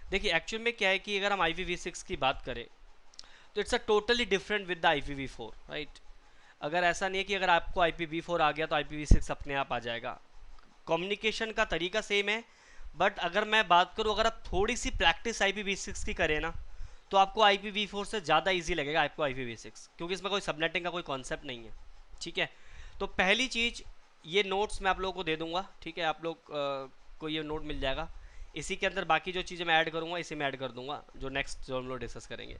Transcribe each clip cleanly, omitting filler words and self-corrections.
देखिए एक्चुअल में क्या है कि अगर हम IPv6 की बात करें तो it's a totally different with the IPv4, right. अगर ऐसा नहीं है कि अगर आपको IPv4 आ गया तो IPv6 अपने आप आ जाएगा। कम्युनिकेशन का तरीका सेम है, बट अगर मैं बात करूं, अगर आप थोड़ी सी प्रैक्टिस IPv6 की करें ना, तो आपको IPv4 से ज़्यादा इजी लगेगा आपको IPv6, क्योंकि इसमें कोई सबनेटिंग का कोई कॉन्सेप्ट नहीं है। ठीक है, तो पहली चीज़, ये नोट्स मैं आप लोगों को दे दूंगा, ठीक है, आप लोग को ये नोट मिल जाएगा। इसी के अंदर बाकी जो चीज़ें मैं ऐड करूंगा इसी में ऐड कर दूंगा, जो नेक्स्ट जो हम लोग डिस्कस करेंगे।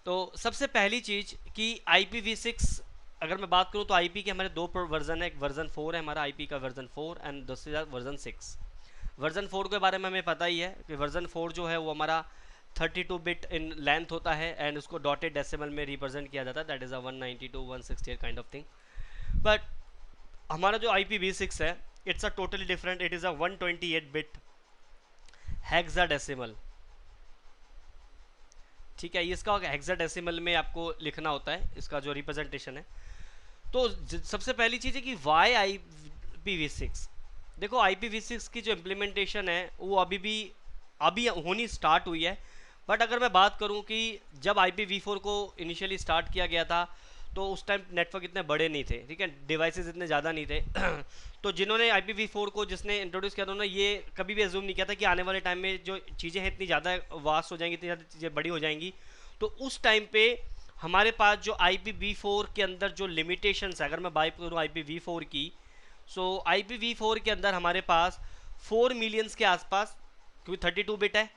तो सबसे पहली चीज़ कि IPv6 अगर मैं बात करूं तो IP के हमारे दो वर्जन है, एक वर्जन 4 है हमारा IP का, वर्जन 4, एंड दूसरा वर्जन 6। वर्जन 4 के बारे में हमें पता ही है कि वर्जन 4 जो है वो हमारा 32 बिट इन लेंथ होता है, एंड उसको डॉटेड डेसिमल में रिप्रेजेंट किया जाता है, that is a 192 168 kind of thing. But हमारा जो IPv6 है, it's a totally different, it is a 128 bit hexadecimal. ठीक है, इसका हेक्साडेसिमल में आपको लिखना होता है, इसका जो रिप्रेजेंटेशन है। तो सबसे पहली चीज़ है कि वाई IPv6। देखो IPv6 की जो इम्प्लीमेंटेशन है वो अभी होनी स्टार्ट हुई है। बट अगर मैं बात करूं कि जब IPv4 को इनिशियली स्टार्ट किया गया था तो उस टाइम नेटवर्क इतने बड़े नहीं थे, ठीक है, डिवाइसेस इतने ज़्यादा नहीं थे। तो जिन्होंने IPv4 को जिसने इंट्रोड्यूस किया था उन्होंने ये कभी भी एज्यूम नहीं किया था कि आने वाले टाइम में जो चीज़ें हैं इतनी ज़्यादा वास्ट हो जाएंगी, इतनी ज़्यादा चीज़ें बड़ी हो जाएंगी। तो उस टाइम पे हमारे पास जो IPv4 के अंदर जो लिमिटेशंस है, अगर मैं बात करूँ IPv4 की, सो IPv4 के अंदर हमारे पास 4 मिलियंस के आसपास, क्योंकि 32 बिट है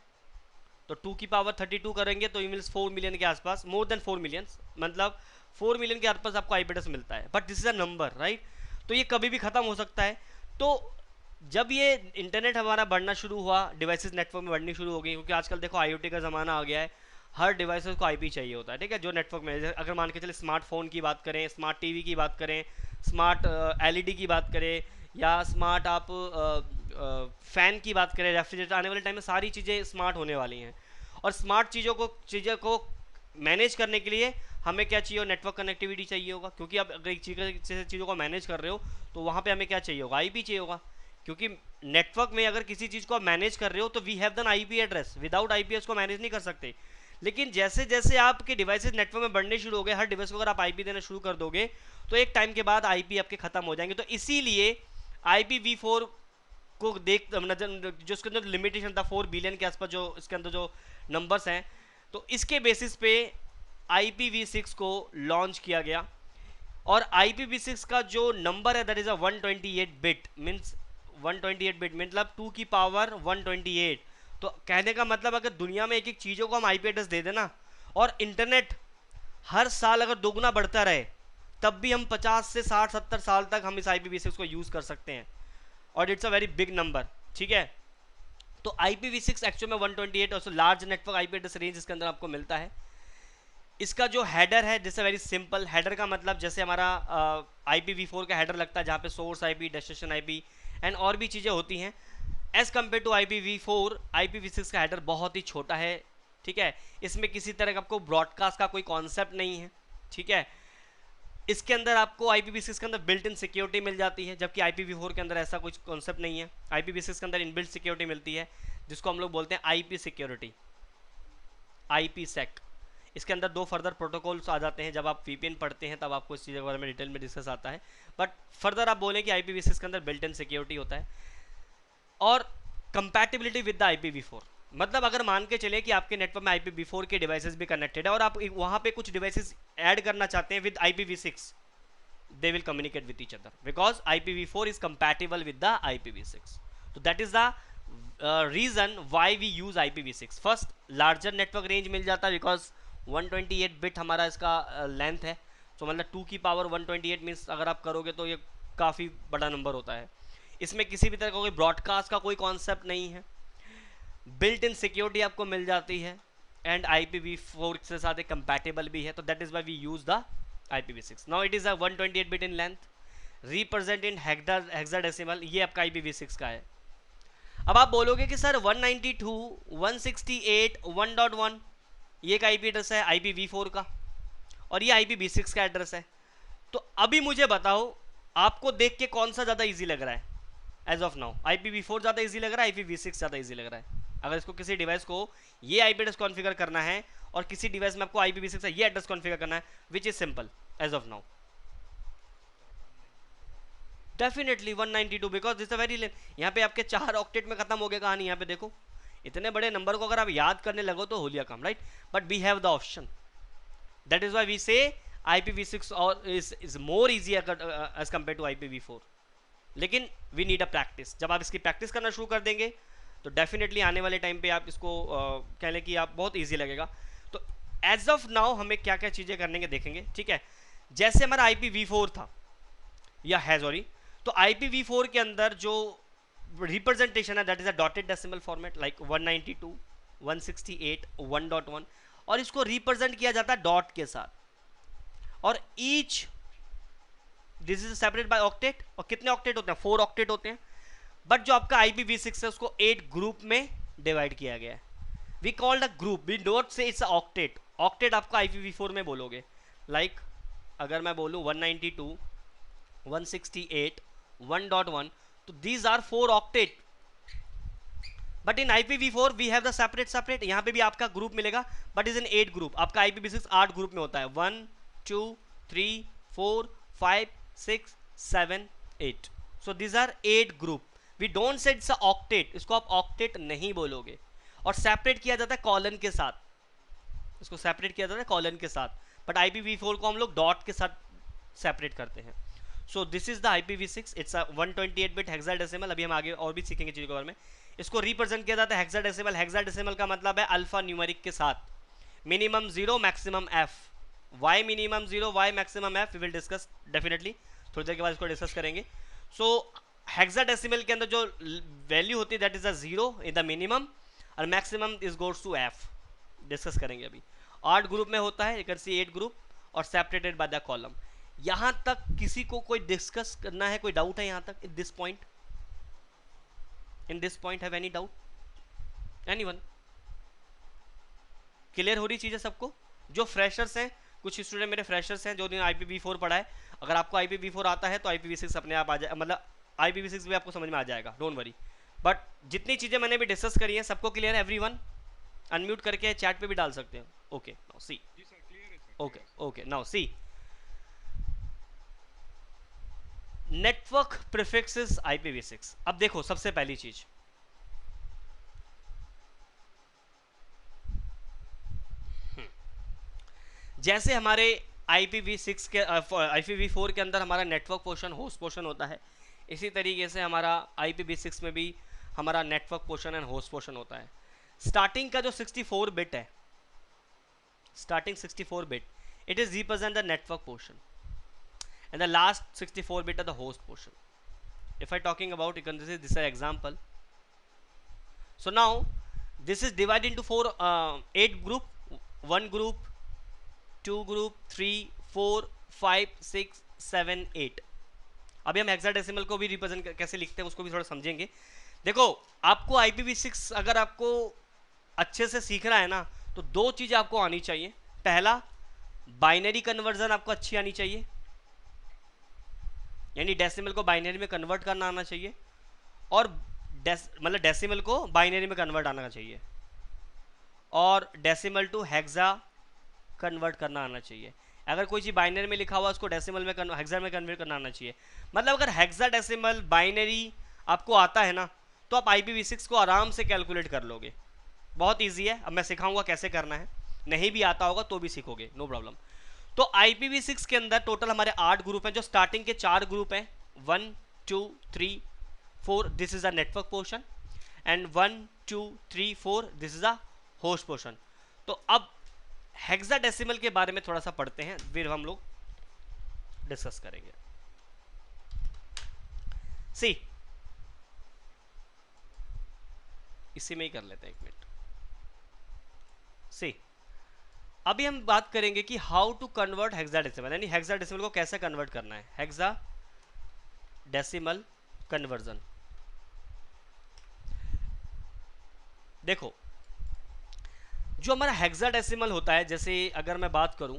तो 2 की पावर 32 करेंगे तो मीन्स 4 मिलियन के आसपास, मोर देन 4 मिलियन, मतलब 4 मिलियन के आसपास आपको IP एड्रेस मिलता है। But this is a number, right. तो ये कभी भी खत्म हो सकता है। तो जब ये इंटरनेट हमारा बढ़ना शुरू हुआ, डिवाइसेस नेटवर्क में बढ़नी शुरू हो गई, क्योंकि आजकल देखो IoT का ज़माना आ गया है, हर डिवाइसेस को IP चाहिए होता है, ठीक है, जो नेटवर्क में। अगर मान के चले स्मार्टफोन की बात करें, स्मार्ट टीवी की बात करें, स्मार्ट LED की बात करें, या स्मार्ट आप फ़ैन की बात करें, रेफ्रिजरेटर, आने वाले टाइम में सारी चीज़ें स्मार्ट होने वाली हैं। और स्मार्ट चीज़ों को मैनेज करने के लिए हमें क्या चाहिए, नेटवर्क कनेक्टिविटी चाहिए होगा, क्योंकि अब अगर एक चीज़ों को मैनेज कर रहे हो तो वहाँ पे हमें क्या चाहिए होगा, IP चाहिए होगा। क्योंकि नेटवर्क में अगर किसी चीज़ को आप मैनेज कर रहे हो तो we have then IP address, without IPS को मैनेज नहीं कर सकते। लेकिन जैसे जैसे आपके डिवाइसेस नेटवर्क में बढ़ने शुरू हो गए, हर डिवाइस को अगर आप IP देना शुरू कर दोगे तो एक टाइम के बाद IP आपके खत्म हो जाएंगे। तो इसीलिए IPv4 को देख जो इसके अंदर लिमिटेशन था 4 बिलियन के आसपास, जो इसके अंदर जो नंबर्स हैं, तो इसके बेसिस पे IPv6 को लॉन्च किया गया। और IPv6 का जो नंबर है that is a 128 bit, means 128 bit मतलब 2 की पावर 128। तो कहने का मतलब अगर दुनिया में एक एक चीज़ों को हम IP एड्रेस दे देना, और इंटरनेट हर साल अगर दोगुना बढ़ता रहे, तब भी हम 50 से 60 70 साल तक हम इस IPv6 को यूज़ कर सकते हैं, और it's a very big number. ठीक है, तो IPv6 एक्चुअल में 128 और large network IP address range इसके अंदर आपको मिलता है। इसका जो हेडर है, जैसे वेरी सिंपल, हेडर का मतलब जैसे हमारा IPv4 का हेडर लगता है जहाँ पे source IP, destination IP and और भी चीज़ें होती हैं। As compare to IPv4, IPv6 का हेडर बहुत ही छोटा है। ठीक है, इसमें किसी तरह का आपको ब्रॉडकास्ट का कोई कॉन्सेप्ट नहीं है। ठीक है, इसके अंदर आपको IPv6 के अंदर बिल्ट इन सिक्योरिटी मिल जाती है, जबकि IPv4 के अंदर ऐसा कुछ कॉन्सेप्ट नहीं है। IPv6 के अंदर इनबिल्ट सिक्योरिटी मिलती है, जिसको हम लोग बोलते हैं IP सिक्योरिटी, IPsec। इसके अंदर दो फर्दर प्रोटोकॉल्स आ जाते हैं, जब आप VPN पढ़ते हैं तब आपको इस चीज़ के बारे में डिटेल में डिस्कस आता है। बट फर्दर आप बोलें कि IPv6 के अंदर बिल्ट इन सिक्योरिटी होता है। और कंपैटिबिलिटी विद द IPv4, मतलब अगर मान के चले कि आपके नेटवर्क में IPv4 के डिवाइसेस भी कनेक्टेड है और आप वहाँ पे कुछ डिवाइसेस ऐड करना चाहते हैं with IPv6, they will communicate with each other because IPv4 is compatible with the IPv6. So that is the reason why we use IPv6. First, larger network range मिल जाता है because 128 बिट हमारा इसका length है। तो मतलब 2 की power 128 means अगर आप करोगे तो ये काफ़ी बड़ा नंबर होता है। इसमें किसी भी तरह का कोई ब्रॉडकास्ट का कोई कॉन्सेप्ट नहीं है, बिल्ट इन सिक्योरिटी आपको मिल जाती है, एंड IPv4 के साथ एक कंपैटिबल भी है। तो that is why we use the IPv6। Now it is a 128 bit in length, represent in hexadecimal, ये आपका IPv6 का है। अब आप बोलोगे कि सर 192.168 1.1 ये का IP एड्रेस है IPv4 का, और ये IPv6 का एड्रेस है। तो अभी मुझे बताओ आपको देख के कौन सा ज़्यादा इजी लग रहा है? एज ऑफ नाउ IPv4 ज़्यादा इजी लग रहा है, IPv6 ज़्यादा इजी लग रहा है? अगर इसको किसी डिवाइस को ये आईपी एड्रेस कॉन्फ़िगर करना है और किसी डिवाइस में आपको IPv6 ये एड्रेस कॉन्फ़िगर करना है, which is simple as of now. Definitely 192, because this a very यहाँ पे आपके 4 ऑक्टेट में खत्म हो गया कहानी। यहाँ पे देखो इतने बड़े नंबर को अगर आप याद करने लगो तो हो लिया काम, right. But we have the option, that is why we say IPv6 और is more easy as compare to IPv4। लेकिन वी नीड अ प्रैक्टिस। जब आप इसकी प्रैक्टिस करना शुरू कर देंगे तो डेफिनेटली आने वाले टाइम पे आप इसको कह लें कि आप बहुत ईजी लगेगा। तो एज ऑफ नाउ हमें क्या क्या चीज़ें करने के देखेंगे, ठीक है। जैसे हमारा IPv4 था या है, सॉरी, तो IPv4 के अंदर जो रिप्रेजेंटेशन है that is a dotted decimal format like 192 168 1.1, और इसको रिप्रेजेंट किया जाता है डॉट के साथ। और each this is separate by octet. और कितने ऑक्टेट होते हैं? 4 ऑक्टेट होते हैं। बट जो आपका IPv6 है उसको 8 ग्रुप में डिवाइड किया गया है। We called a group, we don't say it's octet. Octet आपका IPv4 में बोलोगे, लाइक अगर मैं बोलूं 192 168 1.1, तो these are 4 octet, but in IPv4 we have the separate. यहाँ पे भी आपका ग्रुप मिलेगा बट इज इन 8 ग्रुप। आपका IPv6 8 ग्रुप में होता है, 1 2 3 4 5 6 7 8। So these are 8 group. We don't say it's a octet, इसको आप ऑक्टेट नहीं बोलोगे। और सेपरेट किया जाता है कॉलन के साथ, इसको सेपरेट किया जाता है कॉलन के साथ। बट IPv4 को हम लोग डॉट के साथ सेपरेट करते हैं। सो this is the IPv6, it's a 128 bit hexadecimal. अभी हम आगे और भी सीखेंगे चीज़ों के बारे में। इसको रिप्रेजेंट किया जाता है हेक्साडेसिमल। हेक्साडेसिमल का मतलब है अल्फा न्यूमेरिक के साथ, minimum 0 maximum f। Why minimum 0 why maximum f, we will discuss definitely, थोड़ी देर के बाद इसको डिस्कस करेंगे। सो हेक्साडेसिमल के अंदर जो वैल्यू होती है that is a 0 in the minimum, और maximum is goes to f, discuss करेंगे अभी। 8 ग्रुप में होता है, यू कैन सी 8 ग्रुप और सेपरेटेड बाय द कॉलम। यहां तक किसी को कोई डिस्कस करना है, कोई डाउट है यहां तक? In this point, in this point have any doubt? Anyone? Clear हो रही चीज़ें सबको? जो फ्रेशर्स हैं, कुछ स्टूडेंट मेरे फ्रेशर्स हैं जो दिन IPv4 पढ़ा है, अगर आपको IPv4 आता है तो IPv6 अपने आप आ जाए, मतलब IPv6 भी आपको समझ में आ जाएगा, डोंट वरी। बट जितनी चीज़ें मैंने भी डिस्कस करी हैं सबको क्लियर है? एवरीवन अनम्यूट करके चैट पे भी डाल सकते हैं। Okay now see, okay okay now see, network prefixes IPv6। अब देखो सबसे पहली चीज, जैसे हमारे IPv6 के IPv4 के अंदर हमारा नेटवर्क पोर्शन होस्ट पोर्शन होता है, इसी तरीके से हमारा IPv6 में भी हमारा network portion and host portion होता है। स्टार्टिंग का जो 64 बिट है, starting 64 bit, it is represent the network portion and the last 64 bit of the host portion. If I talking about, you can this is an example. So now this is divided into 8 group, 1 group, 2 group, 3 4 5 6 7 8। अभी हम hexadecimal को भी represent कैसे लिखते हैं उसको भी थोड़ा समझेंगे। देखो आपको IPv6 अगर आपको अच्छे से सीखना है ना, तो 2 चीज़ें आपको आनी चाहिए। पहला, बाइनरी कन्वर्जन आपको अच्छी आनी चाहिए, यानी डेसिमल को बाइनरी में कन्वर्ट करना आना चाहिए, और मतलब डेसिमल को बाइनरी में कन्वर्ट आना चाहिए, और डेसिमल टू हेक्सा कन्वर्ट करना आना चाहिए। अगर कोई चीज़ बाइनरी में लिखा हुआ उसको डेसिमल में हेक्सा में कन्वर्ट करना आना चाहिए। मतलब अगर हेक्सा डेसिमल बाइनरी आपको आता है ना, तो आप IPv6 को आराम से कैलकुलेट कर लोगे। बहुत ईजी है, अब मैं सिखाऊंगा कैसे करना है। नहीं भी आता होगा तो भी सीखोगे, नो प्रॉब्लम। तो IPv6 के अंदर टोटल हमारे 8 ग्रुप हैं। जो स्टार्टिंग के 4 ग्रुप हैं, 1 2 3 4, this is a network portion, and 1 2 3 4 this is a host portion. तो अब हेक्साडेसिमल के बारे में थोड़ा सा पढ़ते हैं, फिर हम लोग डिस्कस करेंगे। सी, इसी में ही कर लेते हैं, 1 मिनट। सी, अभी हम बात करेंगे कि हाउ टू कन्वर्ट हेक्साडेसिमल, यानी हेक्साडेसिमल को कैसे कन्वर्ट करना है। Hexadecimal conversion. देखो जो हमारा हेक्साडेसिमल होता है, जैसे अगर मैं बात करूं,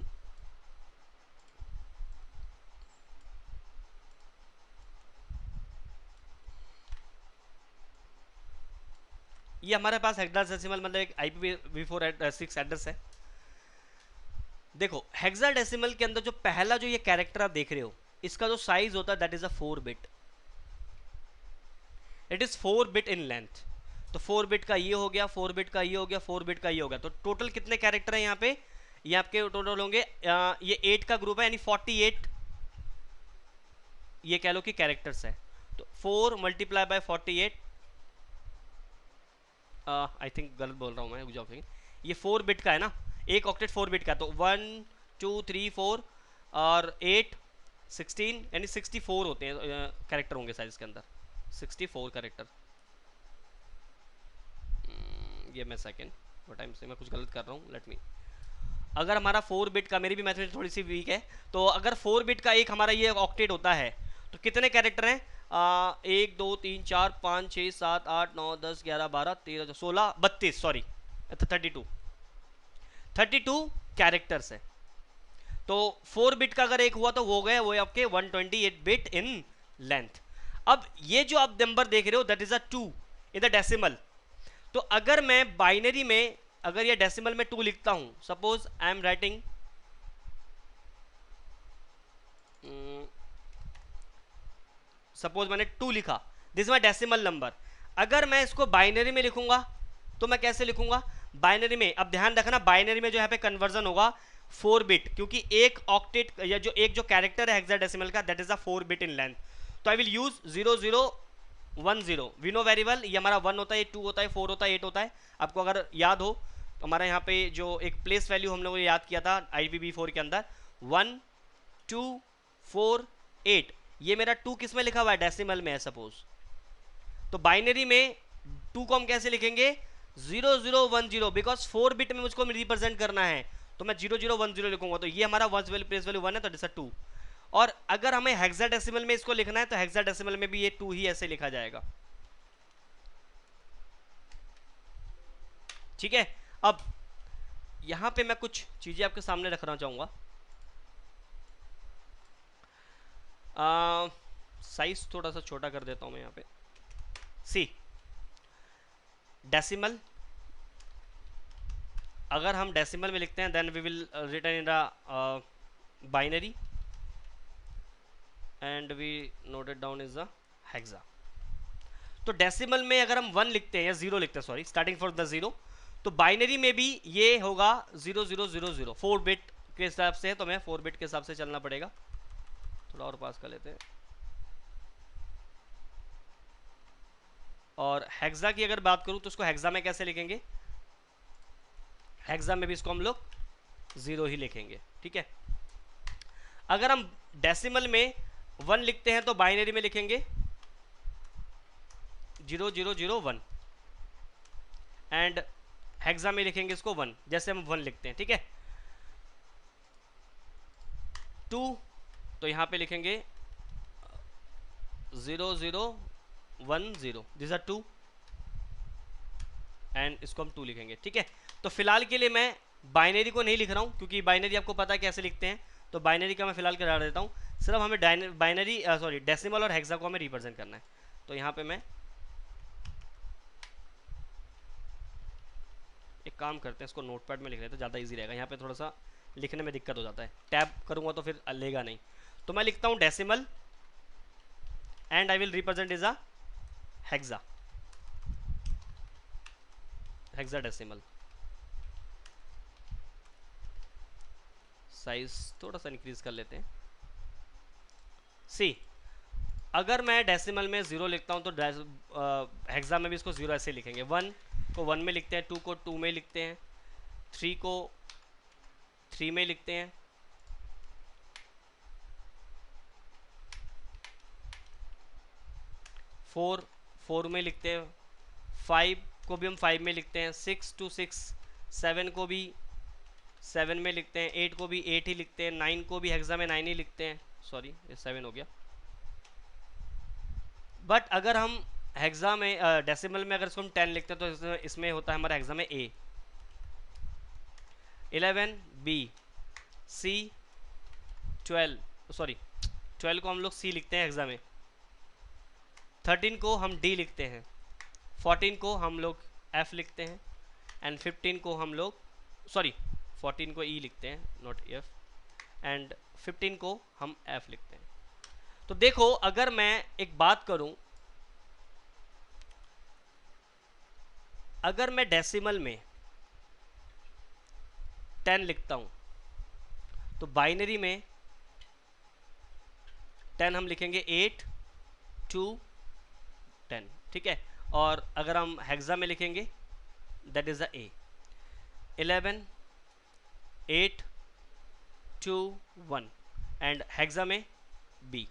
ये हमारे पास हेक्साडेसिमल मतलब एक IPv6 एड्रेस है। देखो हेक्साडेसिमल के अंदर जो पहला जो ये कैरेक्टर आप देख रहे हो, इसका जो साइज होता है that is a 4 bit, it is 4 bit in length. तो 4 बिट का ये हो गया, 4 बिट का ये हो गया, 4 बिट का ये हो गया। तो टोटल कितने कैरेक्टर है यहाँ पे, ये आपके टोटल होंगे ये 8 का ग्रुप है, यानी 48 ये कह लो कि कैरेक्टर्स है। तो 4 मल्टीप्लाई बाय 48, आई थिंक गलत बोल रहा हूँ मैं, ये 4 बिट का है ना, एक ऑक्टेट 4 बिट का। तो 1 2 3 4 और 8 16 यानी 64 होते हैं कैरेक्टर होंगे शायद इसके अंदर, 64 कैरेक्टर। ये मैं सेकेंड टाइम से मैं कुछ गलत कर रहा हूँ, लेट मी। अगर हमारा 4 बिट का, मेरी भी मैथमेटिक्स थोड़ी सी वीक है, तो अगर 4 बिट का एक हमारा ये ऑक्टेट होता है तो कितने कैरेक्टर हैं, 1 2 3 4 5 6 7 8 9 10 11 12 13 16 32 सॉरी 32 कैरेक्टर्स है। तो 4 बिट का अगर एक हुआ तो वो गए वो आपके 128 बिट इन लेंथ। अब ये जो आप नंबर देख रहे हो that is a 2 in the decimal. तो अगर मैं बाइनरी में अगर ये डेसिमल में 2 लिखता हूं, suppose I am writing suppose मैंने 2 लिखा, दिस माई डेसिमल नंबर। अगर मैं इसको बाइनरी में लिखूंगा तो मैं कैसे लिखूंगा, बाइनरी में, अब ध्यान रखना बाइनरी में जो यहाँ पे कन्वर्जन होगा 4 बिट, क्योंकि एक ऑक्टेट या जो एक जो कैरेक्टर है हेक्साडेसिमल का that is a 4 bit in length. तो I will use 0010, we know very well, ये हमारा 1 होता है, 2 होता है, 4 होता है, 8 होता है। आपको अगर याद हो तो हमारा यहाँ पे जो एक प्लेस वैल्यू हम लोगों ने याद किया था IPv4 के अंदर 1 2 4 8, ये मेरा 2 किस में लिखा हुआ है, डेसिमल में है सपोज। तो बाइनरी में 2 को हम कैसे लिखेंगे, 0010, बिकॉज 4 बिट में मुझको रिप्रेजेंट करना है, तो मैं 0010 लिखूंगा। तो ये हमारा वंस वैल्यू प्लेस वैल्यू 1 है, तो दिस 2। और अगर हमें हेक्साडेसिमल में इसको लिखना है तो हेक्साडेसिमल में भी ये 2 ही ऐसे लिखा जाएगा, ठीक है। अब यहां पे मैं कुछ चीजें आपके सामने रखना चाहूंगा। साइज थोड़ा सा छोटा कर देता हूं मैं यहाँ पे। सी डेसिमल, अगर हम डेसिमल में लिखते हैं then we will return in the binary and we note it down is the hexa. तो डेसिमल में अगर हम 1 लिखते हैं या 0 लिखते हैं, सॉरी स्टार्टिंग फ्रॉम द 0, तो बाइनरी में भी ये होगा 0000, 4 बिट के हिसाब से, तो मैं 4 बिट के हिसाब से चलना पड़ेगा। थोड़ा और पास कर लेते हैं। और हेक्सा की अगर बात करूं तो उसको हेक्सा में कैसे लिखेंगे, हेक्सा में भी इसको हम लोग 0 ही लिखेंगे, ठीक है। अगर हम डेसिमल में 1 लिखते हैं तो बाइनरी में लिखेंगे 0001 एंड हेक्सा में लिखेंगे इसको 1, जैसे हम 1 लिखते हैं, ठीक है। 2 तो यहां पे लिखेंगे 0010, दिस आर 2 एंड इसको हम 2 लिखेंगे, ठीक है। तो फिलहाल के लिए मैं बाइनरी को नहीं लिख रहा हूं, क्योंकि बाइनरी आपको पता है कैसे लिखते हैं, तो बाइनरी का मैं फिलहाल करा देता हूं। सिर्फ हमें बाइनरी सॉरी डेसिमल और हेक्सा को हमें रिप्रेजेंट करना है। तो यहां पे मैं एक काम करते हैं, इसको नोटपैड में लिख लेते हैं, ज़्यादा इजी रहेगा। यहाँ पे थोड़ा सा लिखने में दिक्कत हो जाता है, टैब करूँगा तो फिर लेगा नहीं। तो मैं लिखता हूँ decimal and I will represent is a hexa, hexadecimal. Size थोड़ा सा इंक्रीज कर लेते हैं। सी अगर मैं डेसिमल में 0 लिखता हूँ तो हेक्सा में भी इसको 0 ऐसे लिखेंगे। 1 को 1 में लिखते हैं, 2 को 2 में लिखते हैं, 3 को 3 में लिखते हैं, 4 में लिखते हैं, 5 को भी हम 5 में लिखते हैं, 6 to 6, 7 को भी 7 में लिखते हैं, 8 को भी 8 ही लिखते हैं, 9 को भी हेक्सा में 9 ही लिखते हैं, सॉरी ये 7 हो गया। बट अगर हम हेक्सा में डेसिमल में अगर इसको हम 10 लिखते हैं तो इसमें होता है हमारा हेक्सा में A, 11 B, C, 12 को हम लोग C लिखते हैं हेक्सा में, 13 को हम D लिखते हैं, 14 को हम लोग F लिखते हैं, एंड 15 को हम लोग, सॉरी 14 को E लिखते हैं, नॉट F, एंड 15 को हम F लिखते हैं। तो देखो अगर मैं एक बात करूं, अगर मैं डेसिमल में 10 लिखता हूं तो बाइनरी में 10 हम लिखेंगे 8 2 10, ठीक है। और अगर हम हेक्सा में लिखेंगे that is the A, 11 8 2 1, and hexa में B,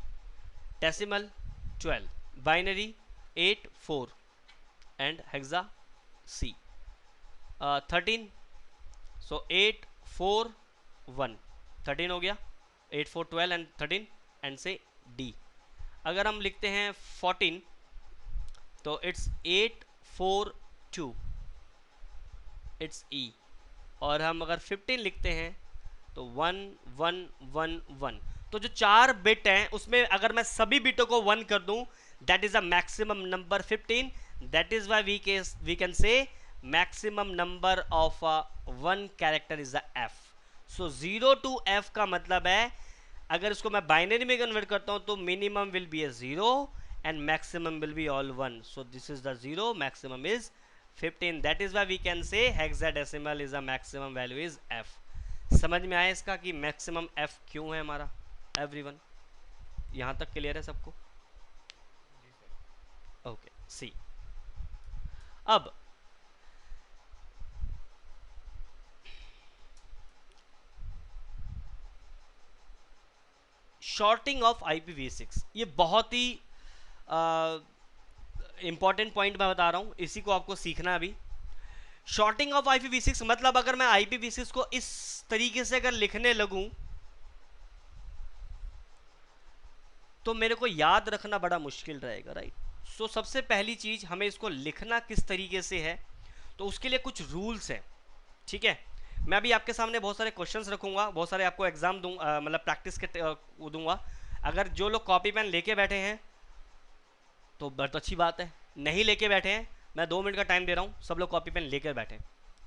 decimal 12, binary 8 4, and hexa C, 13, सो 8 4 1, 13 हो गया, 8 4 12 एंड 13, एंड से D। अगर हम लिखते हैं 14 तो इट्स 8 4 2, इट्स E। और हम अगर 15 लिखते हैं तो 1 1 1 1। तो जो 4 बिट हैं उसमें अगर मैं सभी बिटों को 1 कर दूं, that is a maximum number 15, that is why we can say maximum number of 1 character is the F। So 0 to F का मतलब है, अगर इसको मैं बाइनरी में कन्वर्ट करता हूं तो minimum will be a 0 and maximum will be all 1। So this is the 0, maximum is 15, that is why we can say hexadecimal is a maximum value is F। समझ में आया इसका कि मैक्सिमम F क्यों है हमारा? एवरीवन यहां तक क्लियर है सबको? ओके, सी। अब शॉर्टिंग ऑफ IPv6, ये बहुत ही इंपॉर्टेंट पॉइंट मैं बता रहा हूं, इसी को आपको सीखना है अभी। शॉर्टिंग ऑफ IPv6 मतलब अगर मैं IPv6 को इस तरीके से अगर लिखने लगूं तो मेरे को याद रखना बड़ा मुश्किल रहेगा, राइट। सो सबसे पहली चीज हमें इसको लिखना किस तरीके से है, तो उसके लिए कुछ रूल्स हैं, ठीक है। मैं अभी आपके सामने बहुत सारे क्वेश्चंस रखूंगा, बहुत सारे आपको एग्जाम दूंगा, मतलब प्रैक्टिस के दूंगा। अगर जो लोग कॉपी पेन लेके बैठे हैं तो बहुत अच्छी बात है, नहीं लेके बैठे हैं मैं 2 मिनट का टाइम दे रहा हूँ, सब लोग कॉपी पेन लेकर बैठे,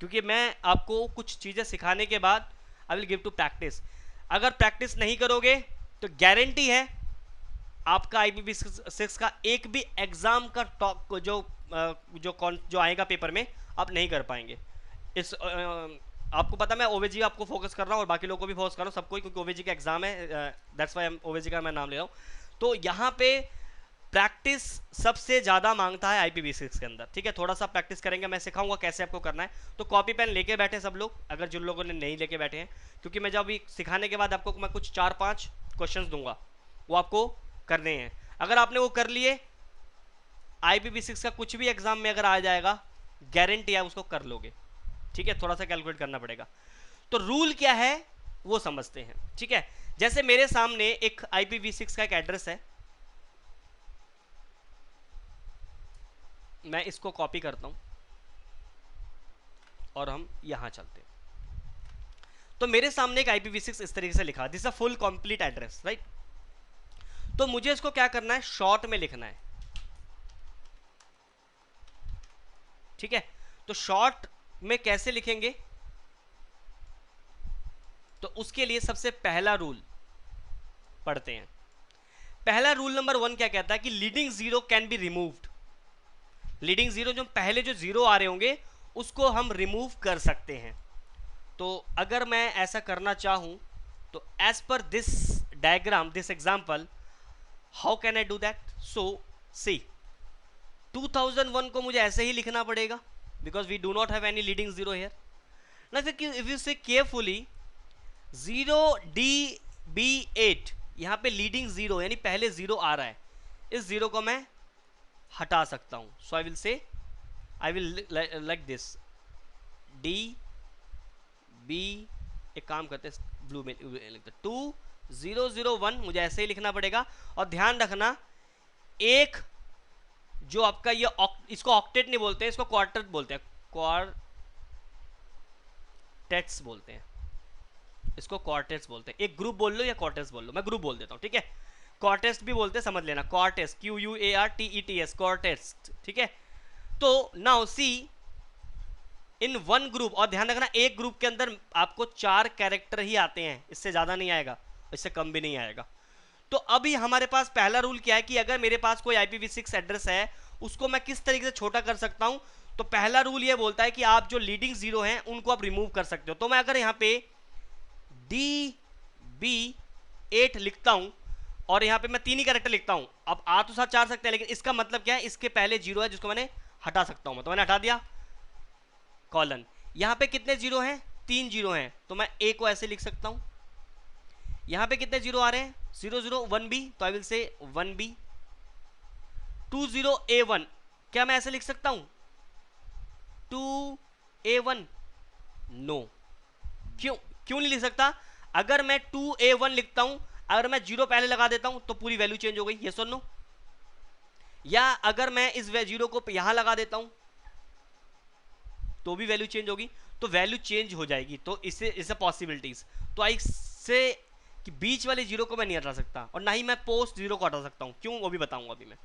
क्योंकि मैं आपको कुछ चीज़ें सिखाने के बाद I will give to practice. अगर प्रैक्टिस नहीं करोगे तो गारंटी है आपका IPv6 का एक भी एग्जाम का टॉप जो आएगा पेपर में आप नहीं कर पाएंगे। इस आपको पता मैं OVG आपको फोकस कर रहा हूँ और बाकी लोगों को भी फोकस कर रहा हूँ, सबको, क्योंकि OVG का एग्जाम है, दैट्स व्हाई OVG का मैं नाम ले रहा हूँ। तो यहाँ पे प्रैक्टिस सबसे ज़्यादा मांगता है IPv6 के अंदर, ठीक है। थोड़ा सा प्रैक्टिस करेंगे, मैं सिखाऊंगा कैसे आपको करना है। तो कॉपी पेन लेके बैठे सब लोग, अगर जिन लोगों ने नहीं लेके बैठे हैं, क्योंकि मैं जब अभी सिखाने के बाद आपको मैं कुछ 4-5 क्वेश्चंस दूंगा, वो आपको करने हैं। अगर आपने वो कर लिए, IPv6 का कुछ भी एग्जाम में अगर आ जाएगा, गारंटी है उसको कर लोगे, ठीक है। थोड़ा सा कैलकुलेट करना पड़ेगा। तो रूल क्या है वो समझते हैं, ठीक है। जैसे मेरे सामने एक IPv6 का एक एड्रेस है, मैं इसको कॉपी करता हूं और हम यहां चलते हैं। तो मेरे सामने एक IPv6 इस तरीके से लिखा, this a full complete address, right. तो मुझे इसको क्या करना है, शॉर्ट में लिखना है, ठीक है। तो शॉर्ट में कैसे लिखेंगे, तो उसके लिए सबसे पहला रूल पढ़ते हैं। पहला रूल नंबर 1 क्या कहता है कि leading zero can be removed. Leading zero, जो पहले जो जीरो आ रहे होंगे उसको हम रिमूव कर सकते हैं। तो अगर मैं ऐसा करना चाहूं तो as per this diagram, this example, how can I do that? So see 2001 को मुझे ऐसे ही लिखना पड़ेगा, because we do not have any leading zero here. ना if you see carefully 0DB8, यहां पे लीडिंग जीरो यानी पहले जीरो आ रहा है, इस जीरो को मैं हटा सकता हूं। So I will like this DB, एक काम करते हैं ब्लू में लिखते 2001, मुझे ऐसे ही लिखना पड़ेगा। और ध्यान रखना, एक जो आपका ये इसको ऑक्टेट नहीं बोलते हैं, इसको क्वार्टेट बोलते हैं, क्वार्टेट्स बोलते हैं, इसको क्वार्टेट्स बोलते हैं। एक ग्रुप बोल लो या क्वार्टेट्स बोल लो, मैं ग्रुप बोल देता हूं, ठीक है। क्वार्टेट्स भी बोलते हैं, समझ लेना, क्वार्टेट्स, QUARTETS, क्वार्टेट्स, ठीक है। तो now see in one group, और ध्यान रखना एक ग्रुप के अंदर आपको 4 कैरेक्टर ही आते हैं, इससे ज्यादा नहीं आएगा, इससे कम भी नहीं आएगा। तो अभी हमारे पास पहला रूल क्या है कि अगर मेरे पास कोई IPv6 एड्रेस है उसको मैं किस तरीके से छोटा कर सकता हूं। तो पहला रूल ये बोलता है कि आप जो लीडिंग जीरो हैं उनको आप रिमूव कर सकते हो। तो मैं अगर यहाँ पे DB8 लिखता हूं और यहाँ पे मैं 3 ही कैरेक्टर लिखता हूं, अब आ तो साथ 4 सकते हैं, लेकिन इसका मतलब क्या है, इसके पहले जीरो है जिसको मैंने हटा सकता हूं। तो मैंने हटा दिया कॉलन। यहाँ पे कितने जीरो हैं, 3 जीरो हैं, तो मैं A को ऐसे लिख सकता हूं। यहाँ पे कितने जीरो आ रहे हैं, 0 0 1B, तो आई विल से 1B। 20A1 क्या मैं ऐसे लिख सकता हूं 2A1? नो। क्यों क्यों नहीं लिख सकता? अगर मैं 2A1 लिखता हूं, अगर मैं जीरो पहले लगा देता हूं तो पूरी वैल्यू चेंज हो गई, यस और नो? या अगर मैं इस जीरो को यहां लगा देता हूं तो भी वैल्यू चेंज होगी, तो वैल्यू चेंज हो जाएगी। तो इससे पॉसिबिलिटीज, तो आई से कि बीच वाले जीरो को मैं नहीं हटा सकता और ना ही मैं पोस्ट जीरो को हटा सकता हूं। क्यों, वो भी बताऊंगा अभी मैं।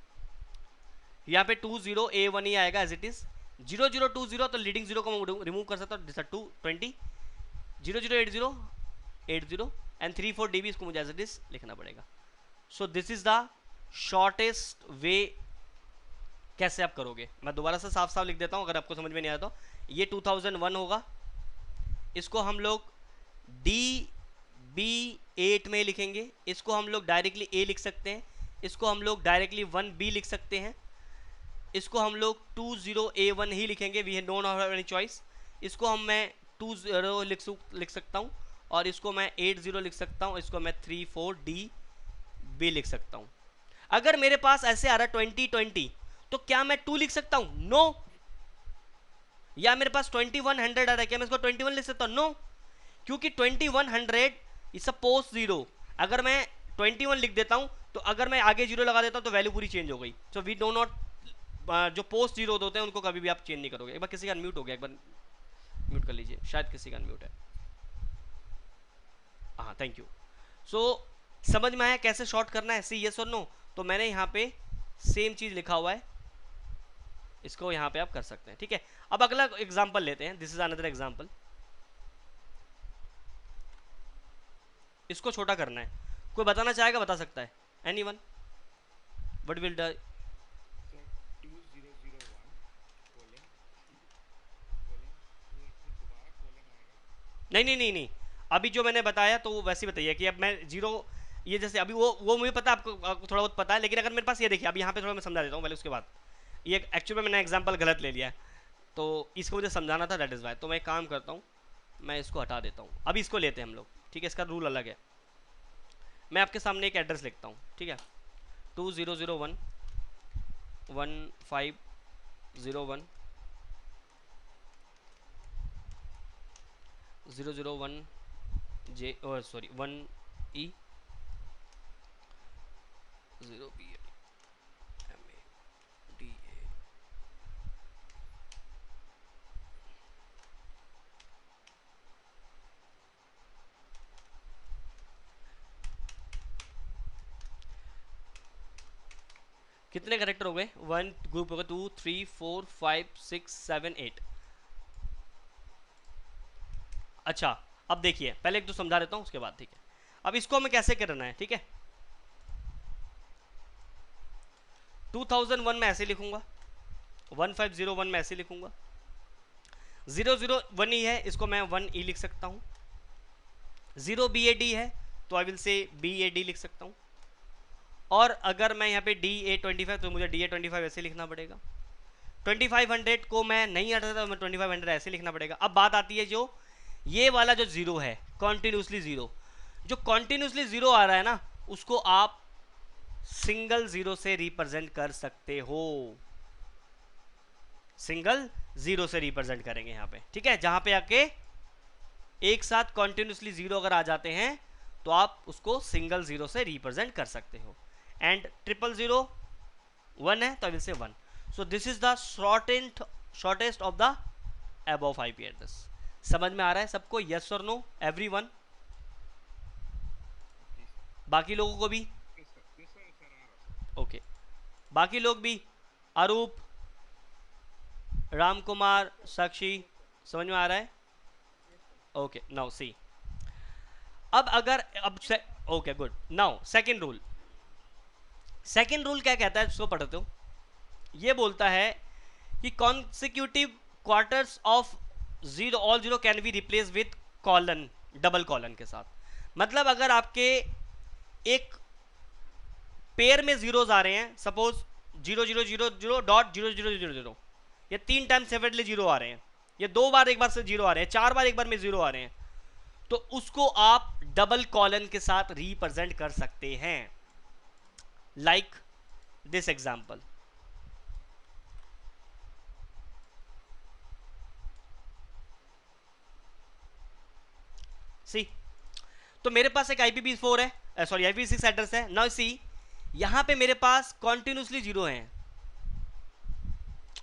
यहाँ पे 20A1 ही आएगा एज इट इज। 0020 तो लीडिंग जीरो को मैं रिमूव कर सकता हूँ, 220 0080 80 एंड 34 DB, इसको मुझे एज इट इज लिखना पड़ेगा। सो दिस इज द शॉर्टेस्ट वे। कैसे आप करोगे, मैं दोबारा से साफ साफ लिख देता हूं अगर आपको समझ में नहीं आया तो। ये 2001 होगा, इसको हम लोग DB8 में लिखेंगे, इसको हम लोग डायरेक्टली A लिख सकते हैं, इसको हम लोग डायरेक्टली 1B लिख सकते हैं, इसको हम लोग 20A1 ही लिखेंगे, we don't have any choice. इसको मैं 20 लिख सकता हूँ और इसको मैं 80 लिख सकता हूँ, इसको मैं 34DB लिख सकता हूँ। अगर मेरे पास ऐसे आ रहा है 2020 तो क्या मैं 2 लिख सकता हूँ? नो। या मेरे पास 2100 आ रहा है, क्या मैं इसको 21 लिख सकता हूँ? नो, क्योंकि 2100 इज अ पोस्ट जीरो। अगर मैं 21 लिख देता हूँ तो अगर मैं आगे जीरो लगा देता हूँ तो वैल्यू पूरी चेंज हो गई। सो वी डो नॉट, जो पोस्ट जीरो होते हैं उनको कभी भी आप चेंज नहीं करोगे। एक बार किसी का अनम्यूट हो गया, एक बार म्यूट कर लीजिए, शायद किसी का अनम्यूट है। हाँ, थैंक यू। सो समझ में आया कैसे शॉर्ट करना है, सी यस और नो? तो मैंने यहाँ पे सेम चीज लिखा हुआ है, इसको यहाँ पे आप कर सकते हैं, ठीक है। अब अगला एग्जांपल लेते हैं, दिस इज अनदर एग्जांपल। इसको छोटा करना है, कोई बताना चाहेगा, बता सकता है? एनीवन? व्हाट विल द नहीं, अभी जो मैंने बताया तो वो वैसे ही बताइए कि अब मैं जीरो, ये जैसे अभी वो मुझे पता, आपको थोड़ा बहुत पता है, लेकिन अगर मेरे पास ये देखिए, अब यहाँ पे थोड़ा मैं समझा देता हूँ पहले, उसके बाद। ये एक्चुअली मैंने एग्जांपल गलत ले लिया है, तो इसको मुझे समझाना था, दैट इज़ वाई। तो मैं एक काम करता हूँ, मैं इसको हटा देता हूँ। अभी इसको लेते हैं हम लोग, ठीक है, इसका रूल अलग है। मैं आपके सामने एक एड्रेस लिखता हूँ, ठीक है, 2001 1501 001 J, sorry 1E 0B MADA। कितने करेक्टर हो गए? 1 ग्रुप हो गए, 2 3 4 5 6 7 8। अच्छा, अब देखिए, पहले एक तो समझा देता हूं उसके बाद, ठीक है। अब इसको हमें कैसे करना है, ठीक है। 2001 में ऐसे लिखूंगा, 1501 में ऐसे लिखूंगा, 001 ही है, इसको मैं 1E लिख सकता हूं। 0BAD है तो आई विल से BAD लिख सकता हूं। और अगर मैं यहाँ पे DA25 तो मुझे DA25 ऐसे लिखना पड़ेगा। 2500 को मैं नहीं हटाता तो मैं 2500 ऐसे लिखना पड़ेगा। अब बात आती है जो ये वाला जो जीरो है, कॉन्टिन्यूसली जीरो, जो कॉन्टिन्यूसली जीरो आ रहा है ना, उसको आप सिंगल जीरो से रिप्रेजेंट कर सकते हो। सिंगल जीरो से रिप्रेजेंट करेंगे यहाँ पे, ठीक है। जहां पे आके एक साथ कॉन्टिन्यूसली जीरो अगर आ जाते हैं तो आप उसको सिंगल जीरो से रिप्रेजेंट कर सकते हो। एंड 000 है तो आई विल से 1। So this is the shortest of the above IP address. समझ में आ रहा है सबको, यस और नो एवरीवन? बाकी लोगों को भी? ओके, बाकी लोग भी, अरूप, राम कुमार, साक्षी, समझ में आ रहा है? ओके नाउ सी, अब अगर अब okay good, now second rule. Second rule क्या कहता है, इसको पढ़ते हो? ये बोलता है कि consecutive quarters of zero, all zero can be replace with colon, double colon के साथ। मतलब अगर आपके एक पेयर में जीरोज आ रहे हैं, सपोज 0 0 0 0 डॉट 0 0 0 0, ये 3 टाइम सेपरेटली जीरो आ रहे हैं, ये 2 बार एक बार से जीरो आ रहे हैं, 4 बार एक बार में जीरो आ रहे हैं, तो उसको आप डबल कॉलन के साथ रिप्रेजेंट कर सकते हैं, लाइक दिस एग्जांपल। सी, तो मेरे पास एक IPv4 है, सॉरी IPv6 एड्रेस है। नाउ सी, यहां पे मेरे पास कॉन्टिन्यूसली जीरो हैं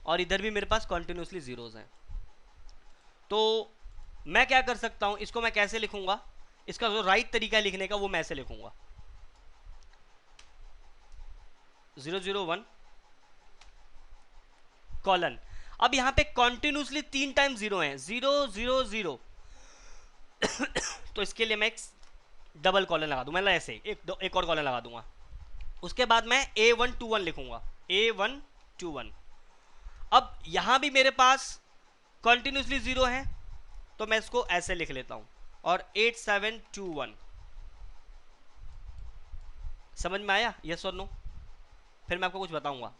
और इधर भी मेरे पास कॉन्टिन्यूसली जीरोज हैं। तो मैं क्या कर सकता हूं, इसको मैं कैसे लिखूंगा, इसका जो राइट तरीका है लिखने का वो मैं ऐसे लिखूंगा, 001 कॉलन। अब यहां पे कॉन्टिन्यूसली 3 टाइम जीरो हैं, 0 0 0 तो इसके लिए मैं एक डबल कॉलन लगा दूं, मतलब ऐसे एक और कॉलन लगा दूंगा। उसके बाद मैं A121 लिखूंगा, A121। अब यहां भी मेरे पास कॉन्टिन्यूसली जीरो है, तो मैं इसको ऐसे लिख लेता हूं, और 8721। समझ में आया, यस और नो? फिर मैं आपको कुछ बताऊंगा।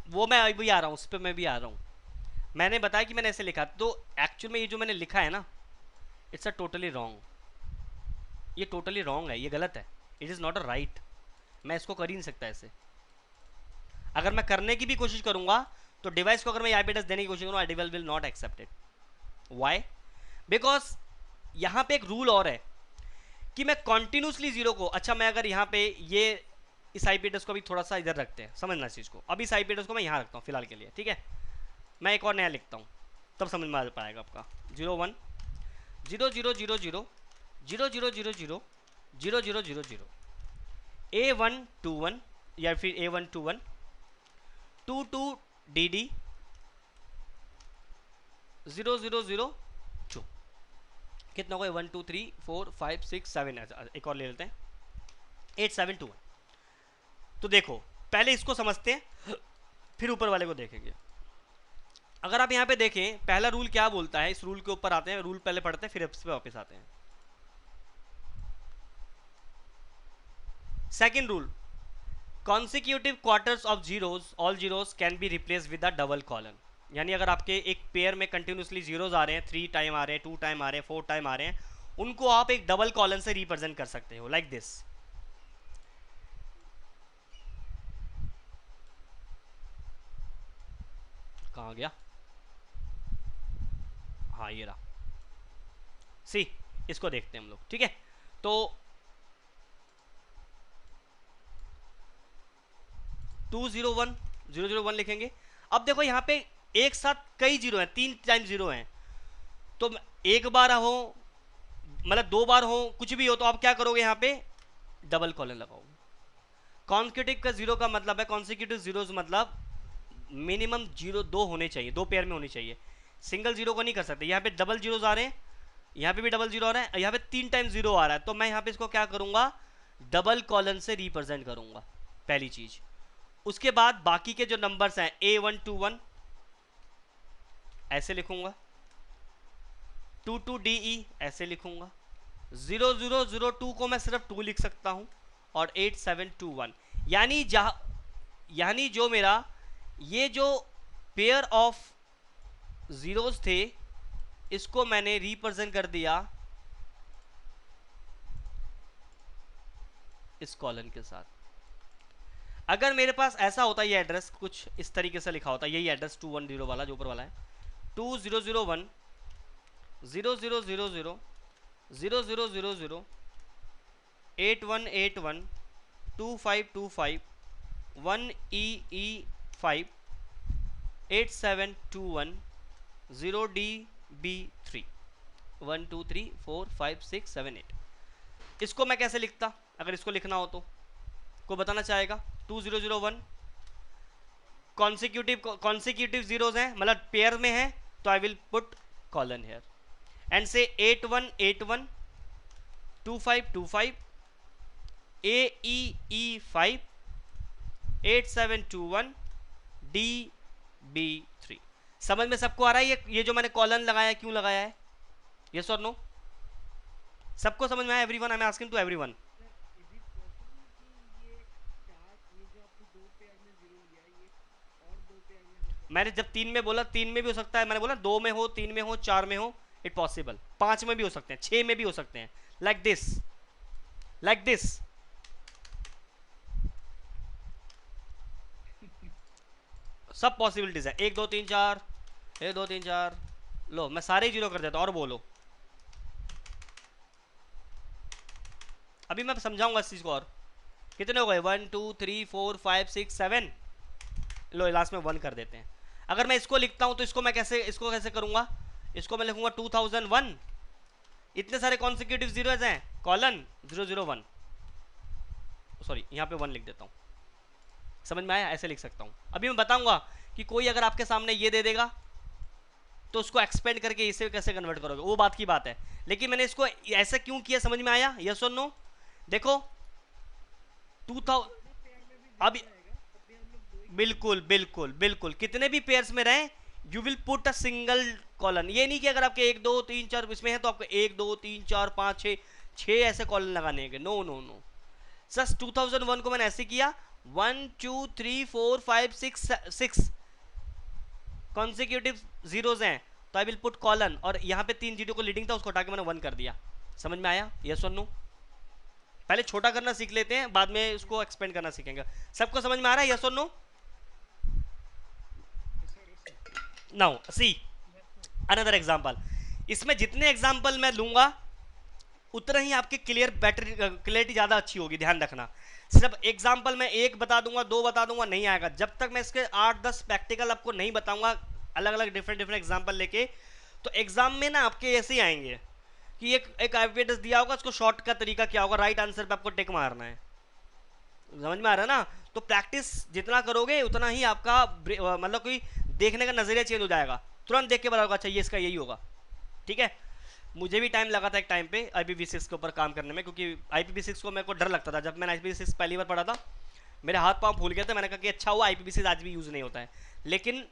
वो मैं अभी आ रहा हूँ, उस पर मैं भी आ रहा हूँ। मैंने बताया कि मैंने ऐसे लिखा, तो एक्चुअल में ये जो मैंने लिखा है ना, इट्स अ टोटली रॉन्ग, ये टोटली रॉन्ग है, ये गलत है, it is not a right. मैं इसको कर ही नहीं सकता ऐसे। अगर मैं करने की भी कोशिश करूंगा तो डिवाइस को अगर मैं IP एड्रेस देने की कोशिश करूँगा, device will not accept it. Why? Because यहाँ पे एक रूल और है कि मैं कॉन्टिन्यूसली जीरो को, अच्छा मैं अगर यहाँ पे ये इस IP एड्रेस को भी थोड़ा सा इधर रखते हैं, समझना इस चीज़ को। अब इस IP एड्रेस को मैं यहाँ रखता हूँ फिलहाल के लिए, ठीक है? मैं एक और नया लिखता हूँ, तब समझ में आ पाएगा आपका। 01 0 0 0 0 0 0 0 0 0 0 0 0 A121 या फिर A121 22DD 0002। कितना होगा? 1 2 3 4 5 6 7, एक और ले लेते हैं, 8721। तो देखो पहले इसको समझते हैं, फिर ऊपर वाले को देखेंगे। अगर आप यहाँ पे देखें, पहला रूल क्या बोलता है, इस रूल के ऊपर आते हैं, रूल पहले पढ़ते हैं फिर इस पे वापस आते हैं। Second rule, consecutive quarters of zeros, all zeros can be replace with a double colon. यानी अगर आपके एक पेयर में कंटिन्यूसली जीरोज आ रहे हैं, 3 टाइम आ रहे हैं, 2 टाइम आ रहे हैं, 4 टाइम आ रहे हैं, उनको आप एक डबल कॉलन से रिप्रेजेंट कर सकते हो, लाइक दिस। कहाँ गया? हाँ ये रहा, सी, इसको देखते हैं हम लोग, ठीक है? तो 201 लिखेंगे। अब देखो यहाँ पे एक साथ कई जीरो हैं, 3 टाइम जीरो हैं, तो एक बार हो मतलब 2 बार हो, कुछ भी हो, तो आप क्या करोगे, यहाँ पे डबल कॉलन लगाओगे। कॉन्सिक्यूटिव का जीरो का मतलब है, कॉन्सिक्यूटिव जीरोज मतलब मिनिमम जीरो 2 होने चाहिए, 2 पेयर में होने चाहिए, सिंगल जीरो को नहीं कर सकते। यहाँ पे डबल जीरोज आ रहे हैं, यहाँ पे भी डबल जीरो आ रहा है, यहाँ पे 3 टाइम जीरो आ रहा है, तो मैं यहाँ पे इसको क्या करूंगा, डबल कॉलन से रिप्रेजेंट करूंगा, पहली चीज। उसके बाद बाकी के जो नंबर्स हैं, A121 ऐसे लिखूंगा, 22DE ऐसे लिखूंगा, 0002 को मैं सिर्फ 2 लिख सकता हूं, और 8721। यानी जो मेरा ये जो पेयर ऑफ जीरोस थे, इसको मैंने रिप्रेजेंट कर दिया इस कॉलन के साथ। अगर मेरे पास ऐसा होता, ये एड्रेस कुछ इस तरीके से लिखा होता, यही एड्रेस 210 वाला जो ऊपर वाला है, 2001 0000 0000 8181 2525 1EE5 8721 0DB3 1 2 3 4 5 6 7 8। इसको मैं कैसे लिखता अगर इसको लिखना हो तो को बताना चाहेगा? 2001 कॉन्सिक्यूटिव जीरोज हैं, मतलब पेयर में है, तो I will put colon here and say 8181 2525 AEE5 8721 DB3। समझ में सबको आ रहा है ये जो मैंने कॉलन लगाया क्यों लगाया है? यस और नो? सबको समझ में आया? Everyone, I am asking to everyone. मैंने जब 3 में बोला 3 में भी हो सकता है, मैंने बोला 2 में हो, 3 में हो, 4 में हो, इट पॉसिबल, 5 में भी हो सकते हैं, 6 में भी हो सकते हैं, लाइक दिस सब पॉसिबिलिटीज है। 1 2 3 4 1 2 3 4 लो मैं सारे जीरो कर देता हूं और बोलो। अभी मैं समझाऊंगा इस चीज को। और कितने हो गए? 1 2 3 4 5 6 7। लो लास्ट में 1 कर देते हैं। अगर मैं इसको लिखता हूं तो इसको कैसे करूंगा? इसको मैं लिखूंगा 2001। इतने सारे कॉन्सिक्यूटिव जीरोज हैं, कॉलन 001, सॉरी यहाँ पे 1 लिख देता हूँ। समझ में आया? ऐसे लिख सकता हूँ। अभी मैं बताऊंगा कि कोई अगर आपके सामने ये दे देगा तो उसको एक्सपेंड करके इसे कैसे कन्वर्ट करोगे, वो बात की बात है। लेकिन मैंने इसको ऐसा क्यों किया, समझ में आया? यस और नो? देखो 2000 अभी बिल्कुल बिल्कुल बिल्कुल कितने भी पेयर्स में रहे you will put a single colon. ये नहीं कि अगर आपके 1 2 3 4 इसमें है तो आपको 1 2 3 4 5 6 ऐसे कॉलन लगाने हैं। नो नो नो सर, 2001 को मैंने ऐसे किया 1 2 3 4 5 6 कॉन्सिक्यूटिव जीरोज हैं तो आई विल पुट कॉलन, और यहाँ पे 3 जीरो को लीडिंग था उसको हटा के मैंने 1 कर दिया। समझ में आया? यस और नो? पहले छोटा करना सीख लेते हैं, बाद में उसको एक्सपेंड करना सीखेंगे। सबको समझ में आ रहा है? यस और no? Now see another example. इसमें जितने एग्जांपल मैं लूंगा उतना ही आपकी क्लियरिटी ज़्यादा अच्छी होगी। ध्यान रखना, सिर्फ एग्जांपल मैं 1 बता दूंगा 2 बता दूंगा नहीं आएगा। जब तक मैं इसके 8-10 प्रैक्टिकल आपको नहीं बताऊंगा अलग अलग डिफरेंट एग्जांपल लेके, तो एग्जाम में ना आपके ऐसे ही आएंगे कि एक आईपी एड्रेस दिया होगा, उसको शॉर्ट का तरीका क्या होगा, राइट आंसर पे आपको टिक मारना है। समझ में आ रहा है ना? तो प्रैक्टिस जितना करोगे उतना ही आपका मतलब कोई देखने का नजरिया चेंज हो जाएगा। तुरंत देख के पता होगा अच्छा ये इसका यही होगा। ठीक है, मुझे भी टाइम लगा था एक टाइम पे IPv6 के ऊपर काम करने में, क्योंकि IPv6 को मेरे को डर लगता था। जब मैंने IPv6 पहली बार पढ़ा था मेरे हाथ पांव फूल गए थे। मैंने कहा कि अच्छा हुआ IPv6 आज भी यूज़ नहीं होता है। लेकिन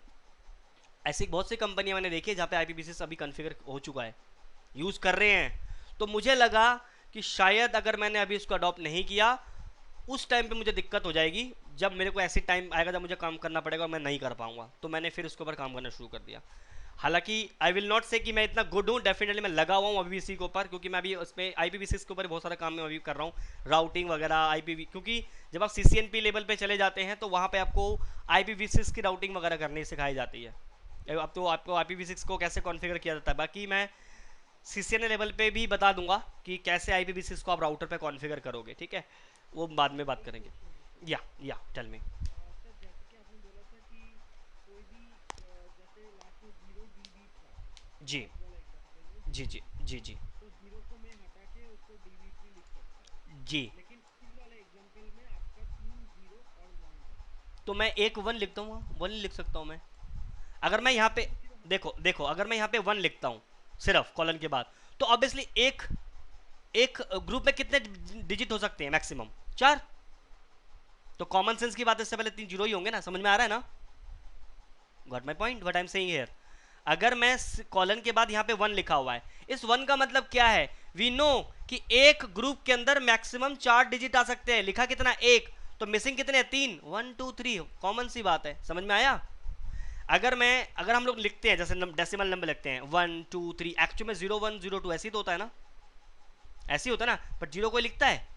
ऐसी बहुत सी कंपनियां मैंने देखी जहाँ पे IPv6 अभी कॉन्फ़िगर हो चुका है, यूज़ कर रहे हैं। तो मुझे लगा कि शायद अगर मैंने अभी इसको अडॉप्ट नहीं किया उस टाइम पे मुझे दिक्कत हो जाएगी, जब मेरे को ऐसी टाइम आएगा जब मुझे काम करना पड़ेगा और मैं नहीं कर पाऊंगा। तो मैंने फिर उसके ऊपर काम करना शुरू कर दिया। हालांकि आई विल नॉट से कि मैं इतना गुड हूँ, डेफिनेटली मैं लगा हुआ हूँ अभी इसी के ऊपर, क्योंकि मैं अभी उसमें IPv6 के ऊपर बहुत सारा काम मैं अभी कर रहा हूँ, राउटिंग वगैरह IPv, क्योंकि जब आप CCNP लेवल पे चले जाते हैं तो वहाँ पे आपको IPv6 की राउटिंग वगैरह करनी सिखाई जाती है। अब तो आपको IPv6 को कैसे कॉन्फ़िगर किया जाता है, बाकी मैं CCNA लेवल पे भी बता दूंगा कि कैसे IPv6 को आप राउटर पे कॉन्फ़िगर करोगे। ठीक है, वो बाद में बात करेंगे। या टेल मी। जी जी जी जी जी जी। तो मैं एक 1 लिखता हूँ, 1 लिख सकता हूँ मैं। अगर मैं यहाँ पे देखो देखो अगर मैं यहाँ पे 1 लिखता हूँ सिर्फ कॉलन के बाद, तो ऑब्वियसली एक ग्रुप में कितने डिजिट हो सकते हैं? मैक्सिमम 4। तो कॉमन सेंस की बात है, इससे पहले 3 जीरो ही होंगे ना। समझ में आ रहा है ना? Got my point what I am saying here. अगर मैं कॉलन के बाद यहाँ पे 1 लिखा हुआ है, इस 1 का मतलब क्या है? वी नो कि एक ग्रुप के अंदर मैक्सिमम 4 डिजिट आ सकते हैं। लिखा कितना? 1, तो मिसिंग कितने हैं? 3। 1 2 3, कॉमन सी बात है। समझ में आया? अगर हम लोग लिखते हैं जैसे डेसिमल नंबर लिखते हैं 1 2 3, एक्चुअली में 0 1 0 2 ऐसे ही तो होता है ना, ऐसे ही होता है ना। बट जीरो कोई लिखता है?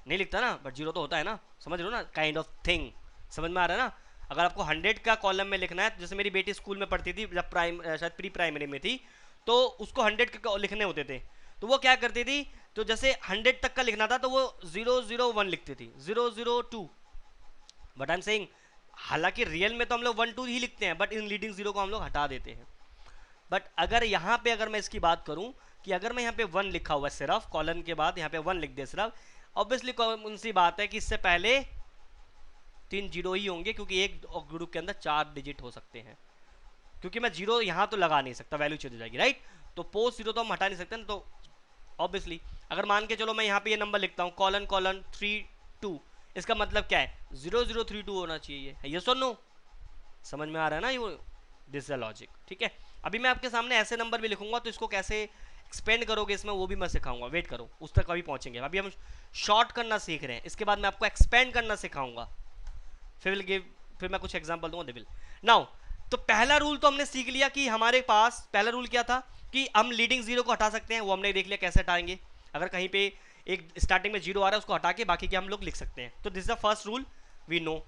नहीं लिखता ना, बट जीरो तो होता है ना। समझ रहे हो ना? Kind of thing. समझ में आ रहा है ना? अगर आपको 100 का कॉलम में लिखना है, जैसे मेरी बेटी स्कूल में पढ़ती थी जब शायद प्री प्राइमरी में थी, तो उसको 100 के लिखने होते थे। तो वो क्या करती थी, तो जैसे 100 तक का लिखना था तो वो 001 लिखती थी, 002। बट आई एम सेइंग हालांकि रियल में तो हम लोग 1 2 ही लिखते हैं, बट इन लीडिंग जीरो को हम लोग हटा देते हैं। बट अगर यहाँ पे अगर मैं इसकी बात करूँ कि अगर मैं यहाँ पे 1 लिखा हुआ है सिर्फ कॉलन के बाद यहाँ पे 1 लिख दिया सिर्फ, ऑब्वियसली कौन सी बात है कि इससे पहले 3 जीरो ही होंगे, क्योंकि एक ग्रुप के अंदर 4 डिजिट हो सकते हैं, क्योंकि मैं जीरो यहाँ तो लगा नहीं सकता, वैल्यू चली जाएगी, राइट। तो पोस्ट जीरो तो हम हटा नहीं सकते ना, तो ऑब्वियसली अगर मान के चलो मैं यहाँ पे ये नंबर लिखता हूँ कॉलन कॉलन 32, इसका मतलब क्या है 0032 होना चाहिए, यस और नो? समझ में आ रहा है ना ये, दिस इज लॉजिक, ठीक है। अभी मैं आपके सामने ऐसे नंबर भी लिखूंगा, तो इसको कैसे एक्सपेंड करोगे इसमें वो भी मैं सिखाऊंगा, वेट करो, उस तक अभी पहुंचेंगे। अभी हम शॉर्ट करना सीख रहे हैं, इसके बाद मैं आपको एक्सपेंड करना सिखाऊंगा, फिर मैं कुछ एग्जांपल दूंगा, दे विल नाउ। तो पहला रूल तो हमने सीख लिया कि हमारे पास पहला रूल क्या था कि हम लीडिंग जीरो को हटा सकते हैं, वो हमने देख लिया कैसे हटाएंगे। अगर कहीं पे एक स्टार्टिंग में जीरो आ रहा है उसको हटा के बाकी के हम लोग लिख सकते हैं, तो this is the first rule, we know,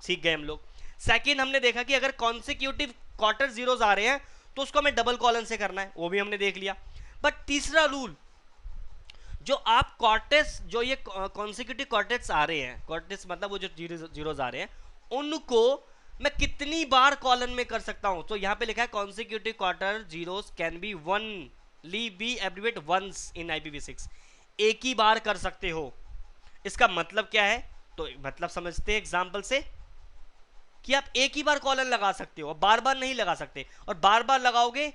सीख गए हम लोग। सेकेंड हमने देखा कि अगर कॉन्सिक्यूटिव क्वार्टर जीरोज आ रहे हैं तो उसको हमें डबल कॉलन से करना है, वो भी हमने देख लिया। बट तीसरा रूल, जो आप क्वार्टेस, जो ये कॉन्सिक्यूटिव क्वार्टेट्स आ रहे हैं, क्वार्टेट्स मतलब वो जो जीरोज आ रहे हैं, उनको मैं कितनी बार कॉलन में कर सकता हूं। तो यहां पे लिखा है consecutive quarter zeros can be only be abbreviate once in IPv6, एक ही बार कर सकते हो। इसका मतलब क्या है, तो मतलब समझते हैं एग्जांपल से कि आप एक ही बार कॉलन लगा सकते हो, बार बार नहीं लगा सकते, और बार बार लगाओगे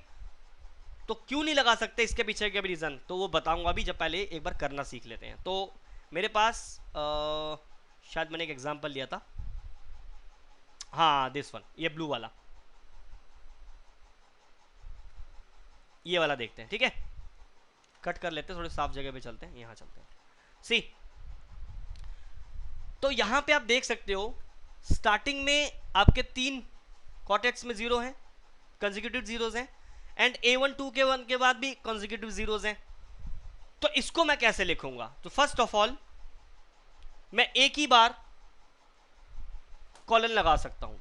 तो क्यों नहीं लगा सकते, इसके पीछे का भी रीजन तो वो बताऊंगा अभी, जब पहले एक बार करना सीख लेते हैं। तो मेरे पास शायद मैंने एक एग्जांपल लिया था, हाँ दिस वन, ये ब्लू वाला, ये वाला देखते हैं, ठीक है। कट कर लेते हैं, थोड़ी साफ जगह पे चलते हैं, यहां चलते हैं। सी, तो यहां पे आप देख सकते हो स्टार्टिंग में आपके 3 क्वार्टेट्स में जीरो हैं, कंसेक्यूटिव जीरोज हैं, एंड A1 2 के 1 के बाद भी कंसेक्यूटिव जीरोज हैं। तो इसको मैं कैसे लिखूंगा, तो फर्स्ट ऑफ ऑल मैं एक ही बार कॉलन लगा सकता हूं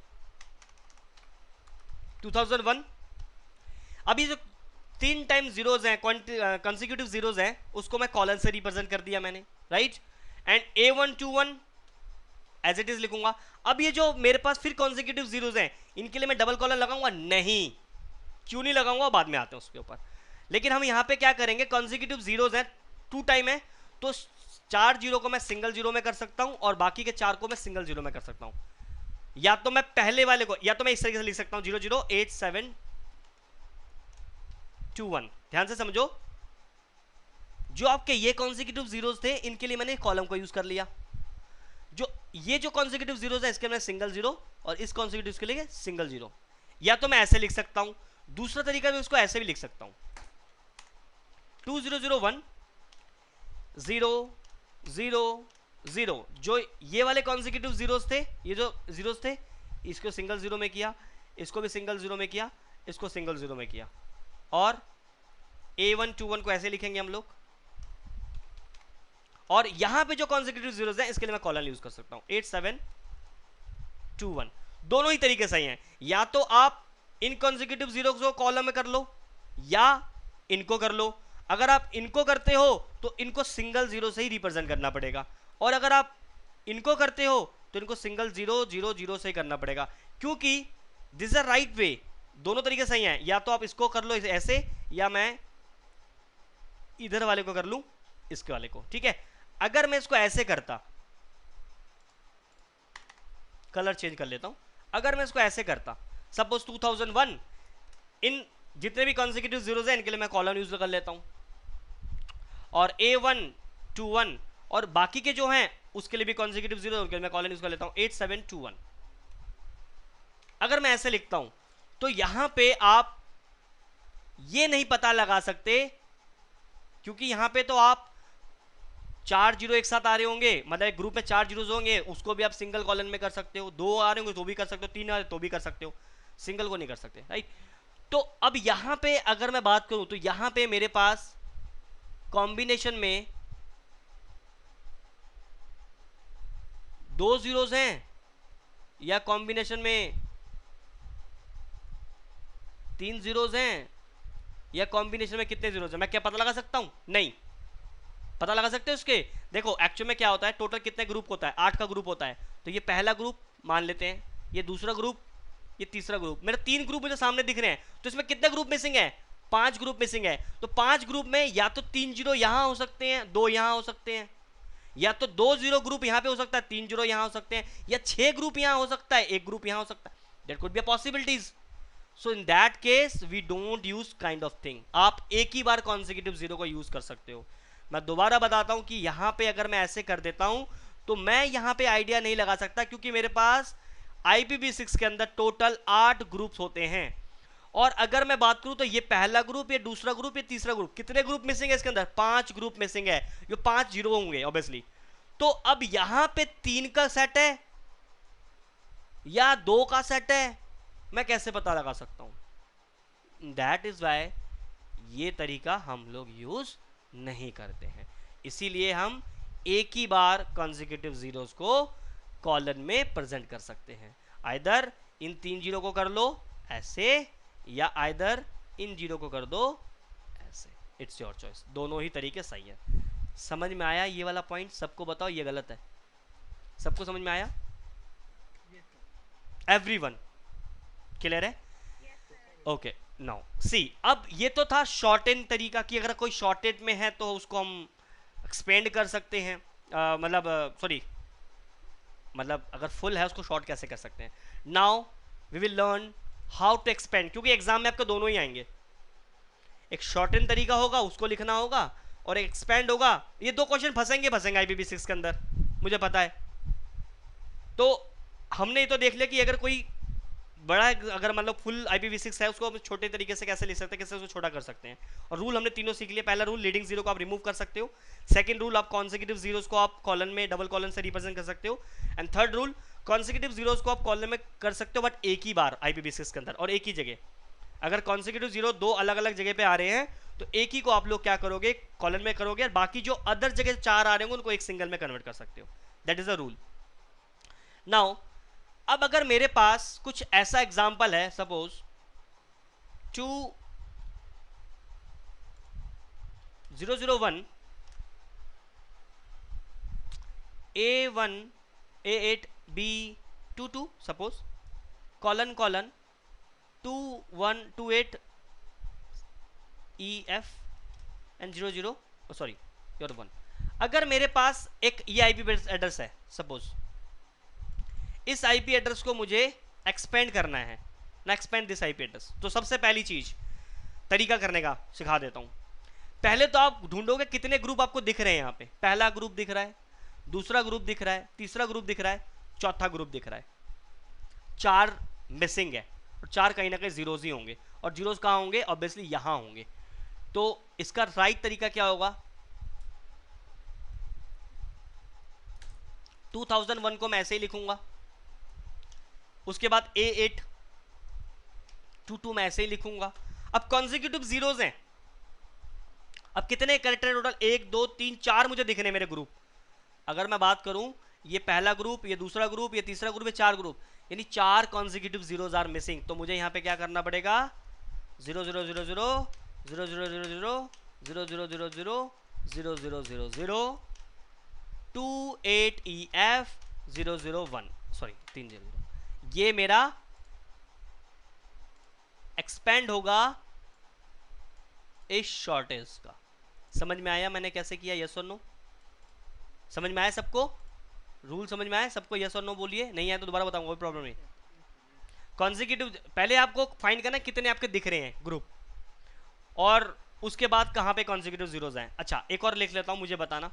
2001। अभी जो 3 टाइम जीरोज हैं, कंसेक्यूटिव जीरोज हैं, उसको मैं कॉलन से रिप्रेजेंट कर दिया मैंने, right. And A121 as it is लिखूंगा। अब ये जो मेरे पास फिर कॉन्सिक्यूटिव जीरोज हैं, इनके लिए मैं डबल कॉलन लगाऊंगा नहीं, क्यों नहीं लगाऊंगा बाद में आते हैं उसके ऊपर। लेकिन हम यहां पे क्या करेंगे, कॉन्सिक्यूटिव जीरोज हैं, 2 टाइम है, तो 4 जीरो को मैं सिंगल जीरो में कर सकता हूं और बाकी के 4 को मैं सिंगल जीरो में कर सकता हूं। या तो मैं पहले वाले को, या तो मैं इस तरीके से लिख सकता हूं 008721। ध्यान से समझो, जो आपके ये कॉन्सिक्यूटिव जीरोज थे इनके लिए मैंने कॉलम को यूज कर लिया, जो ये जो कॉन्सिक्यूटिव जीरोज है इसके लिए सिंगल जीरो, और इस कॉन्सिक्यूटिव के लिए सिंगल जीरो। या तो मैं ऐसे लिख सकता हूं, दूसरा तरीका मैं उसको ऐसे भी लिख सकता हूं 2001 0 0 0। जो ये वाले कॉन्सिक्यूटिव जीरोस थे, ये जो जीरोस थे, इसको सिंगल जीरो में किया, इसको भी सिंगल जीरो में किया, इसको सिंगल जीरो में किया, और A121 को ऐसे लिखेंगे हम लोग। और यहां पे जो कॉन्सिक्यूटिव जीरोस हैं इसके लिए मैं कॉलन यूज कर सकता हूं 8721। दोनों ही तरीके सही हैं, या तो आप इन कॉन्सिक्यूटिव जीरोस को कॉलम में कर लो या इनको कर लो। अगर आप इनको करते हो तो इनको सिंगल जीरो से ही रिप्रेजेंट करना पड़ेगा, और अगर आप इनको करते हो तो इनको सिंगल 0 0 0 से ही करना पड़ेगा, क्योंकि दिस इज राइट वे। दोनों तरीके सही हैं, या तो आप इसको कर लो ऐसे, या मैं इधर वाले को कर लूं इसके वाले को, ठीक है। अगर मैं इसको ऐसे करता, कलर चेंज कर लेता हूं, अगर मैं इसको ऐसे करता, सपोज 2001, इन जितने भी कॉन्सिक्यूटिव जीरोस हैं इनके लिए मैं कॉलन यूज कर लेता हूं, और A121 और बाकी के जो हैं उसके लिए भी कॉन्सिक्यूटिव जीरो, उनके लिए मैं कॉलन यूज कर लेता हूं 8721। अगर मैं ऐसे लिखता हूं तो यहां पे आप ये नहीं पता लगा सकते, क्योंकि यहां पे तो आप 4 जीरो एक साथ आ रहे होंगे, मतलब एक ग्रुप में 4 जीरोस होंगे, उसको भी आप सिंगल कॉलन में कर सकते हो, 2 आ रहे होंगे तो भी कर सकते हो, 3 आ रहे तो भी कर सकते हो, सिंगल को नहीं कर सकते, राइट। तो अब यहां पे अगर मैं बात करूं तो यहां पे मेरे पास कॉम्बिनेशन में 2 जीरोस हैं, या कॉम्बिनेशन में 3 जीरोस हैं, या कॉम्बिनेशन में कितने जीरोस हैं, मैं क्या पता लगा सकता हूं? नहीं पता लगा सकते हो उसके। देखो एक्चुअल में क्या होता है, टोटल कितने ग्रुप होता है, 8 का ग्रुप होता है, तो ये पहला ग्रुप मान लेते हैं, ये दूसरा ग्रुप, ये तीसरा ग्रुप, मेरा 3 ग्रुप मुझे सामने दिख रहे हैं, तो इसमें कितने ग्रुप मिसिंग है? 5 ग्रुप मिसिंग है। तो 5 ग्रुप में या तो 3 जीरो यहां हो सकते हैं, 2 यहां हो सकते हैं, या तो 2 जीरो ग्रुप यहां पे हो सकता है, 3 जीरो यहां हो सकते हैं, या 6 ग्रुप यहां हो सकता है, 1 ग्रुप यहां हो सकता है। That could be a possibilities. So in that case we don't use kind of thing. आप एक ही बार कॉन्सेक्यूटिव जीरो को यूज कर सकते हो। मैं दोबारा बताता हूं कि यहां पे अगर मैं ऐसे कर देता हूं तो मैं यहां पे आइडिया नहीं लगा सकता, क्योंकि मेरे पास IPv6 के अंदर टोटल 8 ग्रुप्स होते हैं। और अगर मैं बात करूं तो ये पहला ग्रुप, ये दूसरा ग्रुप, ये तीसरा ग्रुप, कितने ग्रुप मिसिंग है इसके अंदर? 5 ग्रुप मिसिंग है। ये 5 जीरो होंगे ऑब्वियसली। तो अब यहां पे 3 का सेट है या 2 का सेट है, मैं कैसे पता लगा सकता हूं? दैट इज वाई ये तरीका हम लोग यूज नहीं करते हैं। इसीलिए हम एक ही बार कॉन्जिक्यूटिव जीरोस को कॉलन में प्रेजेंट कर सकते हैं। आइदर इन 3 जीरो को कर लो ऐसे, या आइदर इन जीरो को कर दो ऐसे। इट्स योर चॉइस, दोनों ही तरीके सही है। समझ में आया ये वाला पॉइंट? सबको बताओ ये गलत है। सबको समझ में आया? एवरीवन क्लियर है? ओके नाउ सी, अब ये तो था शॉर्टेन तरीका कि अगर कोई शॉर्टेड में है तो उसको हम एक्सपेंड कर सकते हैं, मतलब अगर फुल है उसको शॉर्ट कैसे कर सकते हैं। Now we will learn how to expand, क्योंकि एग्जाम में आपको दोनों ही आएंगे। एक शॉर्टेन तरीका होगा उसको लिखना होगा, और एक एक्सपेंड होगा। ये 2 क्वेश्चन फंसेंगे IPv6 के अंदर, मुझे पता है। तो हमने ये तो देख लिया कि अगर कोई बड़ा, अगर मतलब फुल IPv6 है उसको हम छोटे तरीके से कैसे लिख सकते हैं, कैसे उसको छोटा कर सकते हैं। और रूल हमने तीनों सीख लिए। पहला रूल, लीडिंग जीरो को आप रिमूव कर सकते हो। सेकंड रूल, आप कॉन्सेक्यूटिव जीरोस को आप कॉलन में डबल कॉलन से रिप्रेजेंट कर सकते हो। And third rule, consecutive zeros को आप कॉलन में कर सकते हो बट एक ही बार IPv6 के अंदर और एक ही जगह। अगर कॉन्सेक्यूटिव जीरो 2 अलग अलग जगह पे आ रहे हैं तो एक ही को आप लोग क्या करोगे, कॉलन में करोगे, और बाकी जो अदर जगह 4 आ रहे होंगे उनको एक सिंगल में कन्वर्ट कर सकते हो। That is a rule. Now अब अगर मेरे पास कुछ ऐसा एग्जाम्पल है, suppose 2001 A1 A8 B22 suppose colon colon 2128 EF and 00 sorry your 1। अगर मेरे पास एक ये IP एड्रेस है, सपोज इस IP एड्रेस को मुझे एक्सपेंड करना है ना, एक्सपेंड दिस IP एड्रेस। तो सबसे पहली चीज तरीका करने का सिखा देता हूं। पहले तो आप ढूंढोगे कितने ग्रुप आपको दिख रहे हैं। यहाँ पे पहला ग्रुप दिख रहा है, दूसरा ग्रुप दिख रहा है, तीसरा ग्रुप दिख रहा है, चौथा ग्रुप दिख रहा है। 4 मिसिंग है और 4 कहीं ना कहीं जीरोज ही होंगे, और जीरोज कहाँ होंगे? ऑब्वियसली यहां होंगे। तो इसका राइट तरीका क्या होगा? 2001 को मैं ऐसे ही लिखूंगा, उसके बाद A822 मैं ऐसे ही लिखूंगा। अब कॉन्जिक्यूटिव जीरोज हैं, अब कितने कैरेक्टर टोटल? 1 2 3 4 मुझे दिख रहे हैं मेरे ग्रुप। अगर मैं बात करूं, ये पहला ग्रुप, ये दूसरा ग्रुप, ये तीसरा ग्रुप, ये 4 ग्रुप, यानी 4 कॉन्जिक्यूटिव जीरोज आर मिसिंग। तो मुझे यहां पे क्या करना पड़ेगा? 0 0 0 0 0 0 0 0 0 0 0 0 0 0 0 0 28 EF 001 सॉरी 30। ये मेरा एक्सपेंड होगा इस शॉर्टेज का। समझ में आया मैंने कैसे किया? यस और नो? समझ में आया सबको? रूल समझ में आया सबको? यस और नो बोलिए। नहीं आया तो दोबारा बताऊंगा, कोई प्रॉब्लम नहीं। कॉन्जिक्यूटिव पहले आपको फाइंड करना कितने आपके दिख रहे हैं ग्रुप, और उसके बाद कहां पे कॉन्जिक्यूटिव जीरोज हैं। अच्छा एक और लिख लेता हूं, मुझे बताना।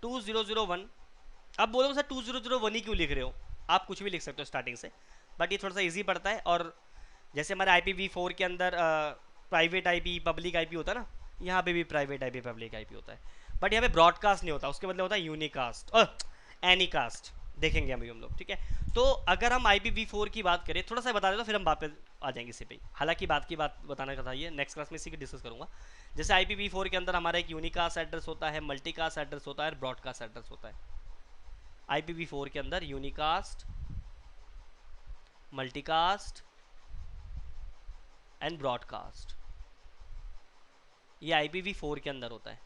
2001। अब बोलो सर 2001 ही क्यों लिख रहे हो? आप कुछ भी लिख सकते हो स्टार्टिंग से, बट ये थोड़ा सा इजी पड़ता है। और जैसे हमारे IPv4 के अंदर प्राइवेट IP पब्लिक IP होता है ना, यहाँ पे भी प्राइवेट IP पब्लिक IP होता है, बट यहाँ पे ब्रॉडकास्ट नहीं होता, उसके बदले होता है यूनिकास्ट और एनीकास्ट। देखेंगे अभी हम लोग, ठीक है। तो अगर हम IPv4 की बात करें, थोड़ा सा बता दें तो फिर हम वापस आ जाएंगे इसी पे। हालांकि बात बताना का था, ये नेक्स्ट क्लास में इसी की डिस्कस करूंगा। जैसे IPv4 के अंदर हमारा एक यूनिकास्ट एड्रेस होता है, मल्टीकास्ट एड्रेस होता है, ब्रॉडकास्ट एड्रेस होता है। IPv4 के अंदर यूनिकास्ट, मल्टीकास्ट एंड ब्रॉडकास्ट, ये IPv4 के अंदर होता है।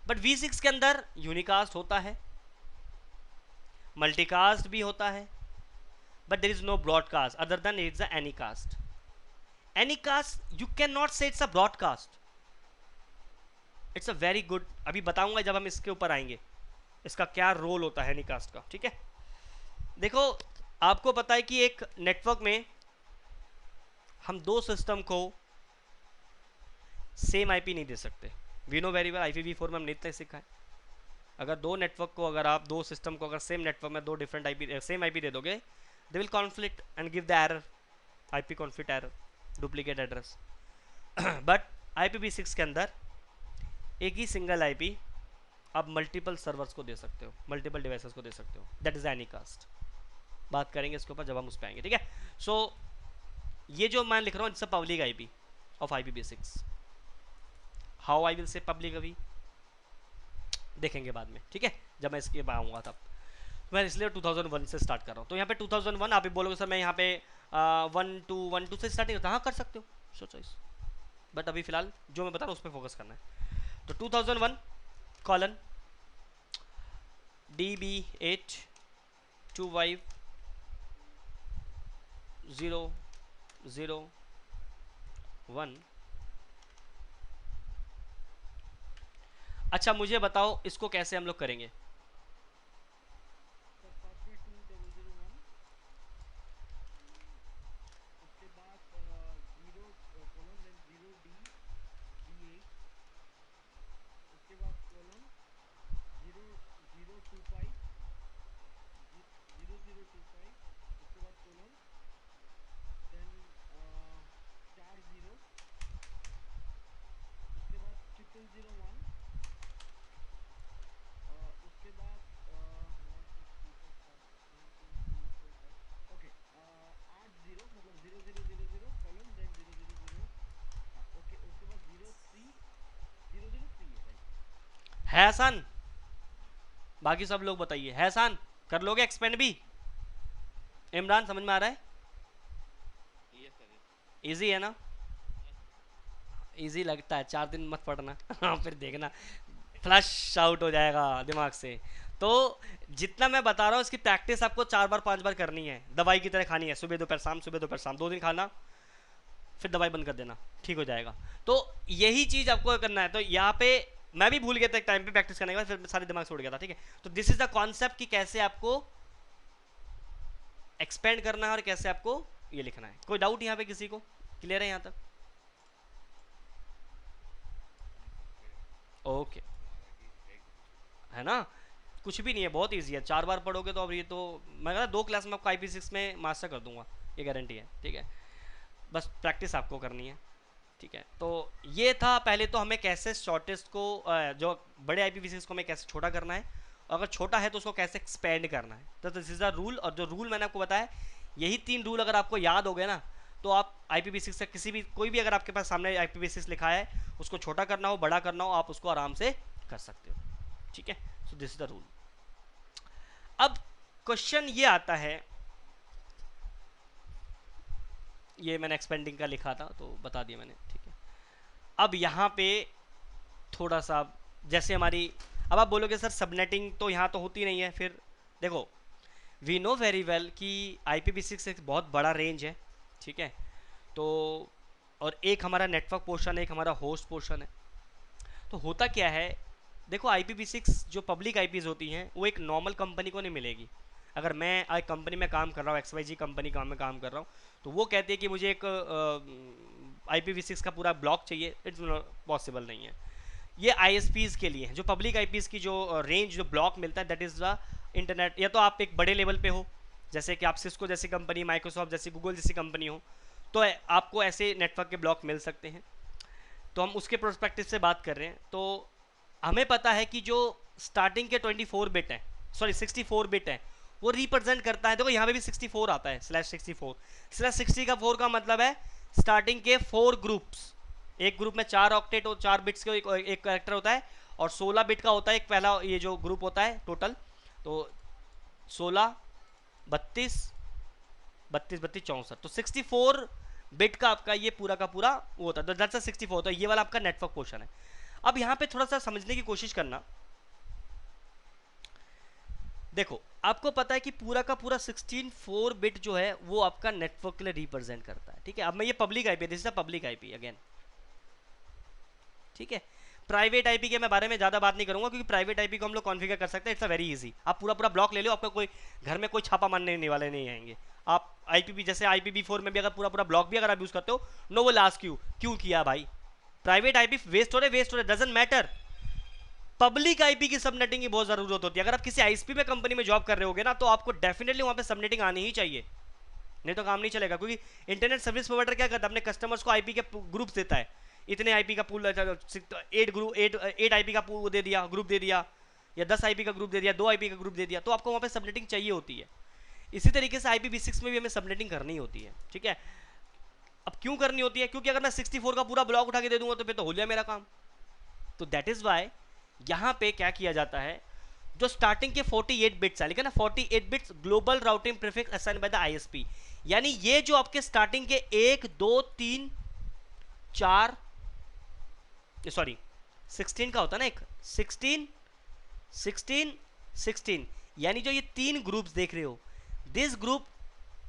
बट V6 के अंदर यूनिकास्ट होता है, मल्टीकास्ट भी होता है, but there is no broadcast other than it's a anycast. Anycast you can not say it's a broadcast. It's a very good, अभी बताऊंगा जब हम इसके ऊपर आएंगे इसका क्या रोल होता है एनी कास्ट का. ठीक है, देखो आपको पता है कि एक नेटवर्क में हम दो सिस्टम को सेम आईपी नहीं दे सकते. We know very well, IPv4 में हमने इतना सीखा है. अगर दो नेटवर्क को, अगर आप दो सिस्टम को अगर सेम नेटवर्क में दो डिफरेंट आईपी सेम आईपी दे दोगे, they will conflict and give the error, IP conflict error, duplicate address. But IPv6 के अंदर एक ही सिंगल आईपी आप मल्टीपल सर्वर्स को दे सकते हो, मल्टीपल डिवाइसेस को दे सकते हो. That is any caste. बात करेंगे इसके ऊपर जब हम उस पर आएंगे. ठीक है, सो ये जो मैं लिख रहा हूँ it's a public IP of IPv6. How I will से पब्लिक अभी देखेंगे बाद में. ठीक है, जब मैं इसके आऊँगा तब. मैं इसलिए 2001 से स्टार्ट कर रहा हूँ. तो यहाँ पे 2001 आप भी बोलोगे सर मैं यहाँ पे 1 से स्टार्टिंग करता. हाँ कर सकते हो, सो चॉइस, बट अभी फिलहाल जो मैं बता रहा हूँ उस पर फोकस करना है. तो 2001 कॉलन DB8 25 001. अच्छा मुझे बताओ इसको कैसे हम लोग करेंगे. है आसान? बाकी सब लोग बताइए, है आसान? कर लोगे एक्सपेंड भी? इमरान समझ में आ रहा है? इजी है ना? इजी लगता है, 4 दिन मत पढ़ना. हाँ फिर देखना फ्लश आउट हो जाएगा दिमाग से. तो जितना मैं बता रहा हूँ इसकी प्रैक्टिस आपको 4 बार 5 बार करनी है. दवाई की तरह खानी है, सुबह दोपहर शाम, सुबह दोपहर शाम, 2 दिन खाना फिर दवाई बंद कर देना, ठीक हो जाएगा. तो यही चीज आपको करना है. तो यहाँ पे मैं भी भूल गया था एक टाइम पे प्रैक्टिस करने के बाद, फिर सारे दिमाग से उड़ गया था. ठीक है, तो दिस इज द कॉन्सेप्ट कि कैसे आपको एक्सपेंड करना है और कैसे आपको ये लिखना है. कोई डाउट यहाँ पे किसी को? क्लियर है यहाँ तक? ओके है ना, कुछ भी नहीं है, बहुत इजी है. 4 बार पढ़ोगे तो अब ये तो मैं कह रहा 2 क्लास में आपको IPv6 में मास्टर कर दूंगा, ये गारंटी है. ठीक है, बस प्रैक्टिस आपको करनी है. ठीक है, तो ये था पहले तो हमें कैसे शॉर्टेस्ट को जो बड़े IPv6 को हमें कैसे छोटा करना है, अगर छोटा है तो उसको कैसे एक्सपेंड करना है. तो दिस इज द रूल. और जो रूल मैंने आपको बताया, यही 3 रूल अगर आपको याद हो गए ना, तो आप IPv6 से किसी भी कोई भी अगर आपके पास सामने IPv6 लिखा है, उसको छोटा करना हो बड़ा करना हो, आप उसको आराम से कर सकते हो. ठीक है, सो दिस इज द रूल. अब क्वेश्चन ये आता है, ये मैंने एक्सपेंडिंग का लिखा था तो बता दिया मैंने. ठीक है, अब यहाँ पे थोड़ा सा जैसे हमारी, अब आप बोलोगे सर सबनेटिंग तो यहाँ तो होती नहीं है. फिर देखो वी नो वेरी वेल कि IPv6 एक बहुत बड़ा रेंज है. ठीक है, तो और एक हमारा नेटवर्क पोर्शन है, एक हमारा होस्ट पोर्शन है. तो होता क्या है, देखो IPv6 जो पब्लिक IPs होती हैं वो एक नॉर्मल कंपनी को नहीं मिलेगी. अगर मैं एक कंपनी में काम कर रहा हूँ, XYZ कंपनी का मैं काम कर रहा हूँ, तो वो कहती है कि मुझे एक IPv6 का पूरा ब्लॉक चाहिए, इट्स पॉसिबल नहीं है. ये ISPs के लिए है. जो पब्लिक IPs की जो रेंज जो ब्लॉक मिलता है, दैट इज़ द इंटरनेट. या तो आप एक बड़े लेवल पे हो, जैसे कि आप सिस्को जैसी कंपनी, माइक्रोसॉफ्ट जैसी, गूगल जैसी कंपनी हो, तो आपको ऐसे नेटवर्क के ब्लॉक मिल सकते हैं. तो हम उसके प्रोस्पेक्टिव से बात कर रहे हैं. तो हमें पता है कि जो स्टार्टिंग के 24 बिट है, सॉरी 64 बिट है, वो रिप्रेजेंट करता है. देखो यहाँ पे भी 64 आता है, /64. /60 का 4 का मतलब है स्टार्टिंग के 4 ग्रुप्स. एक ग्रुप में 4 ऑक्टेट और 4 बिट्स के एक कैरेक्टर होता है, और 16 बिट का होता है एक पहला ये जो ग्रुप होता है टोटल. तो 16 32 32 32 64, तो 64 बिट का आपका ये पूरा का पूरा वो होता है. दैट्स 64. तो ये वाला आपका नेटवर्क पोर्शन है. अब यहाँ पे थोड़ा सा समझने की कोशिश करना. देखो आपको पता है कि पूरा का पूरा 16 बिट जो है वो आपका नेटवर्क के लिए रिप्रेजेंट करता है, ठीक है। अब मैं ये public IP, this is the public IP again, ठीक है। प्राइवेट आईपी के मैं बारे में ज्यादा बात नहीं करूंगा क्योंकि प्राइवेट आईपी को हम लोग कॉन्फ़िगर कर सकते हैं, इट्स अ वेरी इजी। आप पूरा पूरा ब्लॉक ले लो, आपको कोई घर में कोई छापा मारने वाले नहीं आएंगे। आप आईपीवी जैसे IPv4 में भी अगर पूरा पूरा ब्लॉक भी अगर आप यूज करते हो, नो विल आस्क यू क्यों किया भाई। प्राइवेट आईपी वेस्ट हो रहे डजंट मैटर। पब्लिक आईपी की सबनेटिंग की बहुत जरूरत होती है। अगर आप किसी आईएसपी में कंपनी में जॉब कर रहे होगे ना, तो आपको डेफिनेटली वहां पे सबनेटिंग आनी ही चाहिए, नहीं तो काम नहीं चलेगा। क्योंकि इंटरनेट सर्विस प्रोवाइडर क्या करता है, अपने कस्टमर्स को आईपी के ग्रुप्स देता है, इतने आईपी का पूल, 8 आईपी का पूल दे दिया, ग्रुप दे दिया, या 10 आईपी का ग्रुप दे दिया, 2 आईपी का ग्रुप दे दिया, तो आपको वहां पे सबनेटिंग चाहिए होती है। इसी तरीके से IPv6 में भी हमें सबनेटिंग करनी होती है, ठीक है। अब क्यों करनी होती है, क्योंकि अगर मैं 64 का पूरा ब्लॉक उठा के दे दूंगा तो फिर तो हो गया मेरा काम। तो दैट इज वाई यहां पे क्या किया जाता है, जो स्टार्टिंग के 48 बिट्स है, लेकिन ना 48 bits global routing prefix assign by the ISP, यानी ये जो आपके स्टार्टिंग के 1 2 3 4 सॉरी 16 का होता है ना, एक 16 16 16, यानी जो ये 3 ग्रुप्स देख रहे हो, this group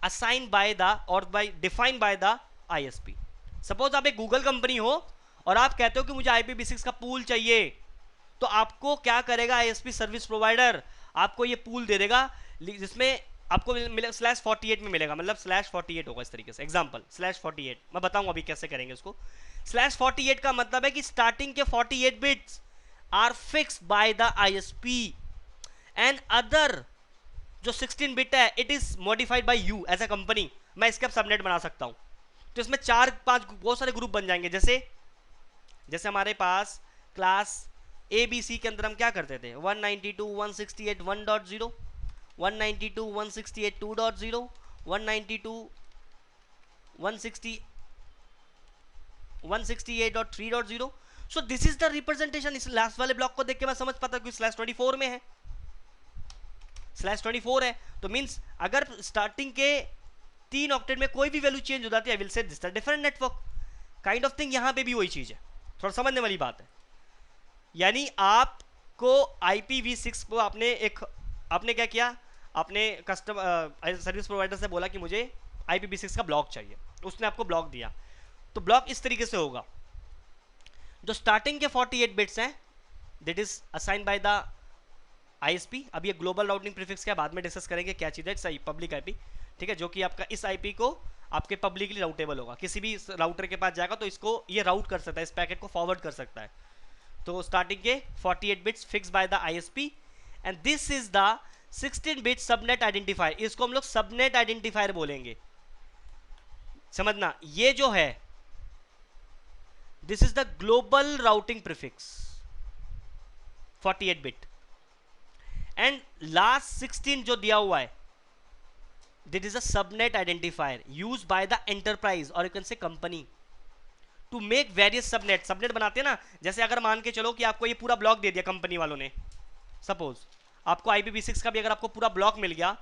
assign by the और by defined by the ISP। Suppose आप एक गूगल कंपनी हो और आप कहते हो कि मुझे IPv6 का पूल चाहिए, तो आपको क्या करेगा ISP सर्विस प्रोवाइडर, आपको ये पूल दे देगा जिसमें आपको मिलेगा /48 में मिलेगा, मतलब /48 होगा इस तरीके से। एग्जांपल /48, मैं बताऊंगा अभी कैसे करेंगे इसको। /48 का मतलब है कि स्टार्टिंग के 48 bits are fixed by the ISP and other जो 16 बिट है it is modified by you as a company. मैं इसके अब सबनेट बना सकता हूं, तो इसमें 4-5 बहुत सारे ग्रुप बन जाएंगे। जैसे हमारे पास क्लास ABC के अंदर हम क्या करते थे, 192.168 1.0, 192.168 2.0, 192.168.3.0। सो दिस इज द रिप्रेजेंटेशन। इस लास्ट वाले ब्लॉक को देख के मैं समझ पाता हूँ कि /24 में है, /24 है, तो मींस अगर स्टार्टिंग के 3 ऑक्टेट में कोई भी वैल्यू चेंज हो जाती है, आई विल से this is different network kind of thing. यहां पे भी वही चीज है, थोड़ा समझने वाली बात है। यानी आपको IPv6 को आपने क्या किया, आपने सर्विस प्रोवाइडर से बोला कि मुझे IPv6 का ब्लॉक चाहिए, उसने आपको ब्लॉक दिया। तो ब्लॉक इस तरीके से होगा, जो स्टार्टिंग के 48 बिट्स हैं that is assign by the ISP। अब ये ग्लोबल राउटिंग प्रीफिक्स क्या बाद में डिस्कस करेंगे क्या चीज़ है, सही पब्लिक IP, ठीक है, जो कि आपका इस IP को आपके पब्लिकली राउटेबल होगा, किसी भी राउटर के पास जाएगा तो इसको ये राउट कर सकता है, इस पैकेट को फॉरवर्ड कर सकता है। तो स्टार्टिंग के 48 bits fix by the ISP and this is the 16 bit subnet identifier. इसको हम लोग सबनेट आइडेंटिफायर बोलेंगे, समझना। ये जो है this is the global routing prefix 48 bit and last 16 जो दिया हुआ है that is a subnet identifier use by the enterprise और you can say company to make various subnet बनाते हैं ना। जैसे अगर मान के चलो कि आपको ये पूरा ब्लॉक दे दिया कंपनी वालों ने, सपोज आपको IPv6 का भी अगर आपको पूरा ब्लॉक मिल गया,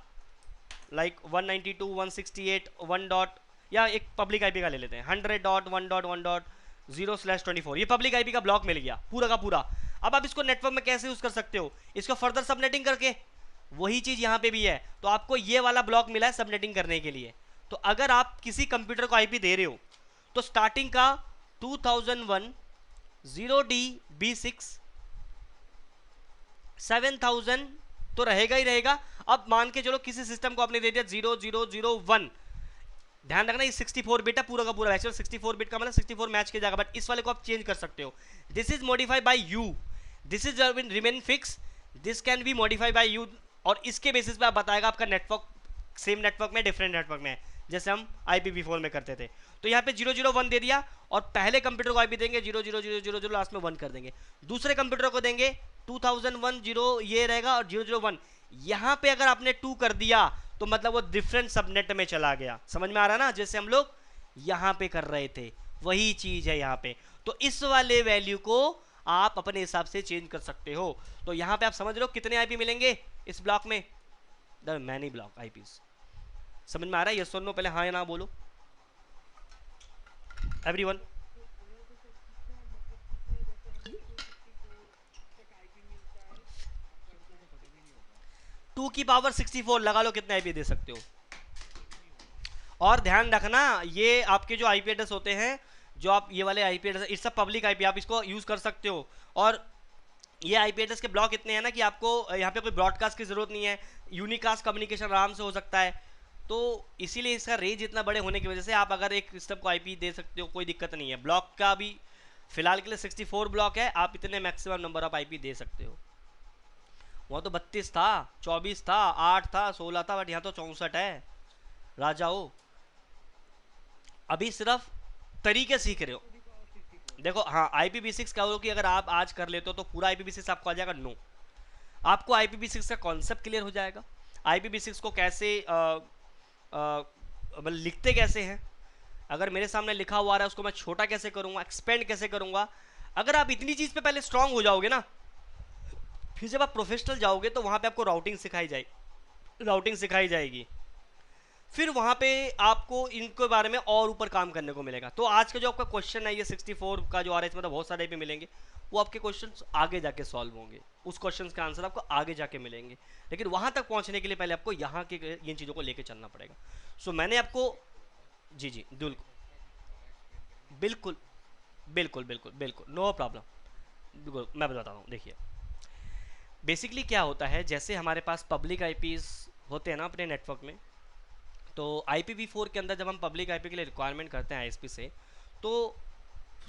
लाइक 192.168 1 डॉट, या एक पब्लिक IP का ले लेते हैं 100.1.1.0/24, ये पब्लिक IP का ब्लॉक मिल गया पूरा का पूरा। अब आप इसको नेटवर्क में कैसे यूज कर सकते हो, इसको फर्दर सबनेटिंग करके। वही चीज यहां पे भी है, तो आपको ये वाला ब्लॉक मिला है सबनेटिंग करने के लिए। तो अगर आप किसी कंप्यूटर को IP दे रहे हो, तो स्टार्टिंग का 2001 0DB6 7000 तो रहेगा ही रहेगा। अब मान के चलो किसी सिस्टम को आपने दे दिया 0001, ध्यान रखना ये 64 बिट है पूरा का पूरा, एक्चुअल 64 बिट का मतलब 64 मैच किया जाएगा, बट इस वाले को आप चेंज कर सकते हो। This is modified by you, this is remain fix, this can be modified by you, और इसके बेसिस पे आप बताएगा आपका नेटवर्क सेम नेटवर्क में डिफरेंट नेटवर्क में है, जैसे हम IPv4 में करते थे। तो यहाँ पे 001 दे दिया और पहले कंप्यूटर को IP देंगे 00000 लास्ट में 1 कर देंगे, दूसरे कंप्यूटर को देंगे 2001 0 ये रहेगा और 001। यहाँ पे अगर आपने 2 कर दिया तो मतलब वो डिफरेंट सबनेट में चला गया। समझ में आ रहा ना, जैसे हम लोग यहाँ पे कर रहे थे वही चीज है यहाँ पे। तो इस वाले वैल्यू को आप अपने हिसाब से चेंज कर सकते हो। तो यहाँ पे आप समझ रहे हो कितने IP मिलेंगे इस ब्लॉक में, द मैनी ब्लॉक IPs। समझ में आ रहा है, यस और नो, पहले हाँ या ना बोलो एवरीवन। 2 की पावर 64 लगा लो कितने आईपी दे सकते हो। और ध्यान रखना ये आपके जो आईपी एड्रेस होते हैं, जो आप ये वाले IP address, it's a public IP, आप इसको यूज कर सकते हो। और ये आईपी एड्रेस के ब्लॉक इतने हैं ना कि आपको यहाँ पे कोई ब्रॉडकास्ट की जरूरत नहीं है, यूनिकास्ट कम्युनिकेशन आराम से हो सकता है। तो इसीलिए इसका रेंज इतना बड़े होने की वजह से आप अगर एक सिस्टम को आईपी दे सकते हो, कोई दिक्कत नहीं है। ब्लॉक का भी फिलहाल के लिए 64 ब्लॉक है, आप इतने मैक्सिमम नंबर ऑफ आईपी दे सकते हो। वहाँ तो 32 था, 24 था, 8 था, 16 था, बट यहाँ तो 64 है। राजाओ अभी सिर्फ तरीके सीख रहे हो। देखो हाँ, IPv6 क्या हो कि अगर आप आज कर लेते हो तो पूरा IPv6 आपको आ जाएगा। नो, आपको IPv6 का कॉन्सेप्ट क्लियर हो जाएगा। IPv6 को कैसे मतलब लिखते कैसे हैं, अगर मेरे सामने लिखा हुआ आ रहा है उसको मैं छोटा कैसे करूंगा, एक्सपेंड कैसे करूंगा। अगर आप इतनी चीज पे पहले स्ट्रांग हो जाओगे ना, फिर जब आप प्रोफेशनल जाओगे तो वहां पे आपको राउटिंग सिखाई जाएगी, फिर वहां पे आपको इनके बारे में और ऊपर काम करने को मिलेगा। तो आज का जो आपका क्वेश्चन है ये 64 का जो आ रहा है, इसमें तो बहुत सारे पे मिलेंगे, वो आपके क्वेश्चंस आगे जाके सॉल्व होंगे, उस क्वेश्चंस का आंसर आपको आगे जाके मिलेंगे। लेकिन वहां तक पहुंचने के लिए पहले आपको यहाँ के इन चीज़ों को लेके चलना पड़ेगा। सो मैंने आपको जी जी बिल्कुल बिल्कुल बिल्कुल बिल्कुल नो प्रॉब्लम, बिल्कुल मैं बताता हूँ। देखिए बेसिकली क्या होता है, जैसे हमारे पास पब्लिक आईपीज होते हैं ना अपने नेटवर्क में, तो IPv4 के अंदर जब हम पब्लिक आईपी के लिए रिक्वायरमेंट करते हैं आईएसपी से, तो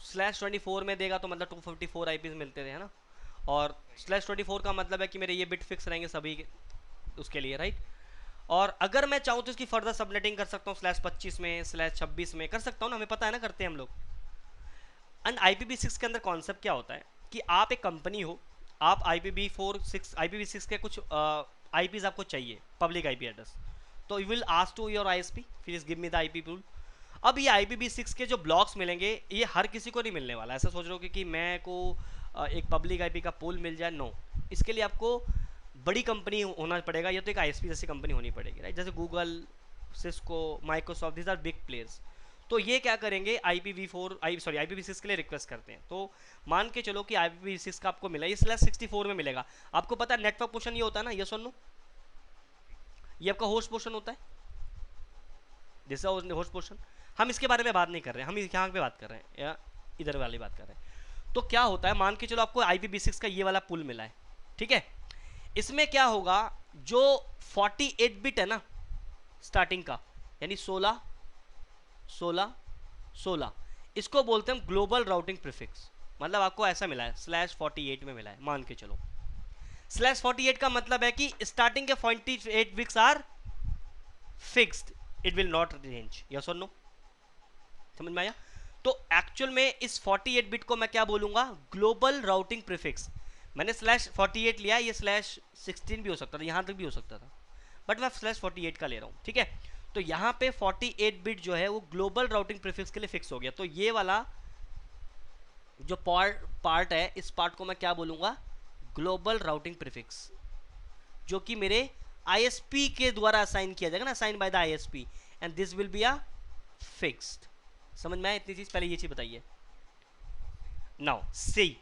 /24 में देगा तो मतलब 254 आईपीज मिलते थे, है ना। और /24 का मतलब है कि मेरे ये बिट फिक्स रहेंगे सभी उसके लिए, राइट। और अगर मैं चाहूँ तो इसकी फर्दर सबनेटिंग कर सकता हूँ /25 में, /26 में कर सकता हूँ ना, हमें पता है ना, करते हैं हम लोग। एंड IPv6 के अंदर कॉन्सेप्ट क्या होता है कि आप एक कंपनी हो, आप IPv6 के कुछ आईपीज आपको चाहिए, पब्लिक आईपी एड्रेस, तो you will ask to your ISP please give me the IP pool. अब ये IPv6 के जो ब्लॉक्स मिलेंगे ये हर किसी को नहीं मिलने वाला। ऐसा सोच रहे हो कि मैं को एक पब्लिक आईपी का पूल मिल जाए, नो। इसके लिए आपको बड़ी कंपनी होना पड़ेगा, या तो एक ISP जैसी कंपनी होनी पड़ेगी, राइट। जैसे Google, Cisco, Microsoft, these are big players. तो ये क्या करेंगे, IPv6 के लिए रिक्वेस्ट करते हैं। तो मान के चलो कि IPv6 का आपको मिला, ये /64 में मिलेगा। आपको पता है नेटवर्क पोर्शन ये होता है ना, ये सुन लो, ये आपका होस्ट पोर्शन होता है, दिस इज होस्ट पोर्शन। हम इसके बारे में बात नहीं कर रहे हैं, हम यहाँ पे बात कर रहे हैं, या इधर वाली बात कर रहे हैं। तो क्या होता है, मान के चलो आपको IPv6 का ये वाला पुल मिला है, ठीक है। इसमें क्या होगा, जो 48 बिट है ना स्टार्टिंग का, यानी 16 16 16, इसको बोलते हैं ग्लोबल राउटिंग प्रीफिक्स। मतलब आपको ऐसा मिला है /48 में मिला है, मान के चलो। /48 का मतलब है कि स्टार्टिंग के 48 bits are fixed, it will not change, yes और नो, समझ में आया। तो एक्चुअल में इस 48 बिट को मैं क्या बोलूंगा, ग्लोबल राउटिंग प्रीफिक्स। मैंने /48 लिया, ये /16 भी हो सकता था, यहां तक भी हो सकता था, बट मैं /48 का ले रहा हूं, ठीक है। तो यहां पे 48 बिट जो है वो ग्लोबल राउटिंग प्रीफिक्स के लिए फिक्स हो गया। तो ये वाला जो पार्ट है, इस पार्ट को मैं क्या बोलूंगा, ग्लोबल राउटिंग प्रीफिक्स, जो कि मेरे ISP के द्वारा असाइन किया जाएगा ना, assign by the ISP, and this will be a fixed. समझ में आया इतनी चीज, पहले ये चीज बताइए। Now see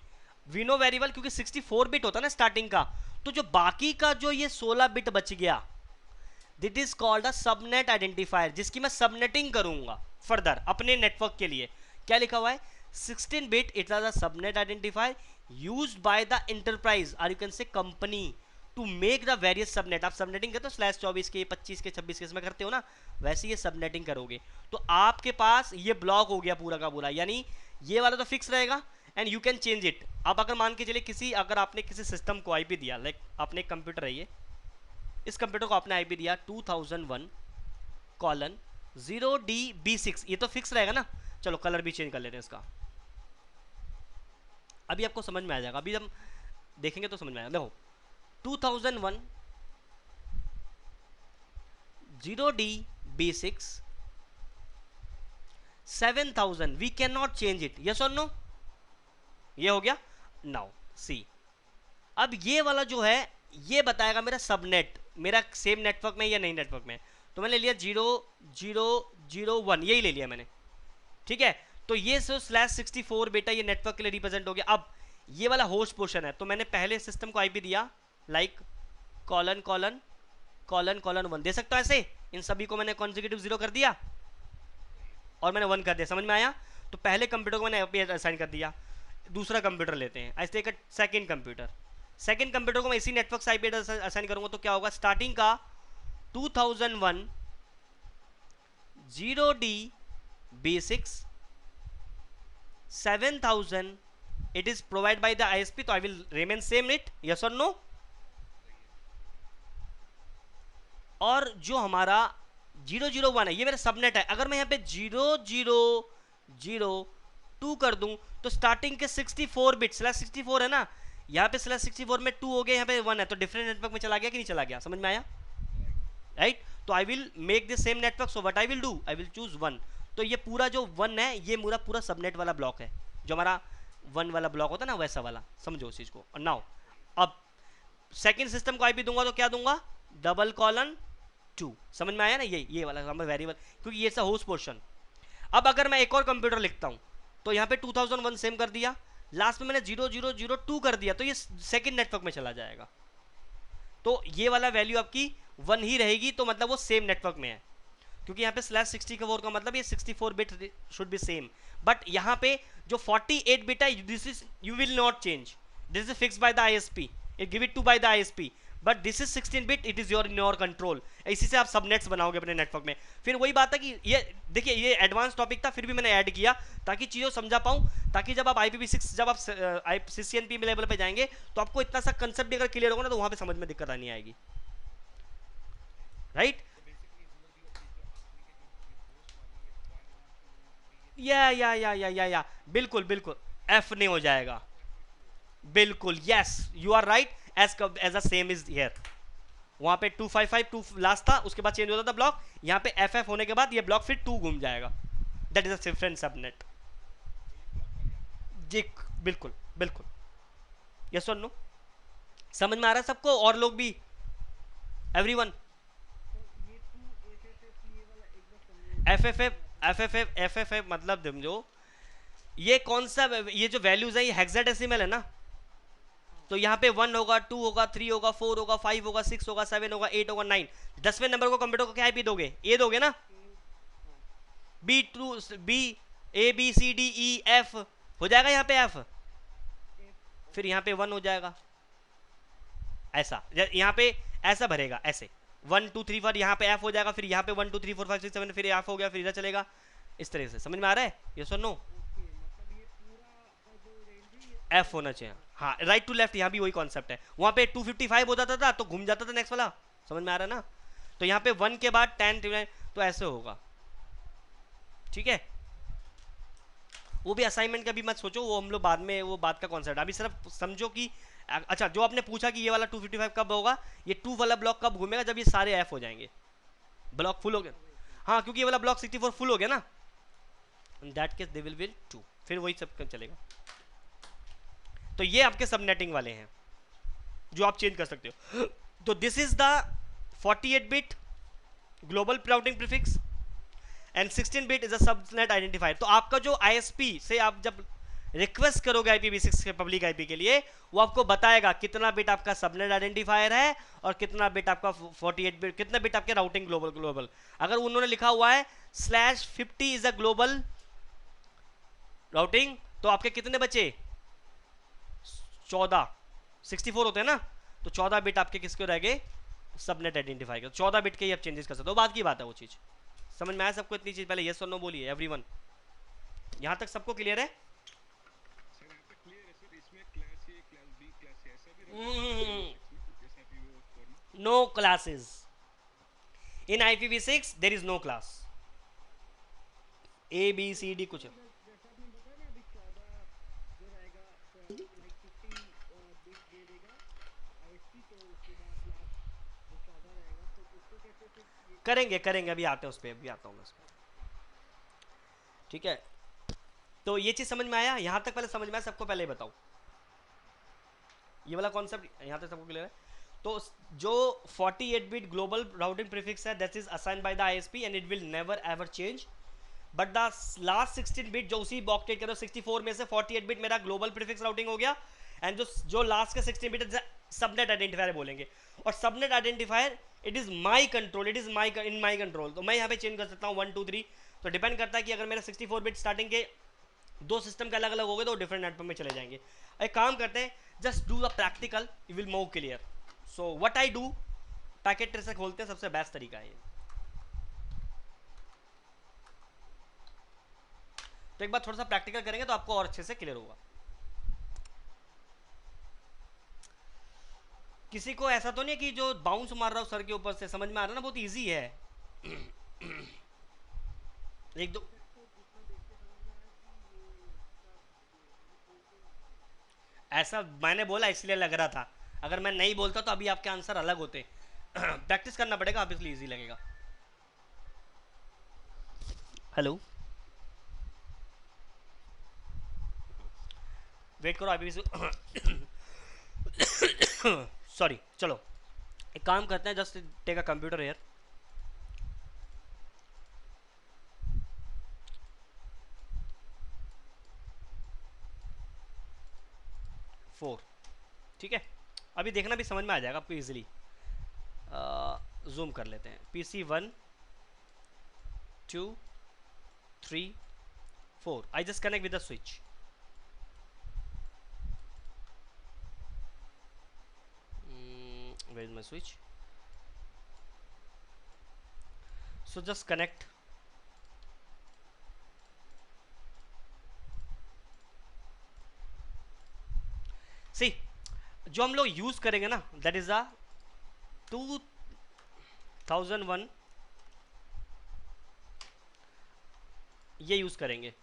we know very well, क्योंकि 64 बिट होता है ना स्टार्टिंग का, तो जो बाकी का जो ये 16 बिट बच गया, that is called a subnet identifier, जिसकी मैं सबनेटिंग करूंगा फर्दर अपने नेटवर्क के लिए। क्या लिखा हुआ है, 16 bit it is a subnet identifier used by the enterprise or you can say company to make the various subnet। आप सबनेटिंग करते हो /24 के, 25 के, 26 के, इसमें करते हो ना, वैसे ये सबनेटिंग करोगे। तो आपके पास ये ब्लॉक हो गया पूरा का पूरा, यानी ये वाला तो फिक्स रहेगा and you can change it. अब अगर मान के चलिए अगर आपने किसी सिस्टम को आईपी दिया, लाइक आपने एक कंप्यूटर है ये, इस कंप्यूटर को आपने आईपी दिया 2001:0DB6, ये तो फिक्स रहेगा ना। चलो कलर भी चेंज कर लेते हैं इसका, अभी आपको समझ में आ जाएगा, अभी हम देखेंगे तो समझ में आएगा। देखो 2001:0DB6 7000, we can not change it, yes और नो, ये हो गया। नाउ सी, अब ये वाला जो है ये बताएगा मेरा सबनेट, मेरा सेम नेटवर्क में या नहीं नेटवर्क में। तो मैंने लिया 0001, यही ले लिया मैंने, ठीक है। तो ये /64 बेटा ये नेटवर्क के लिए रिप्रेजेंट हो गया। अब ये वाला होस्ट पोर्शन है, तो मैंने पहले सिस्टम को आईपी दिया लाइक : कॉलन कॉलन 1 दे सकता हूं ऐसे। इन सभी को मैंने कॉन्जिक्यूटिव 0 कर दिया और मैंने 1 कर दिया, समझ में आया। तो पहले कंप्यूटर को मैंने असाइन कर दिया। दूसरा कंप्यूटर लेते हैं, ऐसे एक सेकंड कंप्यूटर। सेकंड कंप्यूटर को मैं इसी नेटवर्क से आईपी एड्रेस असाइन करूंगा, तो क्या होगा, स्टार्टिंग का 2001 0D B6 7000 it is provided by the ISP, तो I will remain same it, yes or no। और जो हमारा 001 है ये मेरा सबनेट है, अगर मैं यहाँ पे 0002 कर दूं तो स्टार्टिंग के 64 बिट /64 है ना, यहाँ पे /64 में 2 हो गया, यहाँ पे 1 है, तो डिफरेंट नेटवर्क में चला गया कि नहीं चला गया, समझ में आया, राइट। तो I will make the same network, so what I will do, I will choose 1। तो ये पूरा जो 1 है ये पूरा सबनेट वाला ब्लॉक है, जो हमारा 1 वाला ब्लॉक होता है ना, वैसा वाला, समझो उस चीज को। और नाउ अब सेकंड सिस्टम को आईपी दूंगा तो क्या दूंगा, $2, समझ में आया ना, ये वाला वेरिएबल, क्योंकि ये सा होस्ट पोर्शन। अब अगर मैं एक और कंप्यूटर लिखता हूं तो यहाँ पे 2001 सेम कर दिया, लास्ट में मैंने 0002 कर दिया, तो ये सेकंड नेटवर्क में चला जाएगा, तो ये वाला वैल्यू आपकी 1 ही रहेगी, तो मतलब वो सेम नेटवर्क में है, क्योंकि यहाँ पे /64 का मतलब ये 64 bit should be same. But यहाँ पे जो 48 बिट है, this is you will not change, this is fixed by the ISP, it give it to by the ISP, but this is 16 bit, it is your in your control. इसी से आप subnets बनाओगे अपने network में। फिर वही बात है कि ये देखिए, ये एडवांस टॉपिक था, फिर भी मैंने ऐड किया ताकि चीज़ों समझा पाऊँ, ताकि जब आप IPv6 जब आप CCNP लेवल पे जाएंगे तो आपको इतना सा कंसेप्ट भी अगर क्लियर होगा ना, तो वहाँ पे समझ में दिक्कत नहीं आएगी, राइट। या बिल्कुल बिल्कुल एफ नहीं हो जाएगा, बिल्कुल, yes you are right, as a same is here. वहां पे 2552 लास्ट था, उसके बाद चेंज होता था ब्लॉक, यहाँ पे FF होने के बाद ये ब्लॉक फिर 2 घूम जाएगा, that is a different subnet. जी बिल्कुल बिल्कुल, यस और नो, समझ में आ रहा है सबको, और लोग भी, एवरीवन। FFF मतलब समझो, ये कौन सा, ये जो वैल्यूज है ये हेक्साडेसिमल है ना, तो यहाँ पे 1 होगा, 2 होगा, 3 होगा, 4 होगा, 5 होगा, 6 होगा, 7 होगा, 8 होगा, 9। 10वें नंबर को कंप्यूटर को क्या आईपी दोगे, ए दोगे ना, B A B C D E F हो जाएगा, यहाँ पे F, फिर यहाँ पे 1 हो जाएगा, ऐसा यहाँ पे ऐसा भरेगा, ऐसे 1 2 3 4 यहाँ पे F हो जाएगा, फिर यहाँ पे 1 2 3 4 5 6 7 फिर F हो गया, फिर इधर चलेगा, इस तरह से। समझ में आ रहा है, ये सुन नो, F होना चाहिए, हाँ, राइट टू लेफ्ट, यहाँ भी वही कॉन्सेप्ट है। वहाँ पे 255 हो जाता था तो घूम जाता था नेक्स्ट वाला, समझ में आ रहा है ना। तो यहाँ पे 1 के बाद 10 तो ऐसे होगा, ठीक है। वो भी असाइनमेंट का भी मत सोचो, वो हम लोग बाद में, वो बात का कॉन्सेप्ट, अभी सिर्फ समझो कि अच्छा, जो आपने पूछा कि ये वाला 255 कब होगा, ये 2 वाला ब्लॉक कब घूमेगा, जब ये सारे F हो जाएंगे, ब्लॉक फुल हो गया, हाँ, क्योंकि ये वाला ब्लॉक 64 फुल हो गया ना, इन that case they will be 2, फिर वही सब चलेगा। तो ये आपके सबनेटिंग वाले हैं जो आप चेंज कर सकते हो। तो this is the 48 bit global routing prefix and 16 bit is a subnet identifier. तो आपका जो ISP से आप जब रिक्वेस्ट करोगे IPv6 के पब्लिक IP के लिए, वो आपको बताएगा कितना बिट आपका सबनेट आइडेंटिफायर है और कितना बिट आपका 48 बिट, कितना बिट आपके राउटिंग ग्लोबल। अगर उन्होंने लिखा हुआ है /50 इज अ ग्लोबल राउटिंग, तो आपके कितने बचे, 14, 64 होते हैं ना, तो 14 बिट आपके किसके रह गए, सबनेट आइडेंटिफाई कर, 14 बिट के ही आप चेंजेस कर सकते हो, बात की बात है वो चीज। समझ में आया सबको इतनी चीज, पहले यस और नो बोलिए एवरीवन, यहां तक सबको क्लियर है। No classes in IPv6, there is no class, ABCD कुछ, करेंगे करेंगे, अभी आते हैं उस पर, अभी आता हूँ मैं उस पर, ठीक है। तो ये चीज समझ में आया, यहां तक पहले समझ में आया सबको, पहले बताओ ये वाला कॉन्सेप्ट यहां तक सबको क्लियर है। तो जो 48 बिट ग्लोबल राउटिंग प्रीफिक्स है, that is assigned bye the ISP and it will never ever change, but the last 16 bit जो उसी ऑक्टेट करो 64 में से 48 बिट मेरा ग्लोबल प्रीफिक्स राउटिंग हो गया, एंड जो लास्ट का 16 बिट सबनेट आइडेंटिफायर बोलेंगे। और subnet identifier it is my control, it is my in my control. तो मैं यहाँ पे चेंज कर सकता हूँ 1 2 3। तो डिपेंड करता है कि अगर मेरा 64 बिट स्टार्टिंग के दो सिस्टम के अलग अलग हो गए तो डिफरेंट नेटवर्क में चले जाएंगे। एक काम करते हैं, just do the practical, you will more clear. So what I do, packet tracer खोलते हैं, सबसे बेस्ट तरीका है ये। तो एक बार थोड़ा सा प्रैक्टिकल करेंगे तो आपको और अच्छे से क्लियर होगा। किसी को ऐसा तो नहीं कि जो बाउंस मार रहा हो सर के ऊपर से, समझ में आ रहा है ना, बहुत इजी है। एक दो ऐसा मैंने बोला इसलिए लग रहा था, अगर मैं नहीं बोलता तो अभी आपके आंसर अलग होते। प्रैक्टिस करना पड़ेगा, आप इसलिए इजी लगेगा। हेलो, वेट करो अभी। सॉरी, चलो एक काम करते हैं, just take a computer here. Four, ठीक है, अभी देखना भी समझ में आ जाएगा आपको इजीली। जूम कर लेते हैं। PC 1 2 3 4, I just connect with the switch. where is my switch? So just connect। सी जो हम लोग यूज करेंगे ना, दैट इज द 2001, ये यूज करेंगे।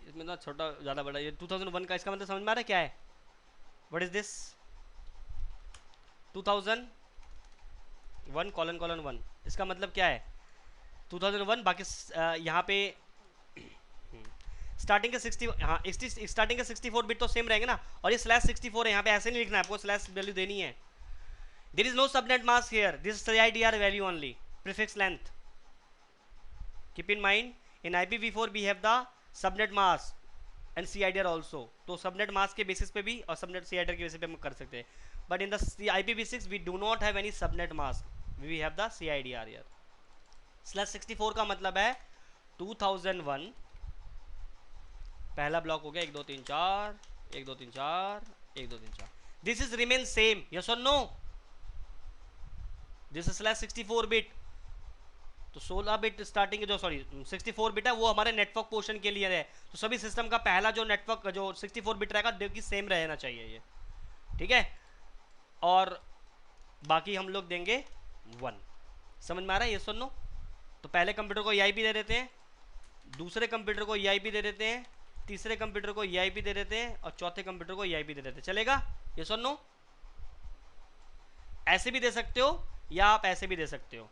इसमें ना छोटा ज़्यादा बड़ा, ये 2001 का, इसका मतलब समझ में आ रहा है क्या है? What is this? 2001::1, इसका मतलब क्या है? 2001, बाकी यहाँ पे स्टार्टिंग के 60, हाँ स्टार्टिंग के 64 बिट तो सेम रहेंगे ना, और ये /64 है, यहाँ पे ऐसे नहीं लिखना है आपको, स्लैश वैल्यू देनी है। There is no subnet mask here, this is CIDR value only, prefix length. Keep in mind, in IPv4 we have the subnet mask and CIDR also. तो सबनेट मास्क के बेसिस पे भी और subnet CIDR के basis पे हम कर सकते हैं, but in the IPv6 we do not have any subnet mask, we have the CIDR here. /64 का मतलब है 2001, पहला ब्लॉक हो गया 1 2 3 4, 1 2 3 4, 1 2 3 4। This is remain same, yes और नो? This is /64 bit. तो 16 बिट स्टार्टिंग जो, सॉरी 64 बिट है, वो हमारे नेटवर्क पोर्शन के लिए है। तो सभी सिस्टम का पहला जो नेटवर्क जो 64 बिट रहेगा, जो कि सेम रहना चाहिए ये, ठीक है। और बाकी हम लोग देंगे 1। समझ में आ रहा है, यस और नो? तो पहले कंप्यूटर को EIP दे देते हैं, दूसरे कंप्यूटर को EIP दे देते हैं, तीसरे कंप्यूटर को EIP दे देते हैं, और चौथे कंप्यूटर को EIP दे देते हैं। चलेगा, यस और नो? ऐसे भी दे सकते हो या आप ऐसे भी दे सकते हो,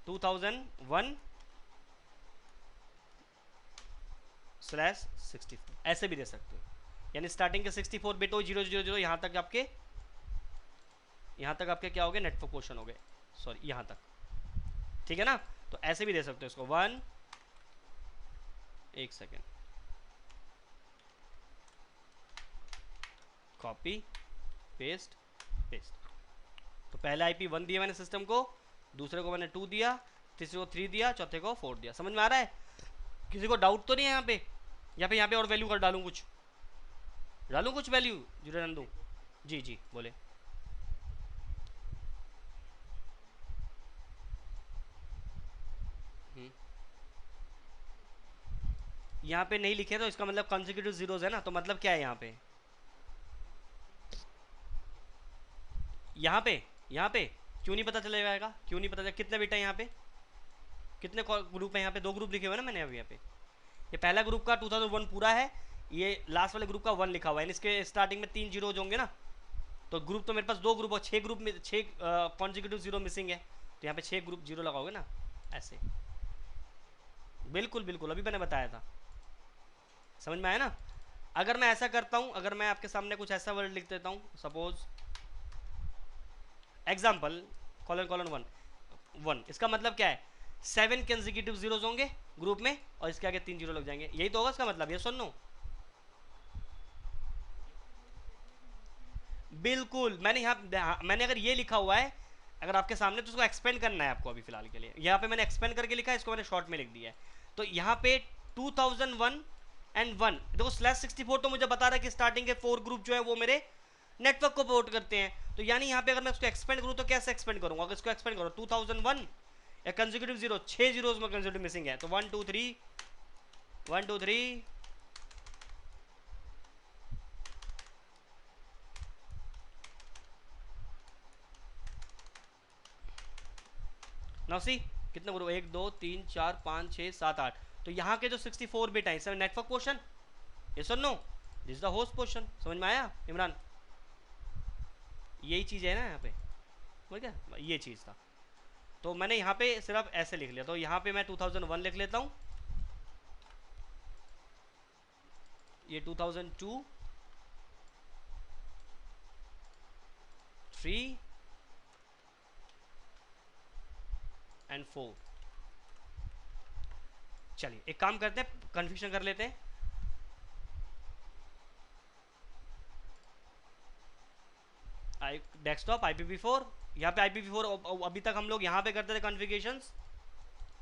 2001/64 ऐसे भी दे सकते हो। यानी स्टार्टिंग के 64 बिट हो 000, यहाँ तक आपके क्या हो गए? नेटवर्क पोर्शन हो गए, सॉरी यहाँ तक, ठीक है ना। तो ऐसे भी दे सकते हो इसको। 1 एक सेकेंड, कॉपी पेस्ट पेस्ट। तो पहला IP 1 दिया मैंने सिस्टम को, दूसरे को मैंने 2 दिया, तीसरे को 3 दिया, चौथे को 4 दिया। समझ में आ रहा है? किसी को डाउट तो नहीं है यहाँ पे? यहाँ पे और वैल्यू कर डालूं, कुछ वैल्यू जुड़े नंदू जी जी बोले। यहाँ पे नहीं लिखे तो इसका मतलब कॉन्सिक्यूटिव जीरोस है ना, तो मतलब क्या है यहाँ पे? यहाँ पे क्यों नहीं पता चलेगा? क्यों नहीं पता चलेगा? कितने बिट है यहाँ पे? कितने ग्रुप है यहाँ पे? 2 ग्रुप लिखे हुए ना मैंने अभी यहाँ पे। ये पहला ग्रुप का 2001 पूरा है, ये लास्ट वाले ग्रुप का 1 लिखा हुआ है, इसके स्टार्टिंग में 3 जीरो होंगे ना, तो ग्रुप तो मेरे पास 2 ग्रुप और 6 ग्रुप में 6 कॉन्सिक्यूटिव जीरो मिसिंग है, तो यहाँ पे 6 ग्रुप जीरो लगाओगे ना ऐसे। बिल्कुल बिल्कुल, अभी मैंने बताया था, समझ में आया ना? अगर मैं ऐसा करता हूँ, अगर मैं आपके सामने कुछ ऐसा वर्ड लिख देता हूँ, सपोज एग्जाम्पल ::1, इसका मतलब क्या है? 7 कंसेक्यूटिव जीरोस होंगे ग्रुप में, और इसके आगे 3 जीरो लग जाएंगे, यही तो होगा इसका मतलब। ये सुन लो, बिल्कुल, मैंने अगर ये लिखा हुआ है अगर आपके सामने, तो उसको एक्सपेंड करना है आपको अभी फिलहाल के लिए। यहाँ पे मैंने एक्सपेंड करके लिखा है, इसको मैंने शॉर्ट में लिख दिया है। तो यहाँ पे 2001 एंड 1, देखो /64 तो मुझे बता रहा है कि स्टार्टिंग के 4 ग्रुप जो है वो मेरे नेटवर्क को पोर्ट करते हैं। तो यानी यहाँ पे अगर मैं उसको एक्सपेंड करूँ तो कैसे एक्सपेंड करूँगा? अगर इसको एक्सपेंड करो 2001 या कंसेक्यूटिव 0, 6 जीरोज में कंसेक्यूटिव मिसिंग है, तो 1 2 3 1 2 3 नाउ सी कितने ग्रुप, 1 2 3 4 5 6 7 8। तो यहाँ के जो 64 बिट है इसमें नेटवर्क पोर्शन, यस और no, this is the host portion. समझ में आया इमरान? यही चीज़ है ना यहाँ पे, समझ गया? ये चीज़ था। तो मैंने यहाँ पे सिर्फ ऐसे लिख लिया, तो यहाँ पे मैं 2001 लिख लेता हूँ, ये 2002 3 एंड 4। चलिए एक काम करते हैं, कन्फ्यूजन कर लेते हैं। डेस्कटॉप IPv4, यहाँ पे IPv4 अभी तक हम लोग यहाँ पे करते थे कॉन्फ़िगरेशंस,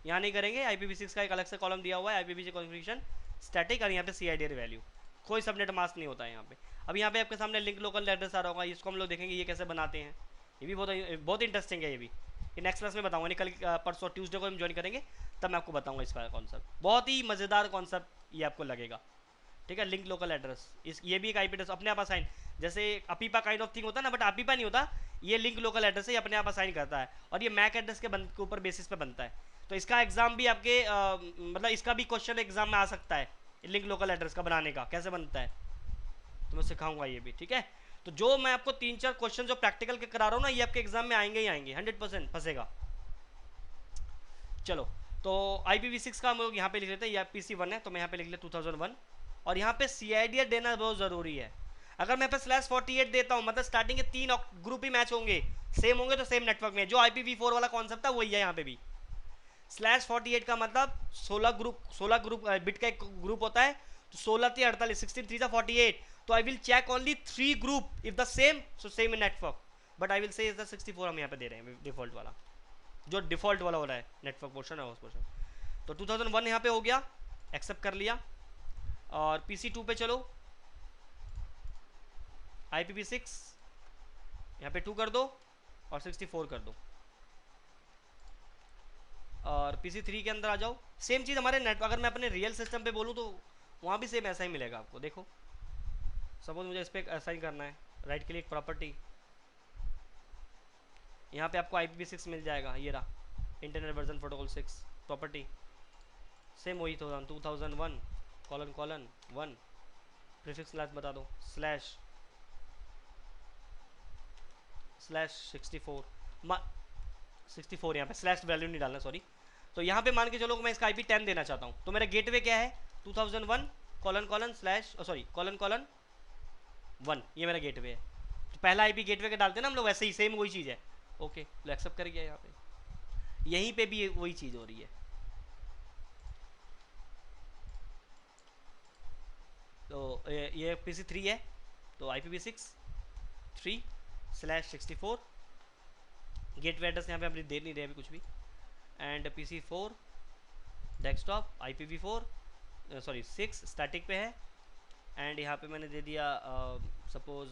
यहाँ नहीं करेंगे। IPv6 का एक अलग से कॉलम दिया हुआ है, IPv6 कॉन्फ़िगरेशन स्टैटिक, और यहाँ पे CIDR वैल्यू, कोई सबनेट मास्क नहीं होता है यहाँ पे। अब यहाँ पे आपके सामने लिंक लोकल एड्रेस आ रहा होगा, इसको हम लोग देखेंगे ये कैसे बनाते हैं। ये भी बहुत इंटरेस्टिंग है, ये भी नेक्स्ट क्लास में बताऊंगा। कल परसों ट्यूसडे को हम ज्वाइन करेंगे, तब मैं आपको बताऊंगा इसका कॉन्सेप्ट। बहुत ही मज़ेदार कॉन्सेप्ट ये आपको लगेगा, ठीक है। लिंक लोकल एड्रेस, इस ये भी एक IP एड्रेस अपने आप असाइन, जैसे अपीपा काइंड ऑफ थिंग होता है ना, बट अपीपा नहीं होता, ये लिंक लोकल एड्रेस है, ये अपने आप असाइन करता है, और ये मैक एड्रेस के ऊपर बेसिस पे बनता है। तो इसका एग्जाम भी आपके मतलब इसका भी क्वेश्चन एग्जाम में आ सकता है, लिंक लोकल एड्रेस का बनाने का कैसे बनता है, तो मैं सिखाऊंगा ये भी, ठीक है। तो जो मैं आपको 3-4 क्वेश्चन जो प्रैक्टिकल के करा रहा हूँ ना, ये आपके एग्जाम में आएंगे ही आएंगे, 100% फंसेगा। चलो, तो IPv6 का हम लोग यहाँ पे लिख लेते हैं, या PC1 है तो मैं यहाँ पे लिख लेता 2001, और यहाँ पे CIDR देना बहुत ज़रूरी है। अगर मैं पे /48 देता हूँ, मतलब स्टार्टिंग के 3 ग्रुप ही मैच होंगे, सेम होंगे, तो सेम नेटवर्क में जो IPv4 वाला कॉन्सेप्ट था वही है यहाँ पे भी। /48 का मतलब 16 ग्रुप बिट का एक ग्रुप होता है, तो 16 3 48, 16 3 48, तो I will check only 3 group, if the same so same in network, but I will say is the 64 हम यहाँ पे दे रहे हैं डिफॉल्ट वाला, जो डिफॉल्ट वाला हो रहा है नेटवर्क पोर्शन है उस पोर्शन। तो 2001 यहाँ पे हो गया, एक्सेप्ट कर लिया। और PC2 पे चलो, IPv6 यहाँ पे 2 कर दो और 64 कर दो, और PC3 के अंदर आ जाओ। सेम चीज़ हमारे नेट, अगर मैं अपने रियल सिस्टम पे बोलूँ तो वहाँ भी सेम ऐसा ही मिलेगा आपको। देखो सपोज मुझे इस पर असाइन करना है, राइट क्लिक प्रॉपर्टी, यहाँ पे आपको IPv6 मिल जाएगा, ये रहा internet version protocol 6 property, same वही तो 2001::1 प्रीफिक्स क्लास बता दो /64 64 यहाँ पे स्लैश वैल्यू नहीं डालना, सॉरी। तो यहाँ पे मान के चलो मैं इसका IP10 देना चाहता हूँ, तो मेरा गेटवे क्या है 2001::1, ये मेरा गेटवे है। तो पहला IP गेटवे का डालते हैं ना हम लोग, वैसे ही सेम वही चीज़ है। ओके, तो एक्सेप्ट कर गया। यहाँ पे यहीं पे भी वही चीज़ हो रही है। तो ये PC3 है, तो IPv6 3/64, गेटवे एड्रेस यहाँ पे हम दे नहीं रहे अभी कुछ भी, and PC4 desktop IPv4 sorry 6 static पे है, एंड यहाँ पे मैंने दे दिया सपोज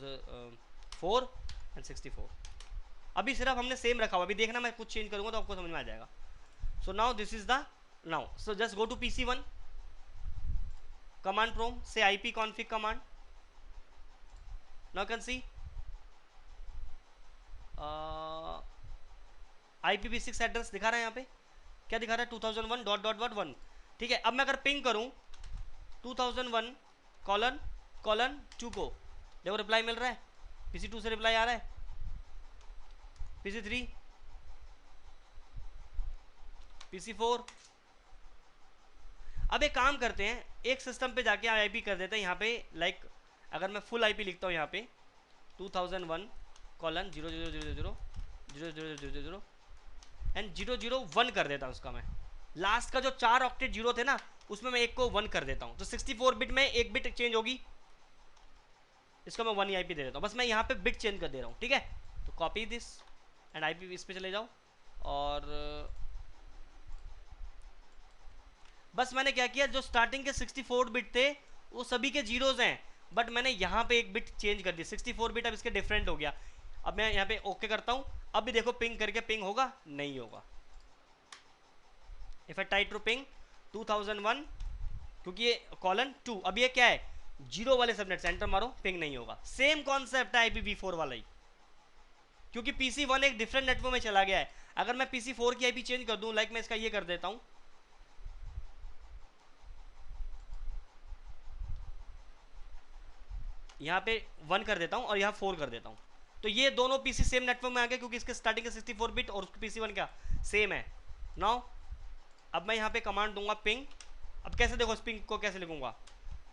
4 एंड 64। अभी सिर्फ हमने सेम रखा हुआ, अभी देखना मैं कुछ चेंज करूँगा तो आपको समझ में आ जाएगा। So now this is the now, so just go to PC1 command prompt, say ipconfig command, now you can see IPv6 address दिखा रहा है। यहाँ पे क्या दिखा रहा है 2001::1, ठीक है। अब मैं अगर पिंग करूं 2001::2 को, देखो रिप्लाई मिल रहा है, PC2 से रिप्लाई आ रहा है, PC3 PC4। अब एक काम करते हैं, एक सिस्टम पे जाके IP कर देते हैं यहाँ पे, लाइक अगर मैं फुल IP लिखता हूँ यहाँ पे 2001::00:00:00 एंड 001 कर देता हूँ उसका। मैं लास्ट का जो 4 ऑक्टेट जीरो थे ना, उसमें मैं एक को 1 कर देता हूँ, तो 64 बिट में एक बिट चेंज होगी, इसको मैं 1 IP दे देता हूँ, बस मैं यहाँ पे बिट चेंज कर दे रहा हूँ, ठीक है। तो कॉपी दिस एंड IP इस पे चले जाओ, और बस मैंने क्या किया, जो स्टार्टिंग के 64 बिट थे वो सभी के जीरोज हैं, बट मैंने यहाँ पे एक बिट चेंज कर दी, 64 बिट अब इसके डिफरेंट हो गया। अब मैं यहाँ पे ओके करता हूँ, अब भी देखो पिंग करके पिंग होगा, नहीं होगा। If I try to ping 2001, क्योंकि ये कॉलन 2, अब ये क्या है, जीरो वाले सबनेट, सेंटर मारो, पिंग नहीं होगा। सेम कॉन्सेप्ट है IPv4 वाला ही, क्योंकि PC1 एक डिफरेंट नेटवर्क में चला गया है। अगर मैं PC4 की IP चेंज कर दूं, लाइक मैं इसका ये कर देता हूं, यहाँ पे 1 कर देता हूँ और यहाँ 4 कर देता हूँ, तो ये दोनों PC सेम नेटवर्क में आ गए, क्योंकि इसके स्टार्टिंग के 64 बिट और उसके PC1 क्या सेम है। नाउ अब मैं यहाँ पे कमांड दूंगा पिंग। अब कैसे, देखो इस पिंग को कैसे लिखूंगा,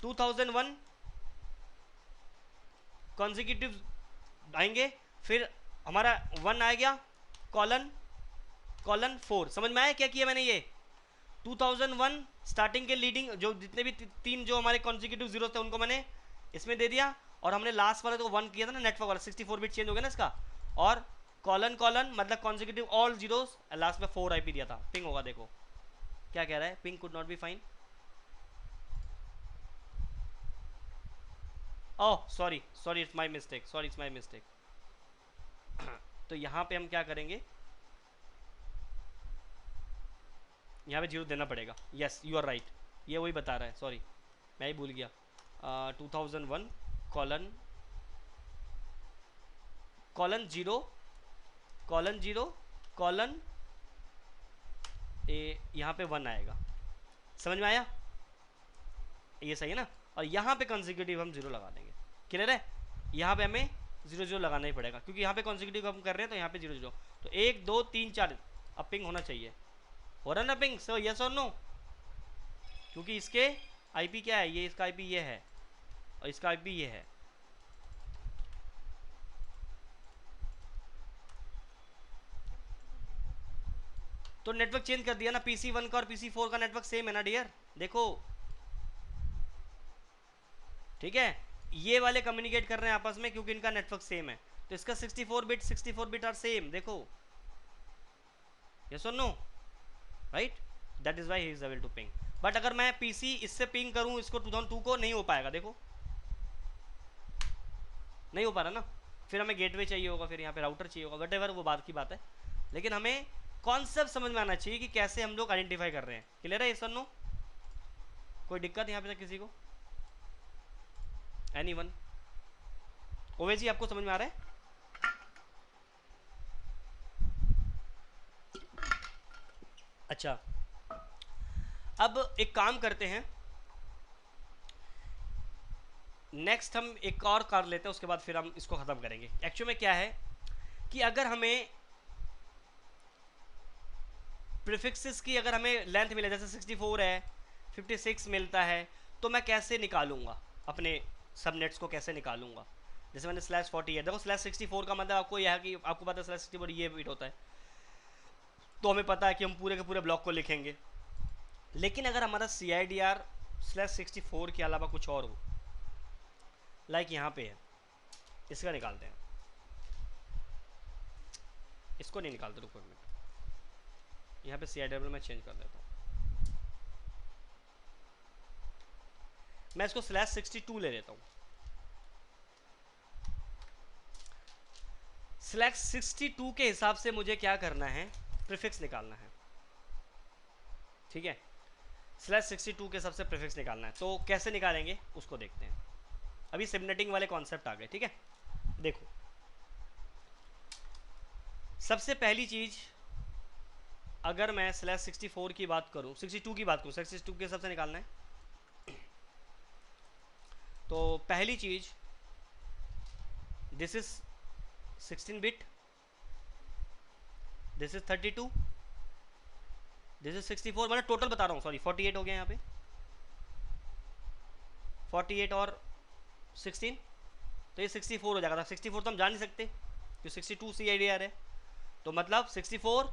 2001 कॉन्जिक्यूटिव आएंगे, फिर हमारा 1 आ गया, कॉलन 4। समझ में आया क्या किया मैंने, ये 2001 स्टार्टिंग के लीडिंग जो जितने भी तीन जो हमारे कॉन्जिक्यूटिव जीरो थे उनको मैंने इसमें दे दिया, और हमने लास्ट वाला तो 1 किया था ना नेटवर्क वाला, 64 बिट चेंज हो गया ना इसका, और कॉलन मतलब कॉन्जिक्यूटिव ऑल जीरोस, लास्ट में 4 IP दिया था। पिंग होगा, देखो क्या कह रहा है, ping could not be fine. Oh sorry it's my mistake, तो यहाँ पे हम क्या करेंगे, यहाँ पे जीरो देना पड़ेगा। यस यू आर राइट, ये वही बता रहा है, सॉरी मैं ही भूल गया। 2001 कॉलन 0 कॉलन यहाँ पे 1 आएगा, समझ में आया, ये सही है ना। और यहाँ पे कॉन्जिक्यूटिव हम 0 लगा देंगे, क्लियर है। यहाँ पे हमें 0 0 लगाना ही पड़ेगा, क्योंकि यहाँ पे कॉन्जिक्यूटिव हम कर रहे हैं, तो यहाँ पे 0 0, तो 1 2 3 4 अब पिंग होना चाहिए, हो रहा है ना पिंग, सो यस और नो, क्योंकि इसके IP क्या है, ये इसका IP ये है और इसका IP ये है। तो नेटवर्क चेंज कर दिया ना, PC1 का और PC4 का नेटवर्क सेम है ना डियर, देखो ठीक है, ये वाले कम्युनिकेट कर रहे हैं आपस में क्योंकि इनका नेटवर्क सेम है, तो इसका 64 बिट आर सेम, देखो यस और no, right, that is why he is able to ping. But अगर मैं PC इससे पिंग करूं इसको 2002 को, नहीं हो पाएगा, देखो नहीं हो पा रहा ना, फिर हमें गेटवे चाहिए होगा, फिर यहाँ पे राउटर चाहिए होगा, वट एवर, वो बात की बात है, लेकिन हमें कॉन्सेप्ट समझ में आना चाहिए कि कैसे हम लोग आइडेंटिफाई कर रहे हैं। क्लियर है यस और नो, कोई दिक्कत यहाँ पे किसी को, एनीवन, ओवैसी आपको समझ में आ रहा है। अच्छा अब एक काम करते हैं, नेक्स्ट हम एक और कर लेते हैं, उसके बाद फिर हम इसको ख़त्म करेंगे। एक्चुअली में क्या है कि अगर हमें प्रीफिक्सेस की अगर हमें लेंथ मिले, जैसे 64 है, 56 मिलता है, तो मैं कैसे निकालूंगा अपने सबनेट्स को, कैसे निकालूंगा। जैसे मैंने /40 है, देखो /64 का मतलब आपको यह है कि आपको पता है /64 ये बिट होता है, तो हमें पता है कि हम पूरे के पूरे ब्लॉक को लिखेंगे। लेकिन अगर हमारा CIDR /64 के अलावा कुछ और हो, लाइक यहाँ पे है, इसका निकालते हैं, इसको नहीं निकालते, रुको एक मिनट, यहाँ पे CIDR मैं चेंज कर देता हूँ, मैं इसको /62 ले लेता हूँ। /62 के हिसाब से मुझे क्या करना है, प्रीफिक्स निकालना है, ठीक है, /62 के हिसाब से प्रीफिक्स निकालना है। तो कैसे निकालेंगे उसको देखते हैं, अभी सबनेटिंग वाले कॉन्सेप्ट आ गए, ठीक है। देखो सबसे पहली चीज, अगर मैं /64 की बात करूं, 62 की बात करूं, /62 के हिसाब से निकालना है, तो पहली चीज, this is 16 bit, this is 32, this is 64, मतलब टोटल बता रहा हूँ, सॉरी 48 हो गया यहाँ पे, 48 और 16, तो ये 64 हो जाएगा। 64 तो हम जान नहीं सकते, तो 62 CIDR है, तो मतलब 64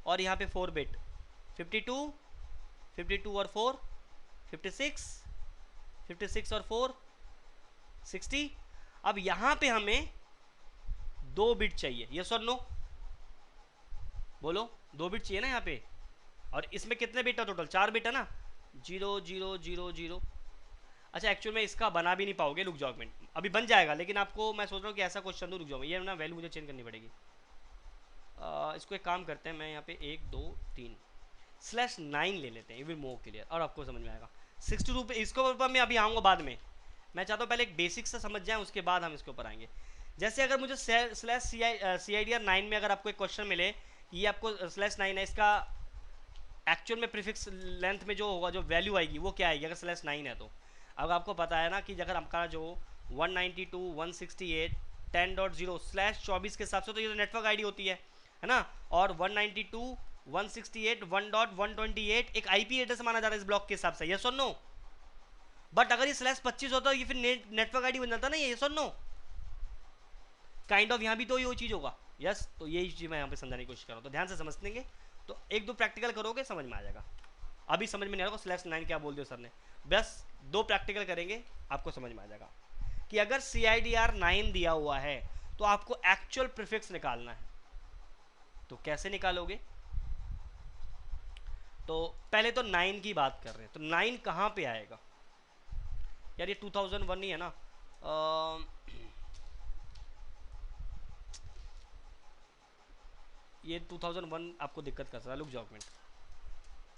और यहाँ पे 4 बिट, 52, 52 और 4, 56, 56 और 4, 60। अब यहां पे हमें 2 बिट चाहिए, यस और नो, बोलो 2 बिट चाहिए ना यहाँ पे। और इसमें कितने बिट है टोटल, 4 बिट है ना, 0 0 0 0। अच्छा एक्चुअल में इसका बना भी नहीं पाओगे, रुक जाओ एक मिनट, अभी बन जाएगा, लेकिन आपको मैं सोच रहा हूँ कि ऐसा क्वेश्चन दूँ, रुक जाओ, ये ना वैल्यू मुझे चेंज करनी पड़ेगी। इसको एक काम करते हैं, मैं यहाँ पे 1 2 3 /9 ले लेते हैं, ये भी मोर क्लियर, और आपको समझ में आएगा। 62 पे इसके ऊपर मैं अभी आऊँगा बाद में, मैं चाहता हूँ पहले एक बेसिक से समझ जाएं, उसके बाद हम इसके ऊपर आएंगे। जैसे अगर मुझे /CIDR9 में अगर आपको एक क्वेश्चन मिले, ये आपको /9 है, इसका एक्चुअल में प्रीफिक्स लेंथ में जो होगा, जो वैल्यू आएगी वो क्या आएगी अगर /9 है तो। अब आपको पता है ना कि अगर आपका जो 192.168 10.0/24 के हिसाब से, तो ये तो नेटवर्क आईडी होती है ना, और 192.168 1.128 एक आईपी एड्रेस माना जा रहा है इस ब्लॉक के हिसाब से, यस और नो। बट अगर ये /25 होता है, ये फिर नेटवर्क आईडी बन जाता ना, ये यस और नो, काइंड ऑफ यहाँ भी तो ये चीज़ होगा, यस। तो यही चीज़ मैं यहाँ पे समझाने की कोशिश कर रहा हूँ, तो ध्यान से समझ लेंगे, तो 1 2 प्रैक्टिकल करोगे समझ में आ जाएगा। अभी समझ में नहीं आ रहा /9 क्या बोल दिया सर ने, बस 2 प्रैक्टिकल करेंगे आपको समझ में आ जाएगा कि अगर CIDR9 दिया हुआ है तो आपको एक्चुअल प्रीफिक्स निकालना है, तो कैसे निकालोगे। तो पहले तो 9 की बात कर रहे हैं, तो 9 कहाँ पे आएगा यार, ये 2001 ही है ना, ये 2001 आपको दिक्कत कर सकता है, रुक जाओ मिनट,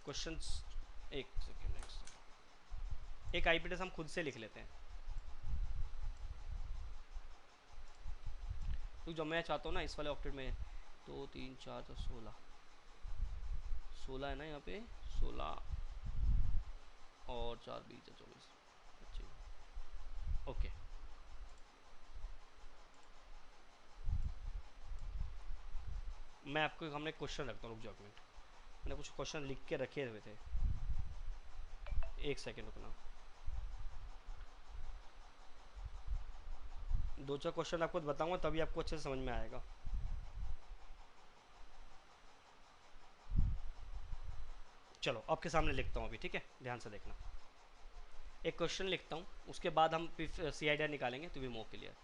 क्वेश्चन एक सेकेंड, एक आईपी एड्रेस हम खुद से लिख लेते हैं, रुक जाओ, मैं चाहता हूँ ना इस वाले ऑक्टेट में 2 3 4 तो 16 है ना यहाँ पे, 16 और 4 20 24, ओके। मैं आपको हमने क्वेश्चन रखता हूँ, रुक जाओ मिनट, मैंने कुछ क्वेश्चन लिख के रखे हुए थे, एक सेकेंड रुकना, 2-4 क्वेश्चन आपको बताऊंगा तभी आपको अच्छे से समझ में आएगा। चलो आपके सामने लिखता हूँ अभी, ठीक है, ध्यान से देखना, एक क्वेश्चन लिखता हूँ, उसके बाद हम CIDR निकालेंगे, तो भी मोर क्लियर।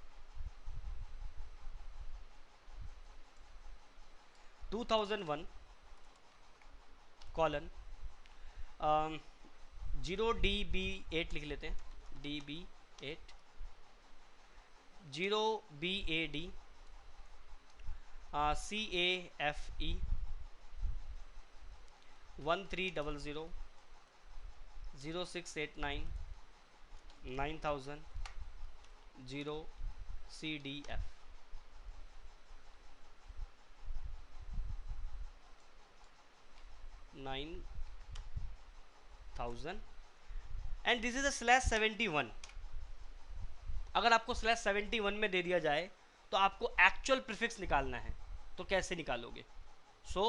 2001 कॉलन 0DB8 लिख लेते हैं, DB8 0BAD CAFE 1300 0689 9000 0CDF। And this is /71। अगर आपको /71 में दे दिया जाए तो आपको एक्चुअल प्रीफिक्स निकालना है, तो कैसे निकालोगे। So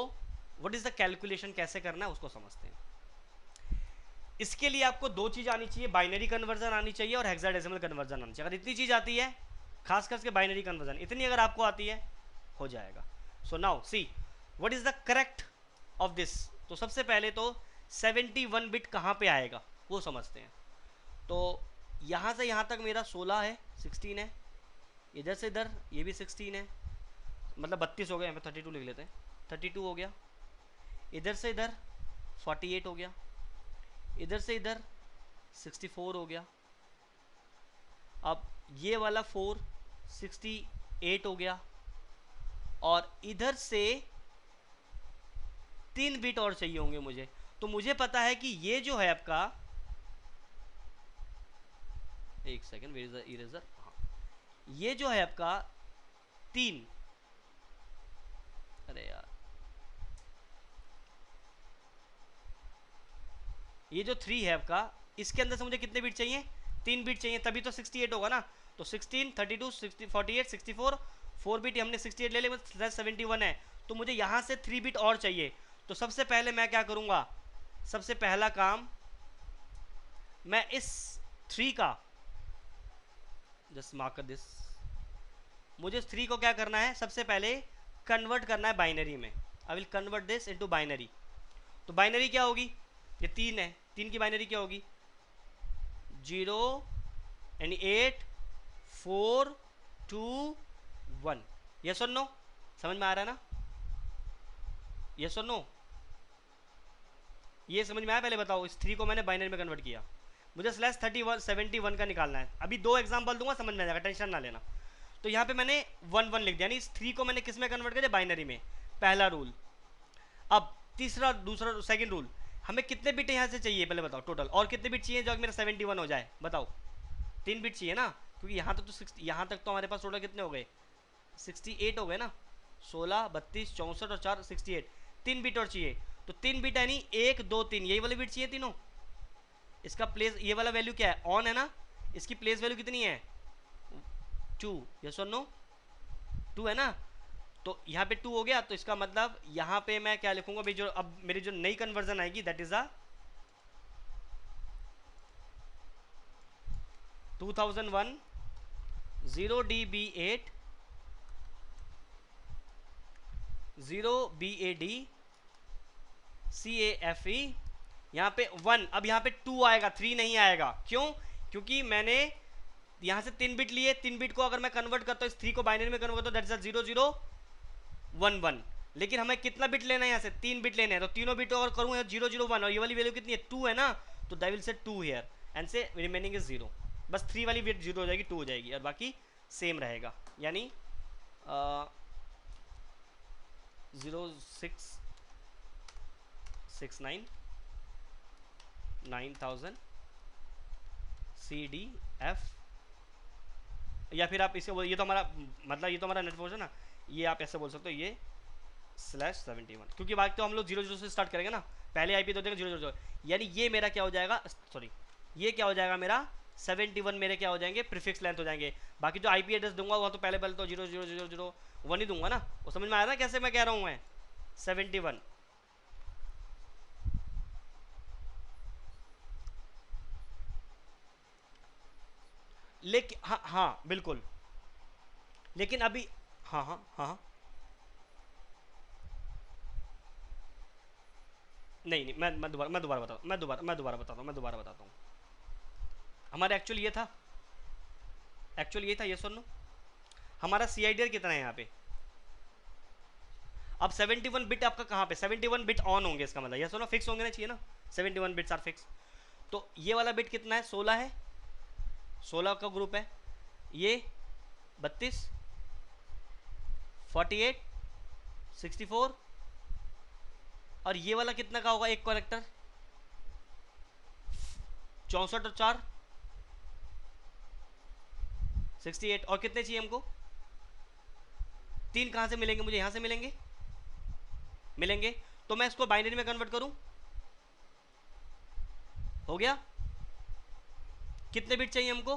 what is the calculation, कैसे करना है उसको समझते हैं। इसके लिए आपको 2 चीज़ आनी चाहिए, बाइनरी कन्वर्जन आनी चाहिए और हेक्साडेसिमल कन्वर्जन आनी चाहिए। अगर इतनी चीज़ आती है, खास करके बाइनरी कन्वर्जन, इतनी अगर आपको आती है हो जाएगा। So now see what is the correct of this. तो सबसे पहले तो 71 बिट कहाँ पे आएगा वो समझते हैं। तो यहाँ से यहाँ तक मेरा 16 है, 16 है, इधर से इधर ये भी 16 है, मतलब 32 हो गया, यहाँ पे 32 लिख लेते हैं, 32 हो गया, इधर से इधर 48 हो गया, इधर से इधर 64 हो गया, अब ये वाला 4 68 हो गया, और इधर से 3 बिट और चाहिए होंगे मुझे। तो मुझे पता है कि ये जो है आपका, एक second where is the eraser, हाँ, ये जो है आपका 3, अरे यार ये जो 3 है आपका, इसके अंदर से मुझे कितने बिट चाहिए, 3 बिट चाहिए, तभी तो 68 होगा ना। तो 16 32 60 48 64 4 बिट हमने 68 ले लिया, 71 है, तो मुझे यहाँ से 3 बिट और चाहिए। तो सबसे पहले मैं क्या करूँगा, सबसे पहला काम मैं इस 3 का, जस्ट मार्क दिस, मुझे 3 को क्या करना है, सबसे पहले कन्वर्ट करना है बाइनरी में। I will convert this into binary. तो बाइनरी क्या होगी, ये 3 है, 3 की बाइनरी क्या होगी, 0 यानी 8 4 2 1। यस और नो? समझ में आ रहा है ना? यस और नो? ये समझ में आया? पहले बताओ। इस 3 को मैंने बाइनरी में कन्वर्ट किया, मुझे /31 का निकालना है। अभी 2 एग्जाम्पल दूंगा, समझ में आ जाएगा, टेंशन ना लेना। तो यहाँ पे मैंने 1 1 लिख दिया, यानी इस 3 को मैंने किस में कन्वर्ट किया? बाइनरी में, पहला रूल। अब तीसरा, दूसरा, सेकंड रूल, हमें कितने बिट यहाँ से चाहिए पहले बताओ टोटल, और कितने बिट चाहिए जो मेरा 71 हो जाए? बताओ। 3 बिट चाहिए ना, क्योंकि यहाँ तक तो यहाँ तक तो हमारे पास टोटल कितने हो गए? 68 हो गए ना। 16 32 64 और 4 68। 3 बिट और चाहिए, तो 3 बिट यानी 1 2 3, यही वाले बिट चाहिए तीनों। इसका प्लेस, ये वाला वैल्यू क्या है? ऑन है ना। इसकी प्लेस वैल्यू कितनी है? 2। यस और नो? 2 है ना। तो यहाँ पे 2 हो गया, तो इसका मतलब यहाँ पे मैं क्या लिखूंगा भाई? जो अब मेरी जो नई कन्वर्जन आएगी, that is 2001 0DB8 0BAD CAFE। यहाँ पे 1, अब यहाँ पे 2 आएगा, 3 नहीं आएगा। क्यों? क्योंकि मैंने यहाँ से 3 बिट लिए, 3 बिट को अगर मैं कन्वर्ट करता हूँ, इस 3 को बाइनरी में कन्वर्ट करता हूँ, दैट इज 0011। लेकिन हमें कितना बिट लेना है? यहाँ से 3 बिट लेने हैं, तो तीनों बिट अगर करूँ 001, और ये वाली वैल्यू कितनी है? 2 है ना, तो that will say 2 here and से रिमेनिंग इज 0। बस 3 वाली बिट 0 हो जाएगी, 2 हो जाएगी, और बाकी सेम रहेगा। यानी 0669 9000 CDF, या फिर आप इसे ये तो हमारा मतलब, ये तो हमारा नेट फोर्स है ना, ये आप ऐसे बोल सकते हो, ये /71, क्योंकि बाकी तो हम लोग 00 से स्टार्ट करेंगे ना। पहले आईपी तो देगा 000, यानी ये मेरा क्या हो जाएगा? सॉरी, ये क्या हो जाएगा मेरा? 71 मेरे क्या हो जाएंगे? प्रीफिक्स लेंथ हो जाएंगे। बाकी जो आईपी एड्रेस दूंगा वहाँ तो पहले तो 00001 ही दूंगा ना। वो समझ में आया ना कैसे मैं कह रहा हूँ? मैं 71। लेकिन हाँ हाँ बिल्कुल, लेकिन अभी हाँ हाँ हाँ, नहीं नहीं, मैं दोबारा बताता हूँ। हमारा एक्चुअली ये था, ये सुन लो, हमारा CIDR कितना है यहाँ पे? अब 71 बिट आपका कहाँ पे? 71 बिट ऑन होंगे, इसका मतलब ये सुनो फिक्स होंगे ना, चाहिए ना 71 बिट्स आर फिक्स। तो ये वाला बिट कितना है? 16 है, 16 का ग्रुप है। ये 32 48 64, और ये वाला कितना का होगा? एक करेक्टर 64 और 4 68, और कितने चाहिए हमको? 3 कहाँ से मिलेंगे मुझे? यहाँ से मिलेंगे। तो मैं इसको बाइनरी में कन्वर्ट करूं, हो गया। कितने बिट चाहिए हमको?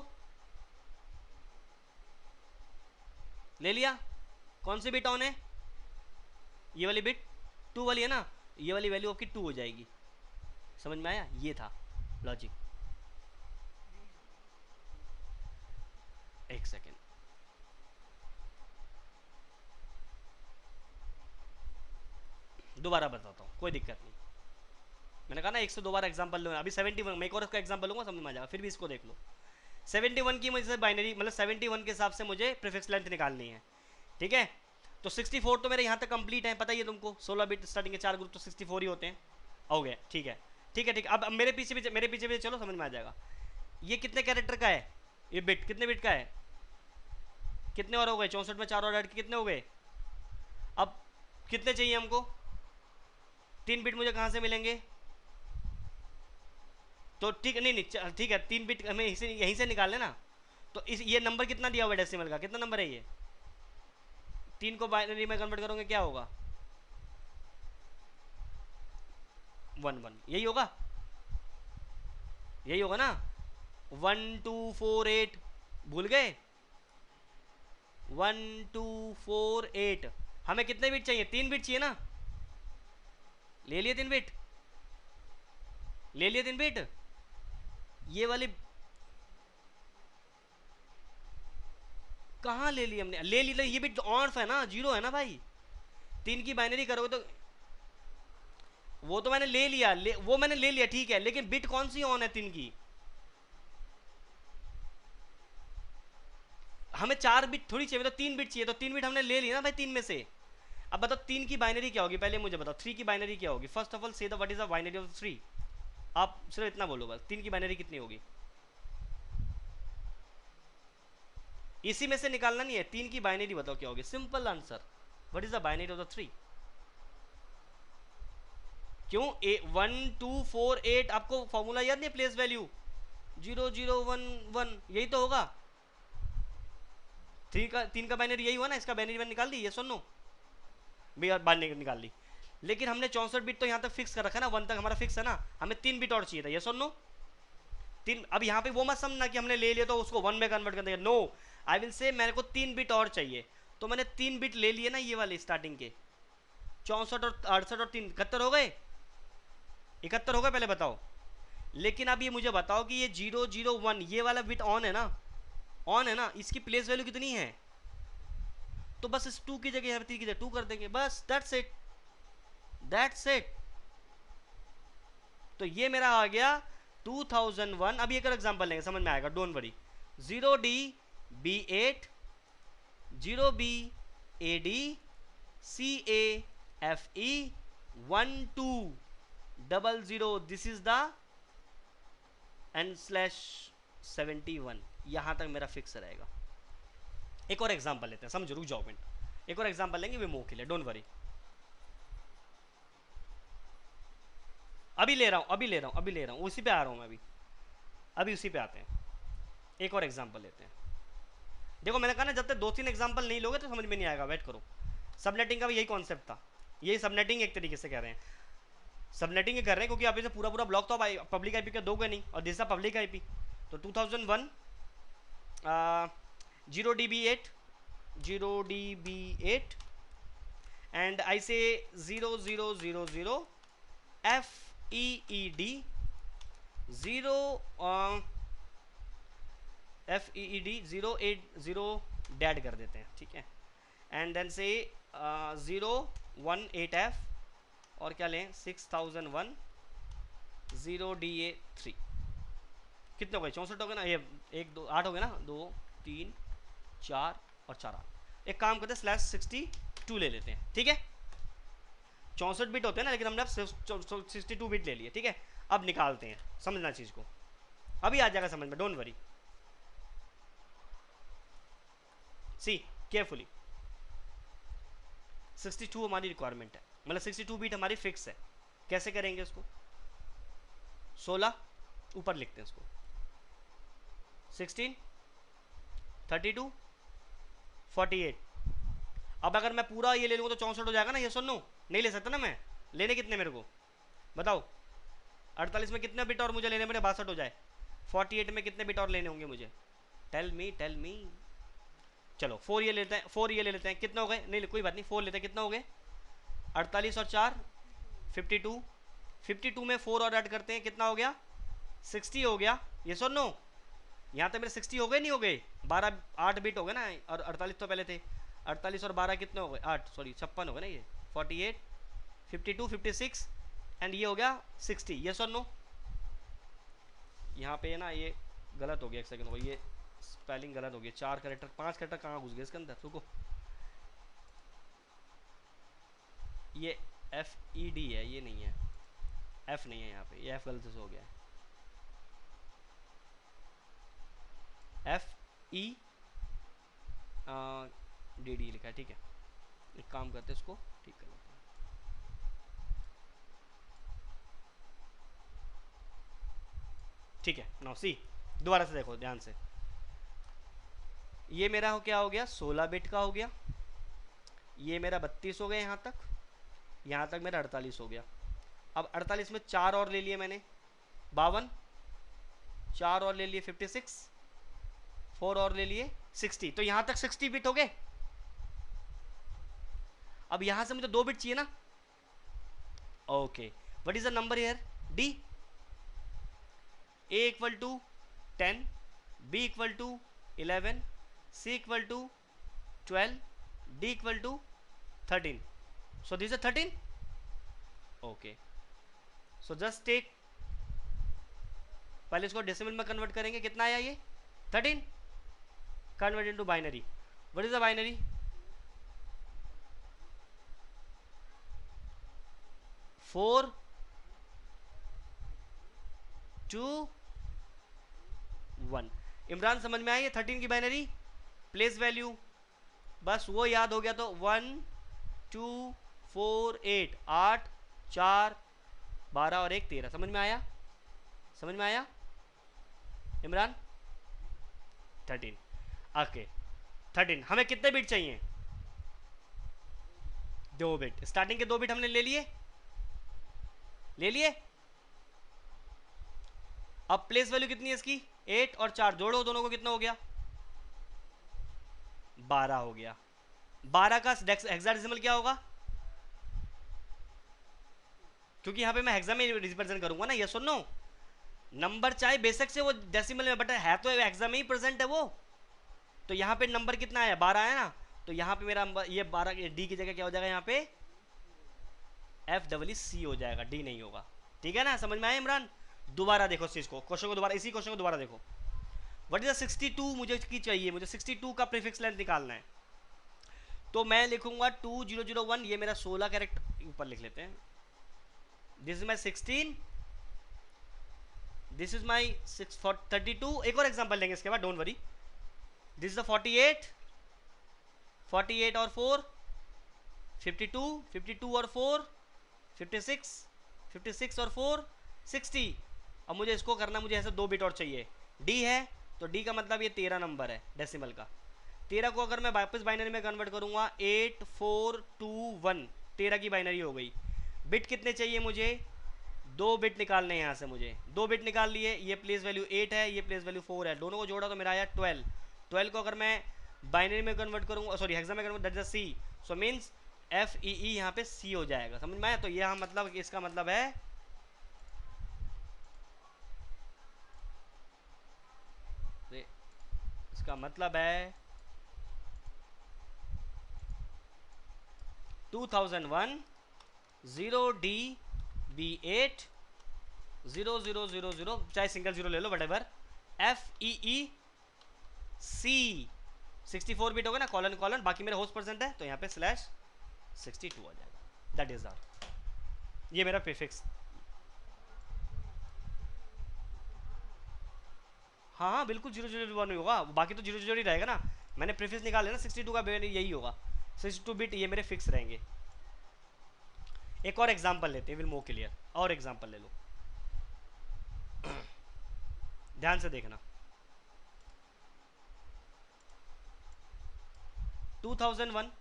ले लिया। कौन सी बिट ऑन है? ये वाली बिट 2 वाली है ना, ये वाली वैल्यू आपकी 2 हो जाएगी। समझ में आया? ये था लॉजिक। एक सेकेंड, दोबारा बताता हूँ, कोई दिक्कत नहीं। मैंने कहा ना 1 से 2 बार एग्जाम्पल लो। अभी 71 मैं एक और इसका एग्जाम्पल लूंगा, समझ में आ जाएगा। फिर भी इसको देख लो। 71 की मुझे बाइनरी मतलब 71 के हिसाब से मुझे प्रीफिक्स लेंथ निकालनी है, ठीक है। तो 64 तो मेरे यहाँ तक कंप्लीट है, पता ही है तुमको। 16 बिट स्टार्टिंग के 4 ग्रुप तो 64 ही होते हैं। हो गया, ठीक है ठीक है ठीक है। अब मेरे पीछे भी चलो, समझ में आ जाएगा। ये कितने कैरेक्टर का है? ये बिट कितने बिट का है? कितने और हो गए? 64 में 4 और ऐड के कितने हो गए? अब कितने चाहिए हमको? 3 बिट मुझे कहाँ से मिलेंगे? तो ठीक है, नहीं ठीक है, 3 बिट हमें यहीं से निकाल लेना। तो इस ये नंबर कितना दिया हुआ है डेसिमल का? कितना नंबर है ये? 3 को बाइनरी में कन्वर्ट करोगे क्या होगा? 1 1, यही होगा ना। 1 2 4 8 भूल गए? 1 2 4 8। हमें कितने बिट चाहिए? 3 बिट चाहिए ना। ले लिए 3 बिट, ये वाली कहाँ ले ली हमने? ले ली, ये बिट ऑन है ना, 0 है ना भाई। 3 की बाइनरी करोगे तो वो तो मैंने ले लिया, वो मैंने ले लिया, ठीक है। लेकिन बिट कौन सी ऑन है 3 की? हमें 4 बिट थोड़ी चाहिए, तो 3 बिट चाहिए, तो 3 बिट हमने ले लिया ना भाई 3 में से। अब बताओ 3 की बाइनरी क्या होगी, पहले मुझे बताओ 3 की बाइनरी क्या होगी। फर्स्ट ऑफ ऑल से the what is the binary of 3। आप सिर्फ इतना बोलो बस, 3 की बाइनरी कितनी होगी, इसी में से निकालना नहीं है, 3 की बाइनरी बताओ क्या होगी, simple answer, what is the binary of the 3। क्यों 1 2 4 8, आपको फॉर्मूला याद नहीं, प्लेस वैल्यू 0 0 1 1, यही तो होगा। 3 का बाइनरी यही हुआ ना, इसका बाइनरी 1 निकाल दी, ये सुनो भैया, बाइनरी निकाल ली। लेकिन हमने 64 बिट तो यहाँ तक फिक्स कर रखा है ना, 1 तक हमारा फिक्स है ना, हमें 3 बिट और चाहिए था, ये सुनो 3। अब यहाँ पे वो मत समझना कि हमने ले लिया तो उसको 1 में कन्वर्ट कर देंगे, नो, आई विल से मेरे को 3 बिट और चाहिए, तो मैंने 3 बिट ले लिए ना, ये वाले स्टार्टिंग के 64 और 68 और 3 71 हो गए, 71 हो गए पहले बताओ। लेकिन अब ये मुझे बताओ कि ये 0 0 1 ये वाला बिट ऑन है ना, ऑन है ना, इसकी प्लेस वैल्यू कितनी है, तो बस इस 2 की जगह यहाँ पे 3 की जगह 2 कर देंगे, बस दैट्स इट, दैट्स इट। तो ये मेरा आ गया 2001। अभी एक और एग्जांपल लेंगे, समझ में आएगा, don't worry. 0D B8 0B AD CAFE 1200, this is the n/71, यहां तक मेरा फिक्स रहेगा। एक और एग्जांपल लेते हैं, समझो, रुक जाओ मिनट, एक और एग्जांपल लेंगे विमो के लिए, डोंट वरी। अभी ले रहा हूँ, उसी पे आ रहा हूँ मैं, अभी उसी पे आते हैं। एक और एग्जांपल लेते हैं। देखो मैंने कहा ना, जब तक 2-3 एग्जांपल नहीं लोगे तो समझ में नहीं आएगा, वेट करो। सबनेटिंग का भी यही कॉन्सेप्ट था, यही सबनेटिंग एक तरीके से कह रहे हैं, सबनेटिंग कर रहे हैं क्योंकि आप इसे पूरा पूरा ब्लॉक तो आप पब्लिक आईपी का दोगे नहीं, और दिस पब्लिक आईपी। तो 2001 0DB8 एंड आई से 0000 FEED 080 डैड कर देते हैं, ठीक है, एंड देन से 018F और क्या लें 6001 0DA3, कितने हो गए, 64 हो गए ना, ये 1 2 8 हो गए ना, 2 3 4 और 4 8। एक काम करते हैं /62 ले लेते हैं, ठीक है, 64 बिट होते हैं ना, लेकिन हमने अब 62 बिट ले लिए, ठीक है। अब निकालते हैं, समझना चीज को, अभी आ जाएगा समझ में, डोंट वरी, सी केयरफुली। 62 हमारी रिक्वायरमेंट है, मतलब 62 बिट हमारी फिक्स है। कैसे करेंगे इसको, 16 ऊपर लिखते हैं इसको, 16 32 48। अब अगर मैं पूरा ये ले लूँगा तो 64 हो जाएगा ना, ये सुनो, नहीं ले सकता ना मैं, लेने कितने मेरे को बताओ, 48 में कितने बिट और मुझे लेने, मेरे 62 हो जाए, 48 में कितने बिट और लेने होंगे मुझे, टेल मी। चलो 4 ये लेते हैं, 4 ये ले लेते हैं, कितना हो गए, नहीं कोई बात नहीं, 4 लेते हैं, कितना हो गए 48 और 4 52, 52 में 4 और ऐड करते हैं, कितना हो गया 60 हो गया, ये सुनो, यहाँ तक मेरे 60 हो गए नहीं हो गए, 12 8 बिट हो गए ना, और 48 तो पहले थे, 48 और 12 कितने हो गए 8 सॉरी 56 हो गए ना, ये 48 52 56 एंड ये हो गया 60, ये सुनो, यहाँ पे ना ये गलत हो गया, एक सेकंड हो, ये स्पेलिंग गलत हो गया, 4 कैरेक्टर 5 कैरेक्टर कहाँ घुस गए इसके अंदर, रुको, ये FED है, ये नहीं है, F नहीं है यहाँ पे, ये F गलत से हो गया है, FEDD लिखा है, ठीक है, एक काम करते हैं इसको ठीक कर लेते हैं, ठीक है। नाउ सी, दोबारा से देखो ध्यान से, ये मेरा हो क्या हो गया 16 बिट का हो गया, ये मेरा 32 हो गया, यहाँ तक मेरा 48 हो गया। अब 48 में 4 और ले लिए मैंने 52, 4 और ले लिए 56, 4 और ले लिए 60, तो यहाँ तक 60 बिट हो गए। अब यहाँ से मुझे 2 बिट चाहिए ना, okay, what is the number here, D, A equal to 10, B equal to 11, C equal to 12, D equal to 13, so this is 13, okay, so just take, पहले इसको डेसिमल में कन्वर्ट करेंगे, कितना आया ये 13, convert into binary. What is the binary? 4 2 1. Imran समझ में आई है 13 की बाइनरी? प्लेस वैल्यू बस वो याद हो गया तो 1 2 4 8 8 4 12 और 1 13. समझ में आया? समझ में आया इमरान? 13. ओके 13. हमें कितने बिट चाहिए? 2 बिट. स्टार्टिंग के 2 बिट हमने ले लिए. अब प्लेस वैल्यू कितनी है इसकी? 8 और 4 जोड़ो दोनों को, कितना हो गया? 12 हो गया. 12 का हेक्साडेसिमल क्या होगा? क्योंकि यहां पे मैं हेक्सा में रिप्रेजेंट करूंगा ना, यस और नो. नंबर चाहे बेसिक से वो डेसिमल में, बट है तो हेक्सा में ही प्रेजेंट है वो. तो यहां पे नंबर कितना आया? 12 है ना. तो यहां पे मेरा ये 12 डी की जगह क्या हो जाएगा? यहां पे FEC हो जाएगा, डी नहीं होगा. ठीक है ना? समझ में आया इमरान? दोबारा देखो इस चीज को, क्वेश्चन को दोबारा, इसी क्वेश्चन को दोबारा देखो. व्हाट इज द 62 मुझे की चाहिए, मुझे 62 का प्रीफिक्स लेंथ निकालना है. तो मैं लिखूंगा 2001. ये मेरा 16 कैरेक्टर ऊपर लिख लेते हैं. This is my 16, this is my 32. एक और एग्जांपल लेंगे इसके बाद, don't worry. This is the 48, 48 और 4 52, 52 और 4 56, 56 और 4 60. अब मुझे इसको करना, मुझे ऐसे 2 बिट और चाहिए. डी है तो डी का मतलब ये 13 नंबर है डेसिमल का. 13 को अगर मैं वापस बाइनरी में कन्वर्ट करूंगा 8 4 2 1, 13 की बाइनरी हो गई. बिट कितने चाहिए मुझे? 2 बिट निकालने हैं यहाँ से मुझे. 2 बिट निकाल लिए. ये प्लेस वैल्यू 8 है, ये प्लेस वैल्यू 4 है. दोनों को जोड़ा तो मेरा आया 12. 12 को अगर मैं बाइनरी में कन्वर्ट करूंगा, सॉरी हेक्सा में convert, that is C. So means FEE यहाँ पे C हो जाएगा. समझ में आया? तो यह मतलब, इसका मतलब है इसका मतलब है 2001 0DB8 0000, चाहे सिंगल जीरो ले लो, वट FEE C 64 बिट होगा ना, कॉलन कॉलन, बाकी मेरा होस्ट परसेंट है तो यहाँ पे /62 आ जाएगा. दैट इज आर, ये मेरा प्रीफिक्स. हाँ हाँ बिल्कुल 0001 होगा, बाकी तो 00 ही रहेगा ना. मैंने प्रीफिक्स निकाले ना 62 का, यही होगा. 62 बिट ये मेरे फिक्स रहेंगे. एक और एग्जांपल लेते हैं, विल मोर क्लियर. और एग्जांपल ले लो, ध्यान से देखना. 2001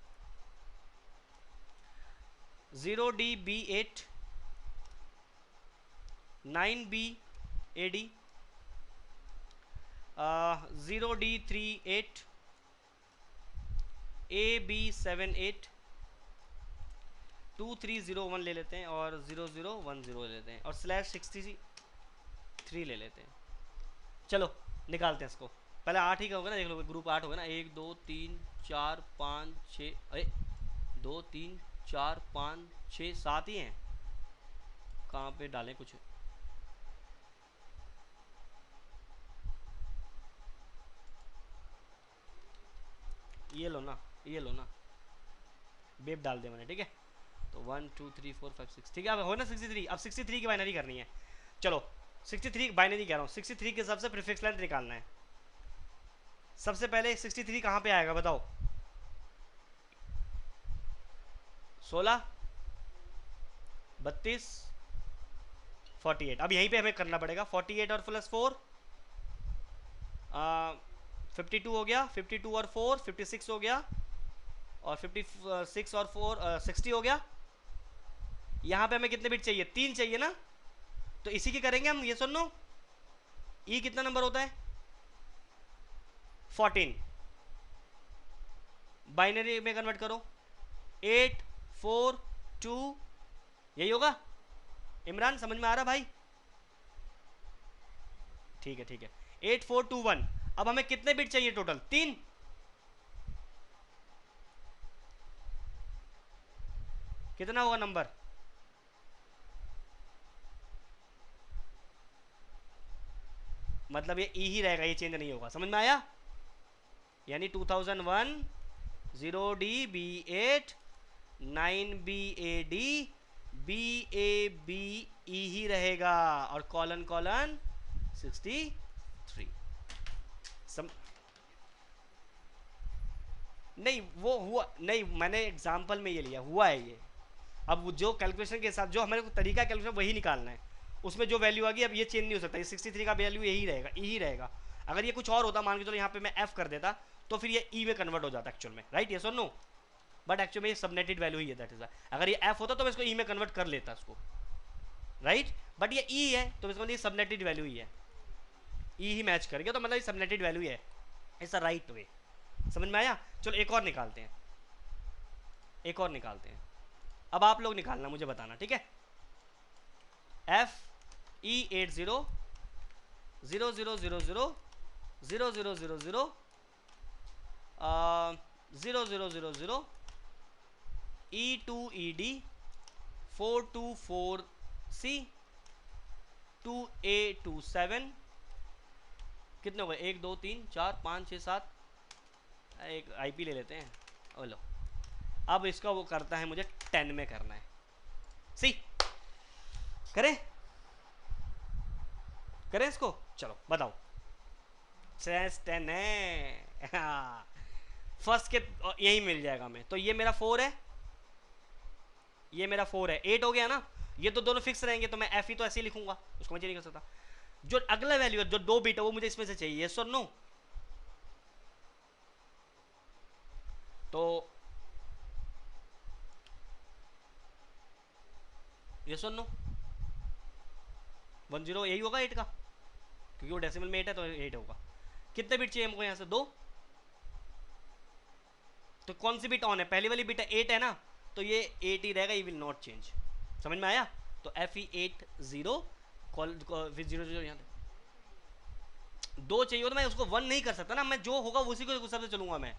0DB8 9BAD 0D38 AB78 2301 ले लेते हैं और 0010 ले लेते हैं और /63 ले लेते हैं. चलो निकालते हैं इसको. पहले 8 ही का होगा ना, देख लो ग्रुप 8 होगा ना. 1 2 3 4 5 6, अरे 2 3 4 5 6 7 ही हैं. कहाँ पे डालें कुछ? ये लो ना, ये लो ना, बेब डाल दे मैंने. ठीक है, तो 1 2 3 4 5 6. ठीक है, अब हो ना 63. अब 63 की बाइनरी करनी है. चलो 63 बाइनरी कह रहा हूँ. 63 के सबसे प्रीफिक्स लेंथ निकालना है. सबसे पहले 63 कहाँ पे आएगा बताओ? 16 32 48. अब यहीं पे हमें करना पड़ेगा. 48 और +4 52 हो गया. 52 और 4 56 हो गया. और 56 और 4 60 हो गया. यहाँ पे हमें कितने बिट चाहिए? 3 चाहिए ना. तो इसी की करेंगे हम. ये सुनो, ई कितना नंबर होता है? 14. बाइनरी में कन्वर्ट करो 8 4 2, यही होगा. इमरान समझ में आ रहा भाई? ठीक है ठीक है. 8 4 2 1. अब हमें कितने बिट चाहिए टोटल? 3. कितना होगा नंबर? मतलब ये ई ही रहेगा, ये चेंज नहीं होगा. समझ में आया? यानी 2001 0D B8 9BAD BABE ही रहेगा और कॉलन कॉलन 63 नहीं वो हुआ नहीं, मैंने एग्जाम्पल में ये लिया, हुआ है ये। अब जो कैलकुलेशन के साथ जो हमारे को तरीका कैलकुलेशन वही निकालना है, उसमें जो वैल्यू आ गई अब ये चेंज नहीं हो सकता, ये 63 का वैल्यू यही रहेगा, यही रहेगा। अगर ये कुछ और होता, मान के चलो यहाँ पे मैं f कर देता, तो फिर ये e में कन्वर्ट हो जाता एक्चुअल में, राइट, यस और नो? बट एक्चुअल में ये सबनेटेड वैल्यू ही है, दैट इज अगर ये f होता तो मैं इसको e में कन्वर्ट कर लेता इसको, राइट, बट ये e है तो इसको सबनेटेड वैल्यू ही है, e ही मैच कर गया, तो मतलब ये सबनेटेड वैल्यू है, इट्स अ राइट वे। समझ में आया? चलो एक और निकालते हैं, एक और निकालते हैं। अब आप लोग निकालना, मुझे बताना, ठीक है? FE80 0000 0000 0000 E2ED 424C 2A27 कितने हो गए? 1 2 3 4 5 6 7, एक IP ले लेते हैं। ओ लो, अब इसका वो करता है, मुझे 10 में करना है, सी करें करें इसको, चलो बताओ। 10 है फर्स्ट के यही मिल जाएगा हमें, तो ये मेरा 4 है, ये मेरा 4 है, 8 हो गया ना, ये तो दोनों फिक्स रहेंगे, तो मैं FE तो ऐसे ही लिखूंगा, उसको मैं चेंज नहीं कर सकता। जो अगला वैल्यू है, जो 2 बिट है, वो मुझे इसमें से चाहिए, यस और नो? तो यस और नो? 10 यही होगा 8 का, क्योंकि वो डेसिमल में 8 है तो 8 होगा। कितने बिट चाहिए हमको यहाँ से? 2। तो कौन सी बिट ऑन है? पहली वाली बिट है 8 है ना, तो ये 8 ही रहेगा, ये विल नॉट चेंज। समझ में आया? तो FE80 कॉल फिर 00 यहाँ 2 चाहिए, तो मैं उसको 1 नहीं कर सकता ना, मैं जो होगा उसी को हिसाब से चलूंगा। मैं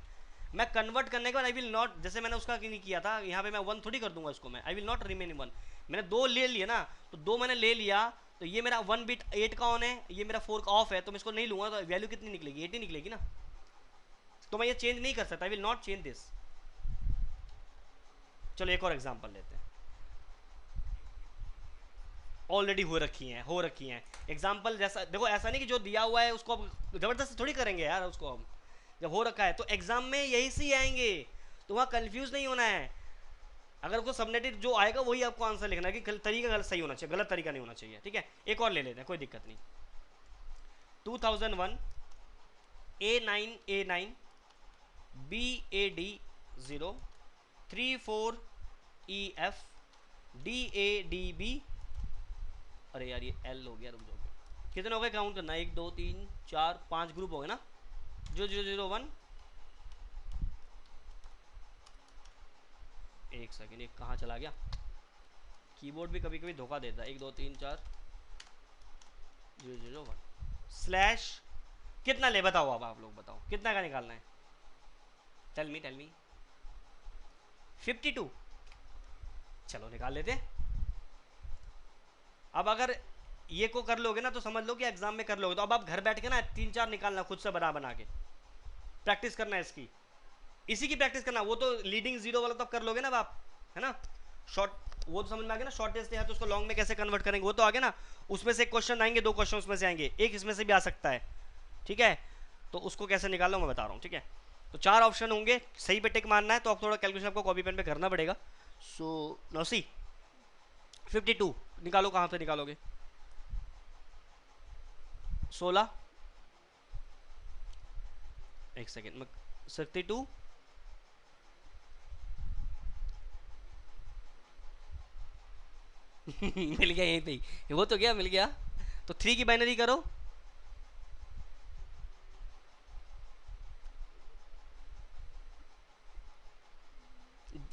कन्वर्ट करने के बाद आई विल नॉट, जैसे मैंने उसका नहीं किया था, यहाँ पे मैं 1 थोड़ी कर दूंगा इसको, मैं आई विल नॉट रिमेन 1। मैंने 2 ले लिया ना, तो 2 मैंने ले लिया, तो ये मेरा 1 बिट 8 का ऑन है, ये मेरा 4 का ऑफ है, तो मैं इसको नहीं लूंगा, तो वैल्यू कितनी निकलेगी? 8 ही निकलेगी ना, तो मैं ये चेंज नहीं कर सकता, I will not change this. चलो एक और एग्जांपल लेते हैं, ऑलरेडी हो रखी हैं एग्जांपल। जैसा देखो, ऐसा नहीं कि जो दिया हुआ है उसको जबरदस्ती थोड़ी करेंगे यार, उसको हम जब हो रखा है तो एग्जाम में यही से आएंगे, तो वहाँ कंफ्यूज नहीं होना है। अगर उसको सबनेटेड जो आएगा वही आपको आंसर लिखना है, कि तरीका गलत सही होना चाहिए, गलत तरीका नहीं होना चाहिए, ठीक है? एक और ले लेते हैं, कोई दिक्कत नहीं। 2001 A9 BAD 0 34 EF DADB, अरे यार ये L हो गया, रुक जाओ, कितने हो गए? काउंट करना, 1 2 3 4 5 ग्रुप हो गए ना। 0001, एक सेकेंड, एक कहाँ चला गया? कीबोर्ड भी कभी कभी धोखा देता है। 1 2 3 4 001 स्लैश कितना ले, बताओ अब आप लोग बताओ कितना का निकालना है? टेल मी 52, चलो निकाल लेते हैं। अब अगर ये को कर लोगे ना तो समझ लो कि एग्जाम में कर लोगे, तो अब आप घर बैठ के ना 3-4 निकालना, खुद से बना के प्रैक्टिस करना है इसकी, इसी की प्रैक्टिस करना। वो तो लीडिंग 0 वाला तो कर लोगे ना आप, है ना? शॉर्ट वो तो समझ में आ गया ना, शॉर्ट टेस्ट है तो उसको लॉन्ग में कैसे कन्वर्ट करेंगे वो तो आगे ना। उसमें से क्वेश्चन आएंगे, 2 क्वेश्चन उसमें से आएंगे, एक इसमें से भी आ सकता है, ठीक है? तो उसको कैसे निकालना मैं बता रहा हूँ, ठीक है? तो 4 ऑप्शन होंगे, सही पे टिक मारना है, तो आप थोड़ा कैलकुलेशन आपको कॉपी पेन पे करना पड़ेगा। सो नाउ सी 52 निकालो, कहाँ से निकालोगे? 16, एक सेकेंड, 62 मिल गया, यहीं पे ही वो तो गया, मिल गया। तो 3 की बाइनरी करो,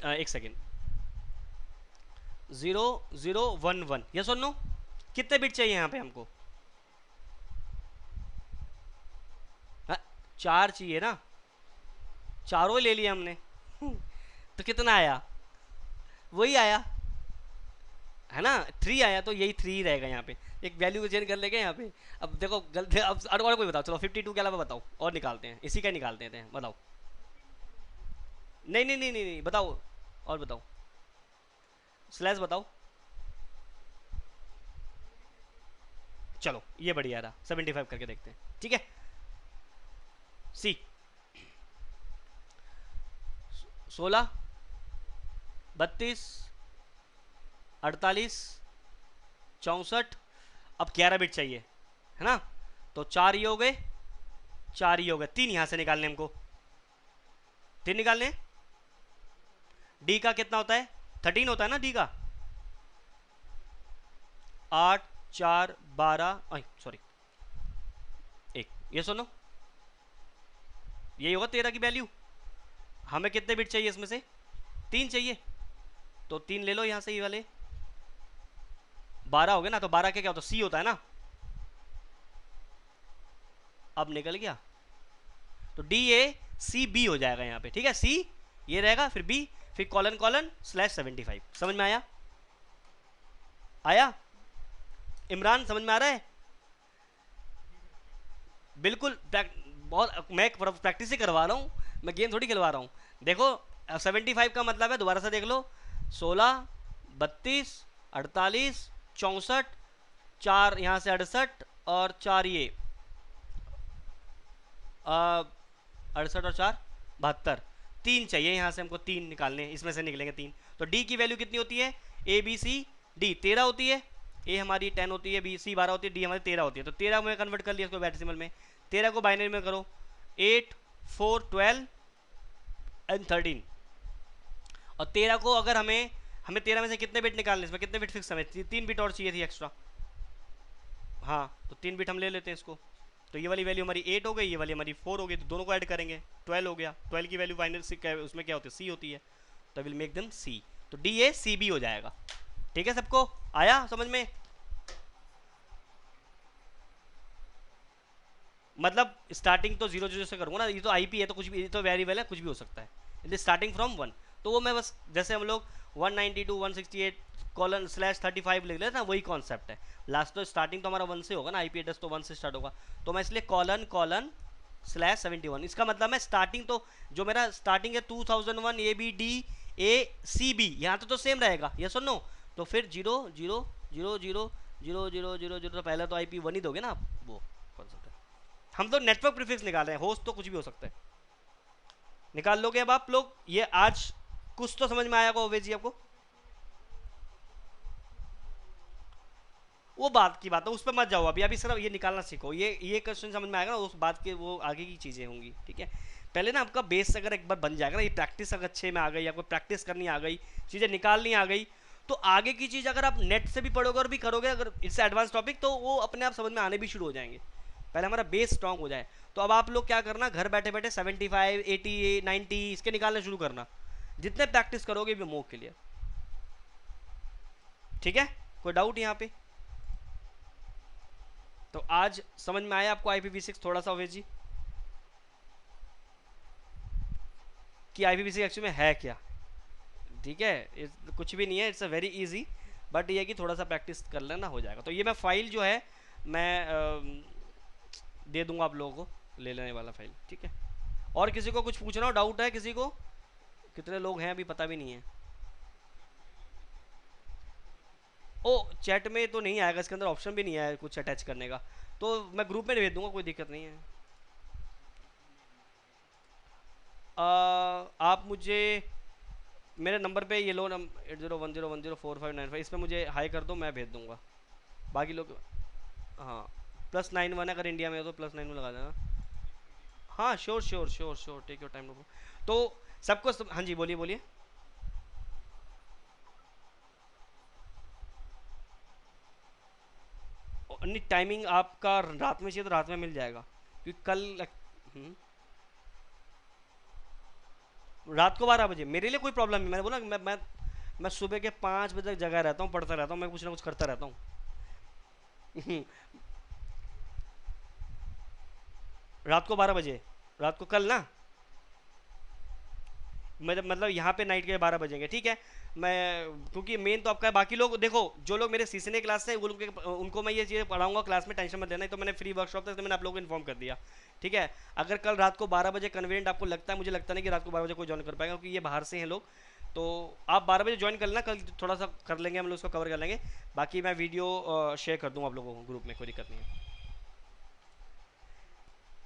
एक सेकेंड, 0011, यस और नो? कितने बिट चाहिए यहाँ पे हमको? 4 चाहिए ना, चारों ले लिया हमने तो कितना आया? वही आया, है ना, 3 आया तो यही 3 ही रहेगा यहाँ पे, एक वैल्यू को चेंज कर लेंगे यहाँ पे। अब देखो गलती, अब और कोई बताओ, चलो 52 के अलावा बताओ और निकालते हैं, इसी का निकालते हैं, बताओ। नहीं नहीं नहीं नहीं नहीं, बताओ और बताओ, स्लैश बताओ। चलो ये बढ़िया रहा, 75 करके देखते हैं, ठीक है। सी 16, 32, 48, 64, अब 11 बिट चाहिए, है ना। तो 4 ही हो गए, 4 ही हो गए, 3 यहां से निकालने हमको, 3 निकालने। डी का कितना होता है, 13 होता है ना डी का, 8, 4, 12, सॉरी 1, ये सुनो, यही होगा 13 की वैल्यू। हमें कितने बिट चाहिए इसमें से, 3 चाहिए, तो 3 ले लो यहां से, ये वाले 12 हो गए ना, तो 12 के क्या होता है, सी होता है ना। अब निकल गया, तो डी ए सी बी हो जाएगा यहाँ पे, ठीक है। सी ये रहेगा, फिर बी, फिर कॉलन कॉलन स्लैश 75। समझ में आया, आया इमरान, समझ में आ रहा है। बिल्कुल बहुत, मैं प्रैक्टिस ही करवा रहा हूँ, मैं गेम थोड़ी खिलवा रहा हूँ। देखो 75 का मतलब है, दोबारा से देख लो, 16, 32, 48, 64, 4 यहाँ से 68 और 4 ये 68 और 4 72, 3 चाहिए यहाँ से हमको, 3 निकालने, इसमें से निकलेंगे 3। तो डी की वैल्यू कितनी होती है, ए बी सी डी 13 होती है, ए हमारी 10 होती है, बी सी 12 होती है, डी हमारी 13 होती है। तो 13 में कन्वर्ट कर लिया इसको डेसिमल में, 13 को बाइनरी में करो, 8, 4, 12 एंड 13। और 13 को अगर हमें 13 में से कितने बिट निकालने, इसमें कितने बिट फिक्स, हमें 3 बिट और चाहिए थी एक्स्ट्रा। हाँ तो 3 बिट हम ले लेते हैं इसको, तो ये वाली वैल्यू हमारी 8 हो गई, ये वाली हमारी 4 हो गई, तो दोनों को ऐड करेंगे 12 हो गया। 12 की वैल्यू फाइनल उसमें क्या होती है, सी होती है, तो विल मेक देम सी, तो डी ए सी बी हो जाएगा। ठीक है, सबको आया समझ में। मतलब स्टार्टिंग तो 0 0 से करूँगा ना, ये तो आईपी है, तो कुछ भी, ये तो वेरिएबल है, कुछ भी हो सकता है, स्टार्टिंग फ्रॉम 1। तो वो मैं बस जैसे हम लोग 192 168 कॉलन स्लैश 35 लिख लेते ना, वही कॉन्सेप्ट है। लास्ट तो स्टार्टिंग तो हमारा 1 से होगा ना, आईपी एड्रेस तो 1 से स्टार्ट होगा, तो मैं इसलिए कॉलन कॉलन स्लैश 71, इसका मतलब मैं स्टार्टिंग तो जो मेरा स्टार्टिंग है 2001 A B D A C B, यहाँ तो सेम रहेगा, ये सुनो। तो फिर 0 0 0 0 0 0 0 0, तो पहले तो आईपी 1 ही दोगे ना आप, वो कॉन्सेप्ट है। हम तो नेटवर्क प्रीफिक्स निकाल रहे हैं, होस्ट तो कुछ भी हो सकता है, निकाल लोगे अब आप लोग। ये आज कुछ तो समझ में आया होगा ओवेजी आपको, वो बात की बात है, उस पर मत जाओ अभी, अभी सिर्फ ये निकालना सीखो, ये क्वेश्चन समझ में आएगा ना, उस बात के वो आगे की चीज़ें होंगी, ठीक है। पहले ना आपका बेस अगर एक बार बन जाएगा ना, ये प्रैक्टिस अगर अच्छे में आ गई, आपको प्रैक्टिस करनी आ गई, चीज़ें निकालनी आ गई, तो आगे की चीज़ अगर आप नेट से भी पढ़ोगे और भी करोगे, अगर इससे एडवांस टॉपिक, तो वो अपने आप समझ में आने भी शुरू हो जाएंगे। पहले हमारा बेस स्ट्रांग हो जाए। तो अब आप लोग क्या करना, घर बैठे बैठे 75 80 90 इसके निकालना शुरू करना, जितने प्रैक्टिस करोगे भी मोक के लिए, ठीक है। कोई डाउट यहाँ पे? तो आज समझ में आया आपको IPv6 थोड़ा सा ओवेजी, कि IPv6 एक्चुअली में है क्या, ठीक है। कुछ भी नहीं है, it's a very easy, but ये कि थोड़ा सा प्रैक्टिस कर लेना, हो जाएगा। तो ये मैं फाइल जो है मैं दे दूंगा आप लोगों को, ले लेने वाला फाइल, ठीक है। और किसी को कुछ पूछना हो, डाउट है किसी को? कितने लोग हैं अभी पता भी नहीं है। ओ चैट में तो नहीं आएगा, इसके अंदर ऑप्शन भी नहीं है कुछ अटैच करने का, तो मैं ग्रुप में भेज दूंगा, कोई दिक्कत नहीं है। आप मुझे मेरे नंबर पे ये लो, 8010104595, इस पर मुझे हाई कर दो, मैं भेज दूंगा। बाकी लोग हाँ +91 अगर इंडिया में हो तो +91 लगा देना। हाँ sure sure sure sure, take your time. तो सबको हाँ जी बोलिए बोलिए। नहीं टाइमिंग आपका रात में चाहिए तो रात में मिल जाएगा, क्योंकि कल रात को 12 बजे मेरे लिए कोई प्रॉब्लम नहीं। मैंने बोला मैं सुबह के 5 बजे तक जगह रहता हूँ, पढ़ता रहता हूँ, मैं कुछ ना कुछ करता रहता हूँ। रात को 12 बजे, रात को कल ना, मतलब यहाँ पे नाइट के 12 बजेंगे, ठीक है। मैं क्योंकि मेन तो आपका है, बाकी लोग देखो जो लोग मेरे सीसीने क्लास से उनको मैं ये चीज़ें पढ़ाऊंगा क्लास में, टेंशन मत लेना। तो मैंने फ्री वर्कशॉप था तो मैंने आप लोगों को इन्फॉर्म कर दिया, ठीक है। अगर कल रात को 12 बजे कन्वीनियंट आपको लगता है, मुझे लगता नहीं कि रात को 12 बजे कोई ज्वाइन कर पाएगा क्योंकि ये बाहर से हैं लोग, तो आप 12 बजे ज्वाइन कर लेना, कल थोड़ा सा कर लेंगे हम लोग, उसको कवर कर लेंगे। बाकी मैं वीडियो शेयर कर दूँगा आप लोगों को ग्रुप में, कोई दिक्कत नहीं है।